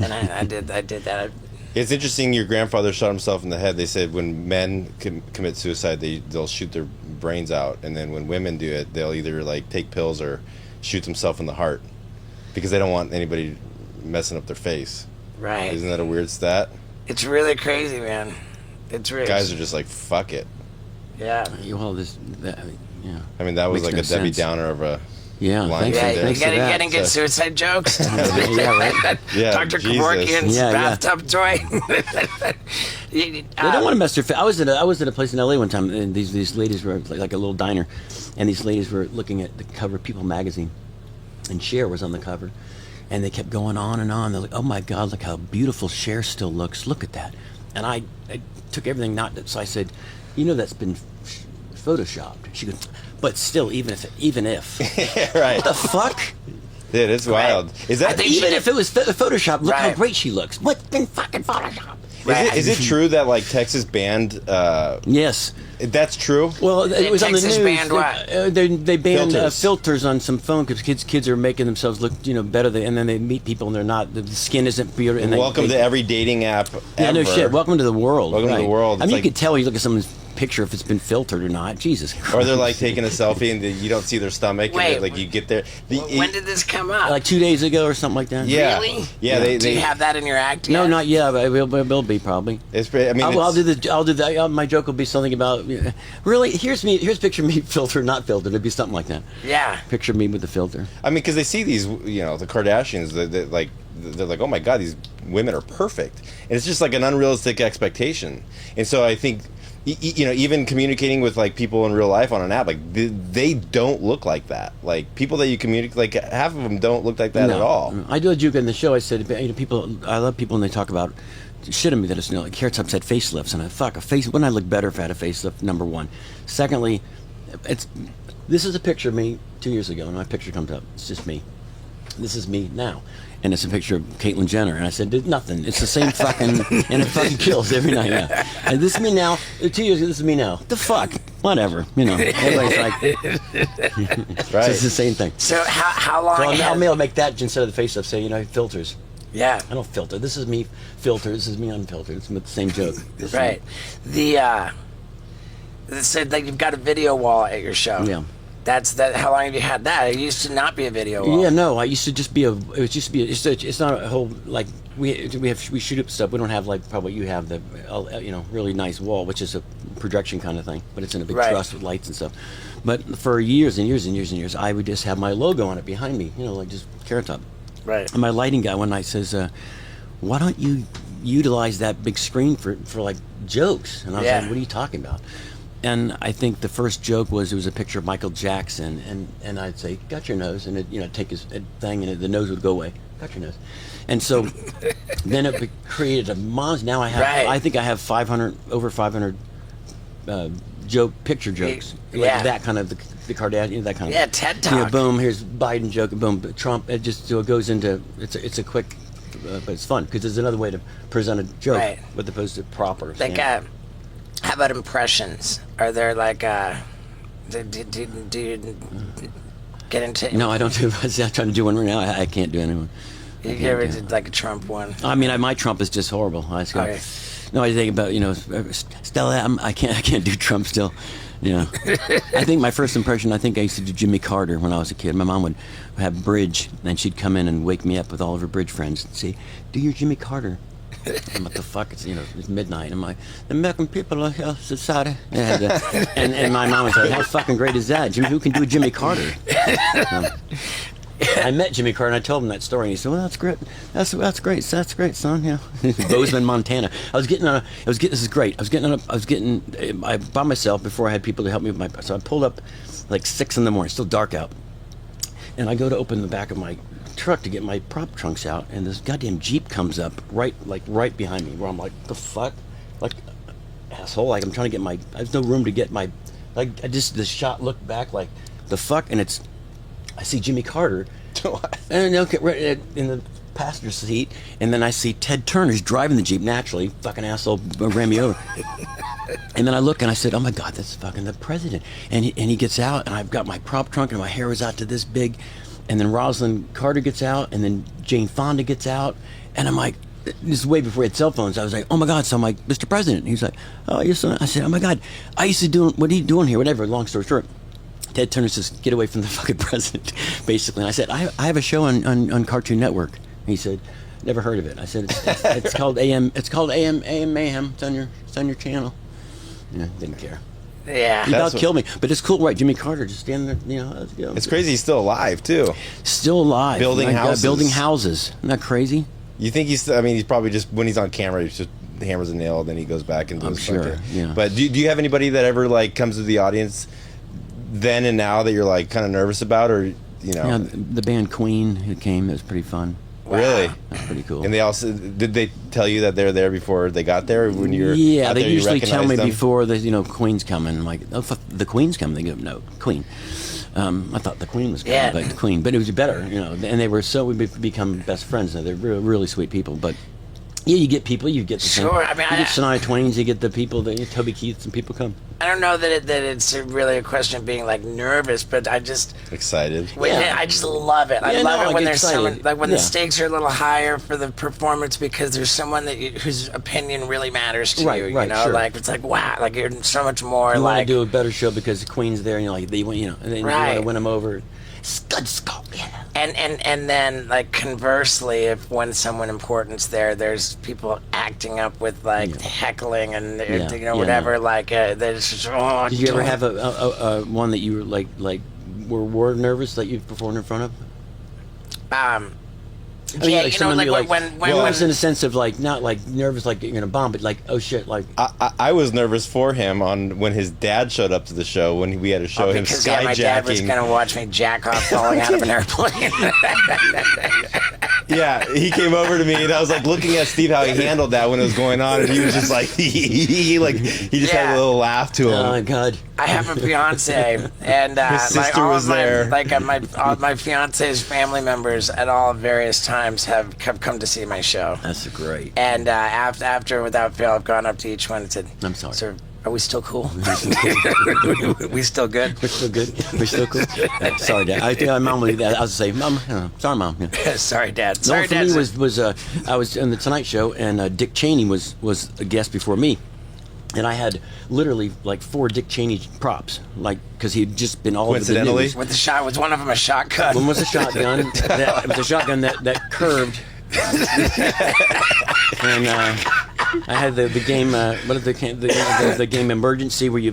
I did that. It's interesting. Your grandfather shot himself in the head. They said when men commit suicide, they'll shoot their brains out, and then when women do it, they'll either like take pills or shoot themselves in the heart because they don't want anybody messing up their face. Right. Isn't that a weird stat? It's really crazy, man. It's really Guys are just like, fuck it. yeah. Well, yeah. I mean, that was Makes like no a Debbie sense. Downer of a Yeah, line thanks. Yeah, right there. you Thanks for that. getting good So- suicide jokes. Yeah, right. Yeah, Dr. Jesus. Kevorkian's Yeah, yeah. bathtub toy. They don't want to mess their face. I was at a place in LA one time, and these ladies were like a little diner, and these ladies were looking at the cover of People magazine, and Cher was on the cover, and they kept going on and on. They're like, "Oh my God, look how beautiful Cher still looks. Look at that." And I took everything not. So I said, "You know that's been photoshopped." She goes, "But still, even if Right. what the fuck." Dude, it's wild. Is that Even if it was Photoshop, look how Right. great she looks. What's been fucking Photoshop? is it true that like Texas banned? Yes. That's true. Well, it was on the Texas news. banned what? They banned Filters. filters on some phone because kids are making themselves look better. And then they meet people and they're not. The skin isn't pure. And Welcome to every dating app Yeah, ever. no shit. Welcome to the world. Welcome to the right. world. I It's mean, like- you could tell when you look at someone's picture if it's been filtered or not. Jesus. Or they're like taking a selfie and you don't see their stomach. Wait. And like you get there. When did this come up? like 2 days ago or something like that. Yeah. Really? Yeah. Do you have that in your act yet? No, not yet. But it will be probably. It's pretty. I mean, I'll do it's- the. I'll do that. My joke will be something about. Really, here's picture me filtered, not filtered. It'd be something like that. Yeah. Picture me with the filter. I mean, because they see these, the Kardashians. They're like, oh my God, these women are perfect, and it's just like an unrealistic expectation. And so I think, even communicating with like people in real life on an app, like they don't look like that. Like people that you communicate, like half of them don't look like that at all. I do a joke in the show. I said, people. I love people when they talk about shit on me that it's like hair tops had facelifts, and a face. Wouldn't I look better if I had a facelift? Number one. Secondly, this is a picture of me 2 years ago, and my picture comes up. It's just me. This is me now. And it's a picture of Caitlyn Jenner. And I said, there's nothing. It's the same fucking, and it fucking kills every night now. And this is me now. 2 years ago, this is me now. The fuck? Whatever. Everybody's like, Right. it's the same thing. So how long? So I'll has- maybe I'll make that instead of the facelift, say, filters. Yeah. I don't filter. This is me filtered. This is me unfiltered. It's the same joke. Right. It said like you've got a video wall at your show. Yeah. That's that. How long have you had that? It used to not be a video wall. Yeah, no. I used to just be it's not a whole like we shoot up stuff. We don't have like probably you have the really nice wall, which is a projection kind of thing, but it's in a big Right. truss with lights and stuff. But for years and years and years and years, I would just have my logo on it behind me, like just Carrot Top. Right. And my lighting guy one night says, "Why don't you utilize that big screen for like jokes?" And I was Yeah. like, "What are you talking about?" And I think the first joke was it was a picture of Michael Jackson, and I'd say, "Got your nose," and it, take his thing, and the nose would go away. Got your nose, and so then it created a monster. Now Right. I think I have over 500 picture jokes, Yeah. like that kind of the Kardashian, that kind of Yeah, TED Talk. boom, here's Biden joke, and boom, Trump. It just so it goes into it's a quick, but it's fun because there's another way to present a joke, Right. as opposed to proper. Like, how about impressions? Are there like, do you get into? No, I don't do. I'm trying to do one right now. I can't do anyone. I You can't ever do it. did like a Trump one? I mean, my Trump is just horrible. I just go, Okay. no, I think about Stella. I can't do Trump still. I think my first impression. I think I used to do Jimmy Carter when I was a kid. My mom would have bridge, and she'd come in and wake me up with all of her bridge friends and say, "Do your Jimmy Carter." And what the fuck? It's midnight. I'm like, the American people are society. And my mom was like, how fucking great is that? Who can do a Jimmy Carter? I met Jimmy Carter and I told him that story. And he said, "Well, that's great. That's great. That's great, son." Yeah, Bozeman, Montana. This is great. I was getting by myself before I had people to help me with my. So I pulled up like 6 a.m. Still dark out, and I go to open the back of my truck to get my prop trunks out, and this goddamn Jeep comes up right behind me, where I'm like, the fuck? Like asshole. Like I'm trying to get my. There's no room to get my. Like I just the shot looked back like the fuck, and it's. I see Jimmy Carter, and okay, right in the passenger seat, and then I see Ted Turner's driving the Jeep naturally. Fucking asshole ran me over. And then I look and I said, "Oh my God, that's fucking the president." And he gets out, and I've got my prop trunk, and my hair was out to this big. And then Rosalind Carter gets out, and then Jane Fonda gets out, and I'm like, this is way before we had cell phones. I was like, "Oh my God!" So I'm like, "Mr. President." And he's like, "Oh, your son." I said, "Oh my God, I used to do. What are you doing here?" Whatever. Long story short. Ted Turner says, "Get away from the fucking president," basically. And I said, I have a show on Cartoon Network. And he said, "Never heard of it." I said, it's called AM. It's called AM Mayhem. It's on your channel. Yeah, didn't care. Yeah, he about killed me. But it's cool, right? Jimmy Carter just standing there. You know, let's go. It's crazy. He's still alive too. Still alive. Building houses. Building houses. Isn't that crazy? You think he's? I mean, he's probably just when he's on camera, he's just hammers a nail, then he goes back and does. I'm sure. Yeah. But do you have anybody that ever like comes to the audience? Then and now that you're like kind of nervous about, or you know, yeah, the band Queen who came, it was pretty fun. Really, that's pretty cool. And they also did they tell you that they're there before they got there? When you're out they there, usually tell me them? before the Queen's coming. I'm like, oh fuck, the Queen's coming. They go, no, Queen. I thought the Queen was coming, but the Queen. But it was better, and they were so we become best friends now. They're really sweet people, but. Yeah, you get people. You get the sure. I mean, you get Shania Twain's. You get the people. Toby Keith and people come. I don't know that it's really a question of being like nervous, but I just excited. I just love it. I love it when there's excited. someone like when the stakes are a little higher for the performance because there's someone whose opinion really matters to you. You know, sure. Like it's like wow, like you're so much more. You like want to do a better show because the Queen's there, and you're like, and then you want to win them over. Scud Scorpion. And then like conversely, if when someone important's there, there's people acting up with like heckling and whatever. Like there's just, Did you ever have a one that you were like were nervous that you performed in front of? I mean, when I was in a sense of like not like nervous like you're gonna bomb, but like oh shit, like I was nervous for him on when his dad showed up to the show when we had to show him skyjacking. My dad was gonna watch me jack off falling out of an airplane. Yeah, he came over to me and I was like looking at Steve how he handled that when it was going on, and he was just like he just had a little laugh to him. Oh my God! I have a fiance, and his sister was there. All my fiance's family members at all various times have come to see my show. That's great. And after without fail, I've gone up to each one and said, "I'm sorry. Sir, are we still cool? We still good? We're still good. We're still cool." Sorry, Dad. I think my mom would do that. I would say, "Mom, sorry, Mom." Yeah. Sorry, Dad. For me was I was in the Tonight Show, and Dick Cheney was a guest before me. And I had literally like 4 Dick Cheney props, like because he'd just been all over the news. With the shot, was one of them a shotgun? One was a shotgun. It was a shotgun that curved. And I had the game. What is the game Emergency, where you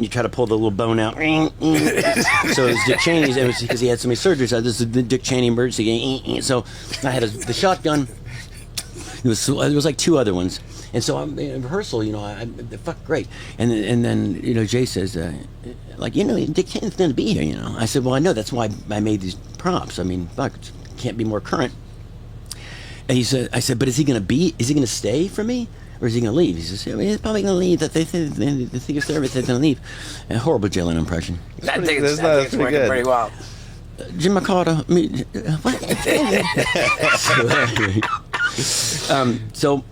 try to pull the little bone out. So it was Dick Cheney's. It was because he had so many surgeries. This is the Dick Cheney Emergency game. So I had the shotgun. It was like 2 other ones. And so I'm in rehearsal, fuck great. And then Jay says, Dick Cheney's going to be here, I said, well, I know, that's why I made these props. I mean, fuck, it can't be more current. And I said, but is he going to stay for me? Or is he going to leave? He says, he's probably going to leave. They think it's service, they're going to leave. A horrible Jalen impression. I think it's working good. pretty well. Jim McCarter, what? So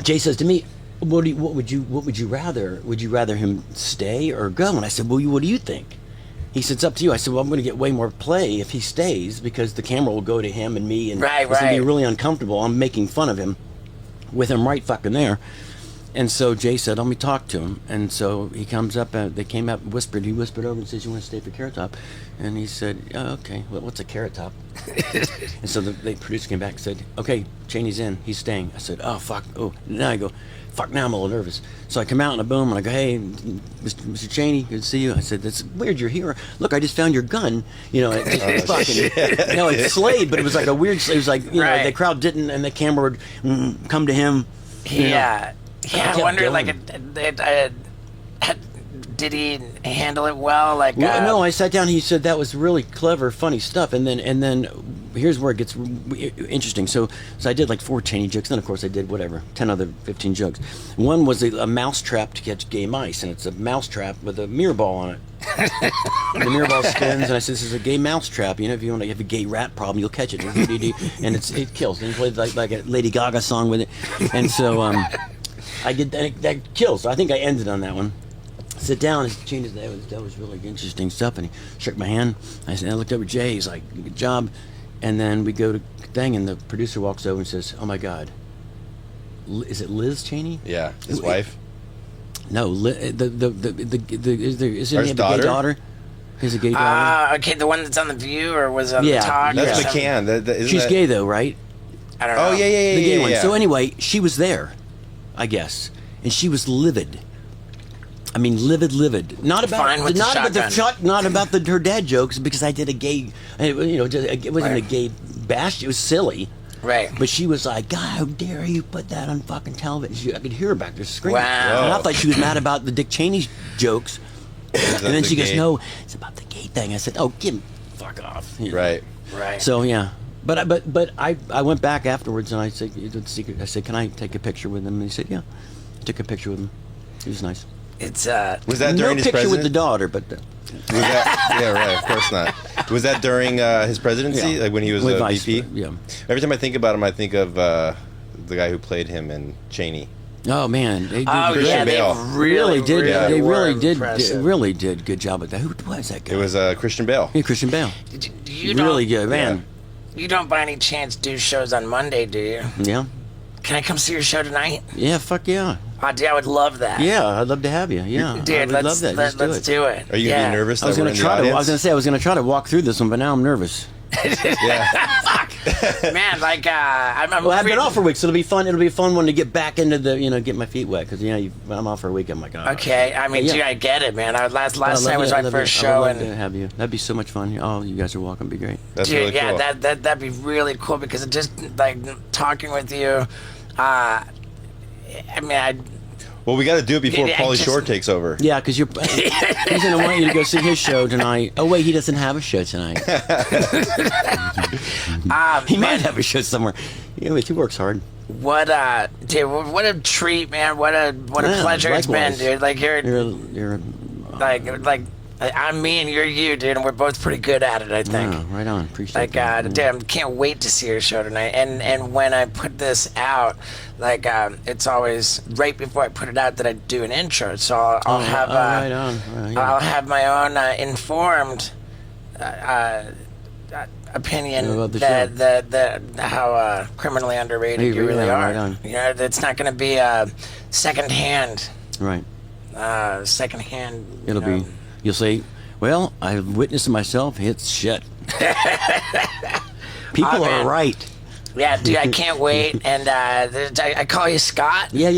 Jay says to me, what would you rather? Would you rather him stay or go? And I said, well, what do you think? He said, it's up to you. I said, well, I'm going to get way more play if he stays because the camera will go to him and me, and it's going to be really uncomfortable. I'm making fun of him with him right fucking there. And so Jay said, let me talk to him. And so he comes up, they came up and whispered. He whispered over and says, you want to stay for Carrot Top? And he said, oh, okay, well, what's a Carrot Top? And so the producer came back and said, okay, Cheney's in, he's staying. I said, oh, fuck, oh. Now I go, fuck, now I'm a little nervous. So I come out in a boom and I go, hey, Mr. Cheney, good to see you. I said, that's weird, you're here. Look, I just found your gun. It's fucking, it's Slade, but it was like a weird, it was like, the crowd didn't, and the camera would come to him. Yeah. Yeah, I wonder, did he handle it well? No, I sat down. He said that was really clever, funny stuff. And then here's where it gets interesting. So I did like 4 Cheney jokes. Then of course I did whatever 10 other 15 jokes. One was a mouse trap to catch gay mice, and it's a mouse trap with a mirror ball on it. The mirror ball spins, and I said, "This is a gay mouse trap. You know, if you want to have a gay rat problem, you'll catch it." And it kills. And he played like a Lady Gaga song with it, and so I did that kills. So I think I ended on that one. Sit down. And Gene, that was really interesting stuff. And he shook my hand. I looked over at Jay. He's like, "Good job." And then we go to thing, and the producer walks over and says, "Oh my God, is it Liz Cheney?" Yeah, his wife. No, is there a gay daughter? daughter? Is a gay daughter? Okay, the one that's on The View or was on Yeah, The Talk? That's or McCann. She's gay though, right? I don't know. Oh yeah. The gay one. Yeah. So anyway, she was there, I guess, and she was livid. I mean, livid. Not about Fine with the shotgun. not about her dad jokes, because I did a gay. It wasn't a gay bash. It was silly. Right. But she was like, "God, how dare you put that on fucking television?" I could hear her back there screaming. Wow. And I thought she was mad about the Dick Cheney jokes. And then she goes, gay? "No, it's about the gay thing." I said, "Oh, fuck off." You know? Right. Right. So yeah, but I went back afterwards and I said, "The secret." I said, "Can I take a picture with him?" And he said, "Yeah." I took a picture with him. He was nice. It's Was that during his picture presidency? with the daughter, but Was that, yeah, right. Of course not. Was that during his presidency, Yeah. like when he was With a Vice, VP? yeah. Every time I think about him, I think of the guy who played him in Cheney. oh man, they did, Christian Bale. really did. Yeah. They were really did. impressive. Really did good job with that. Who was that guy? It was Christian Bale. yeah, Christian Bale. You don't, Really good, man. You don't by any chance do shows on Monday, do you? Yeah. Can I come see your show tonight? Yeah. Fuck yeah. Oh, dude, I would love that. Yeah, I'd love to have you. Yeah, I Dude, would let's love that. let's do it. Are you gonna be nervous I was that we're gonna in the try to. I audience? was gonna say I was gonna try to walk through this one, but now I'm nervous. Yeah. Man, like I'm Well, I've been afraid- off for a week, so it'll be fun. It'll be a fun one to get back into the, get my feet wet, because I'm off for a week. I'm like, oh. Okay, I mean, Yeah. dude, I get it, man. Last I'd night love was to- my I'd love first to- show, I'd love to and have you. That'd be so much fun. Oh, you guys are welcome. It'd be great. That's dude, really yeah, cool. that'd be really cool because it just like talking with you. I mean, Well, we got to do it before Yeah, I Pauly just- Shore takes over. Yeah, because he's gonna want you to go see his show tonight. Oh wait, he doesn't have a show tonight. He might have a show somewhere. Yeah, but he works hard. what what a treat, man. What a Yeah, pleasure it's been, likewise. dude. Like You're like I'm me and you're you, dude, and we're both pretty good at it, I think. right on. Appreciate Like, that. damn, can't wait to see your show tonight. And when I put this out, like, it's always right before I put it out that I do an intro. So I'll have, right on. Yeah. I'll have my own informed opinion About the that how criminally underrated you really are. Right on. You know, it's not going to be secondhand. Right. Secondhand. It'll be. You'll say, "Well, I've witnessed it myself. It's shit." People Oh, man. are right. Yeah, dude, I can't wait. And I call you Scott. Yeah.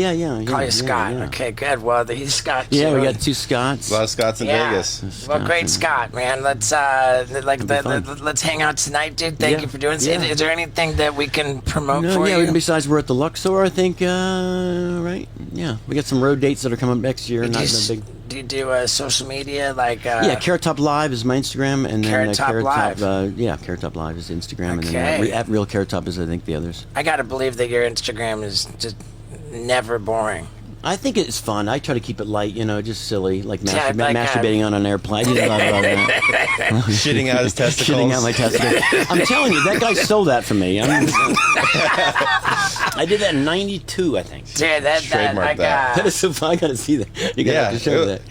Call you Scott. Yeah. Okay, good. Well, he's Scott too. Yeah, we got 2 Scots. A lot of Scots in Yeah. Vegas. Well, great Scott, man. Let's let's hang out tonight, dude. Thank Yeah. you for doing this. Yeah. Is there anything that we can promote No, for yeah, you? besides we're at the Luxor, I think, right? Yeah, we got some road dates that are coming up next year. Not that big. Do you do social media like? Yeah, Carrot Top Live is my Instagram, and then Carrot Top Live. Carrot Top Live is Instagram, Okay. and then at Real Carrot Top is I think the others. I gotta believe that your Instagram is just never boring. I think it's fun. I try to keep it light, just silly, like, Yeah, like, masturbating on an airplane. I didn't blah, blah, blah. Shitting out his testicles. Shitting out my testicles. I'm telling you, that guy stole that from me. I did that in '92, I think. Dude, that Trademark like, that. That is so fun. I gotta see that. You gotta have to show that.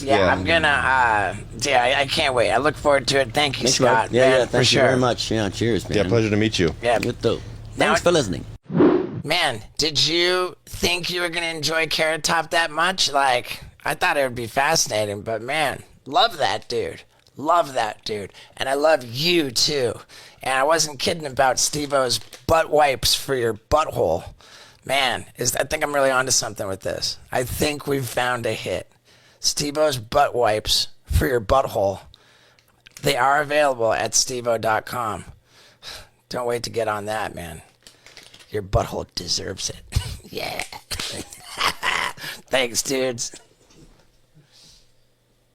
yeah, Yeah. I'm gonna. I can't wait. I look forward to it. Thank you, Thanks, Scott. bud. Yeah, man, yeah. for Thank you sure. very much. Yeah, cheers, man. Yeah, pleasure to meet you. Yeah, Good though. Now- Thanks for listening. man, did you think you were gonna enjoy Carrot Top that much? Like, I thought it would be fascinating, but man, love that dude. Love that dude. And I love you too. And I wasn't kidding about Steve-O's butt wipes for your butthole. Man, I think I'm really onto something with this. I think we've found a hit. Steve-O's butt wipes for your butthole. They are available at steveo.com. Don't wait to get on that, man. Your butthole deserves it. Yeah. Thanks, dudes.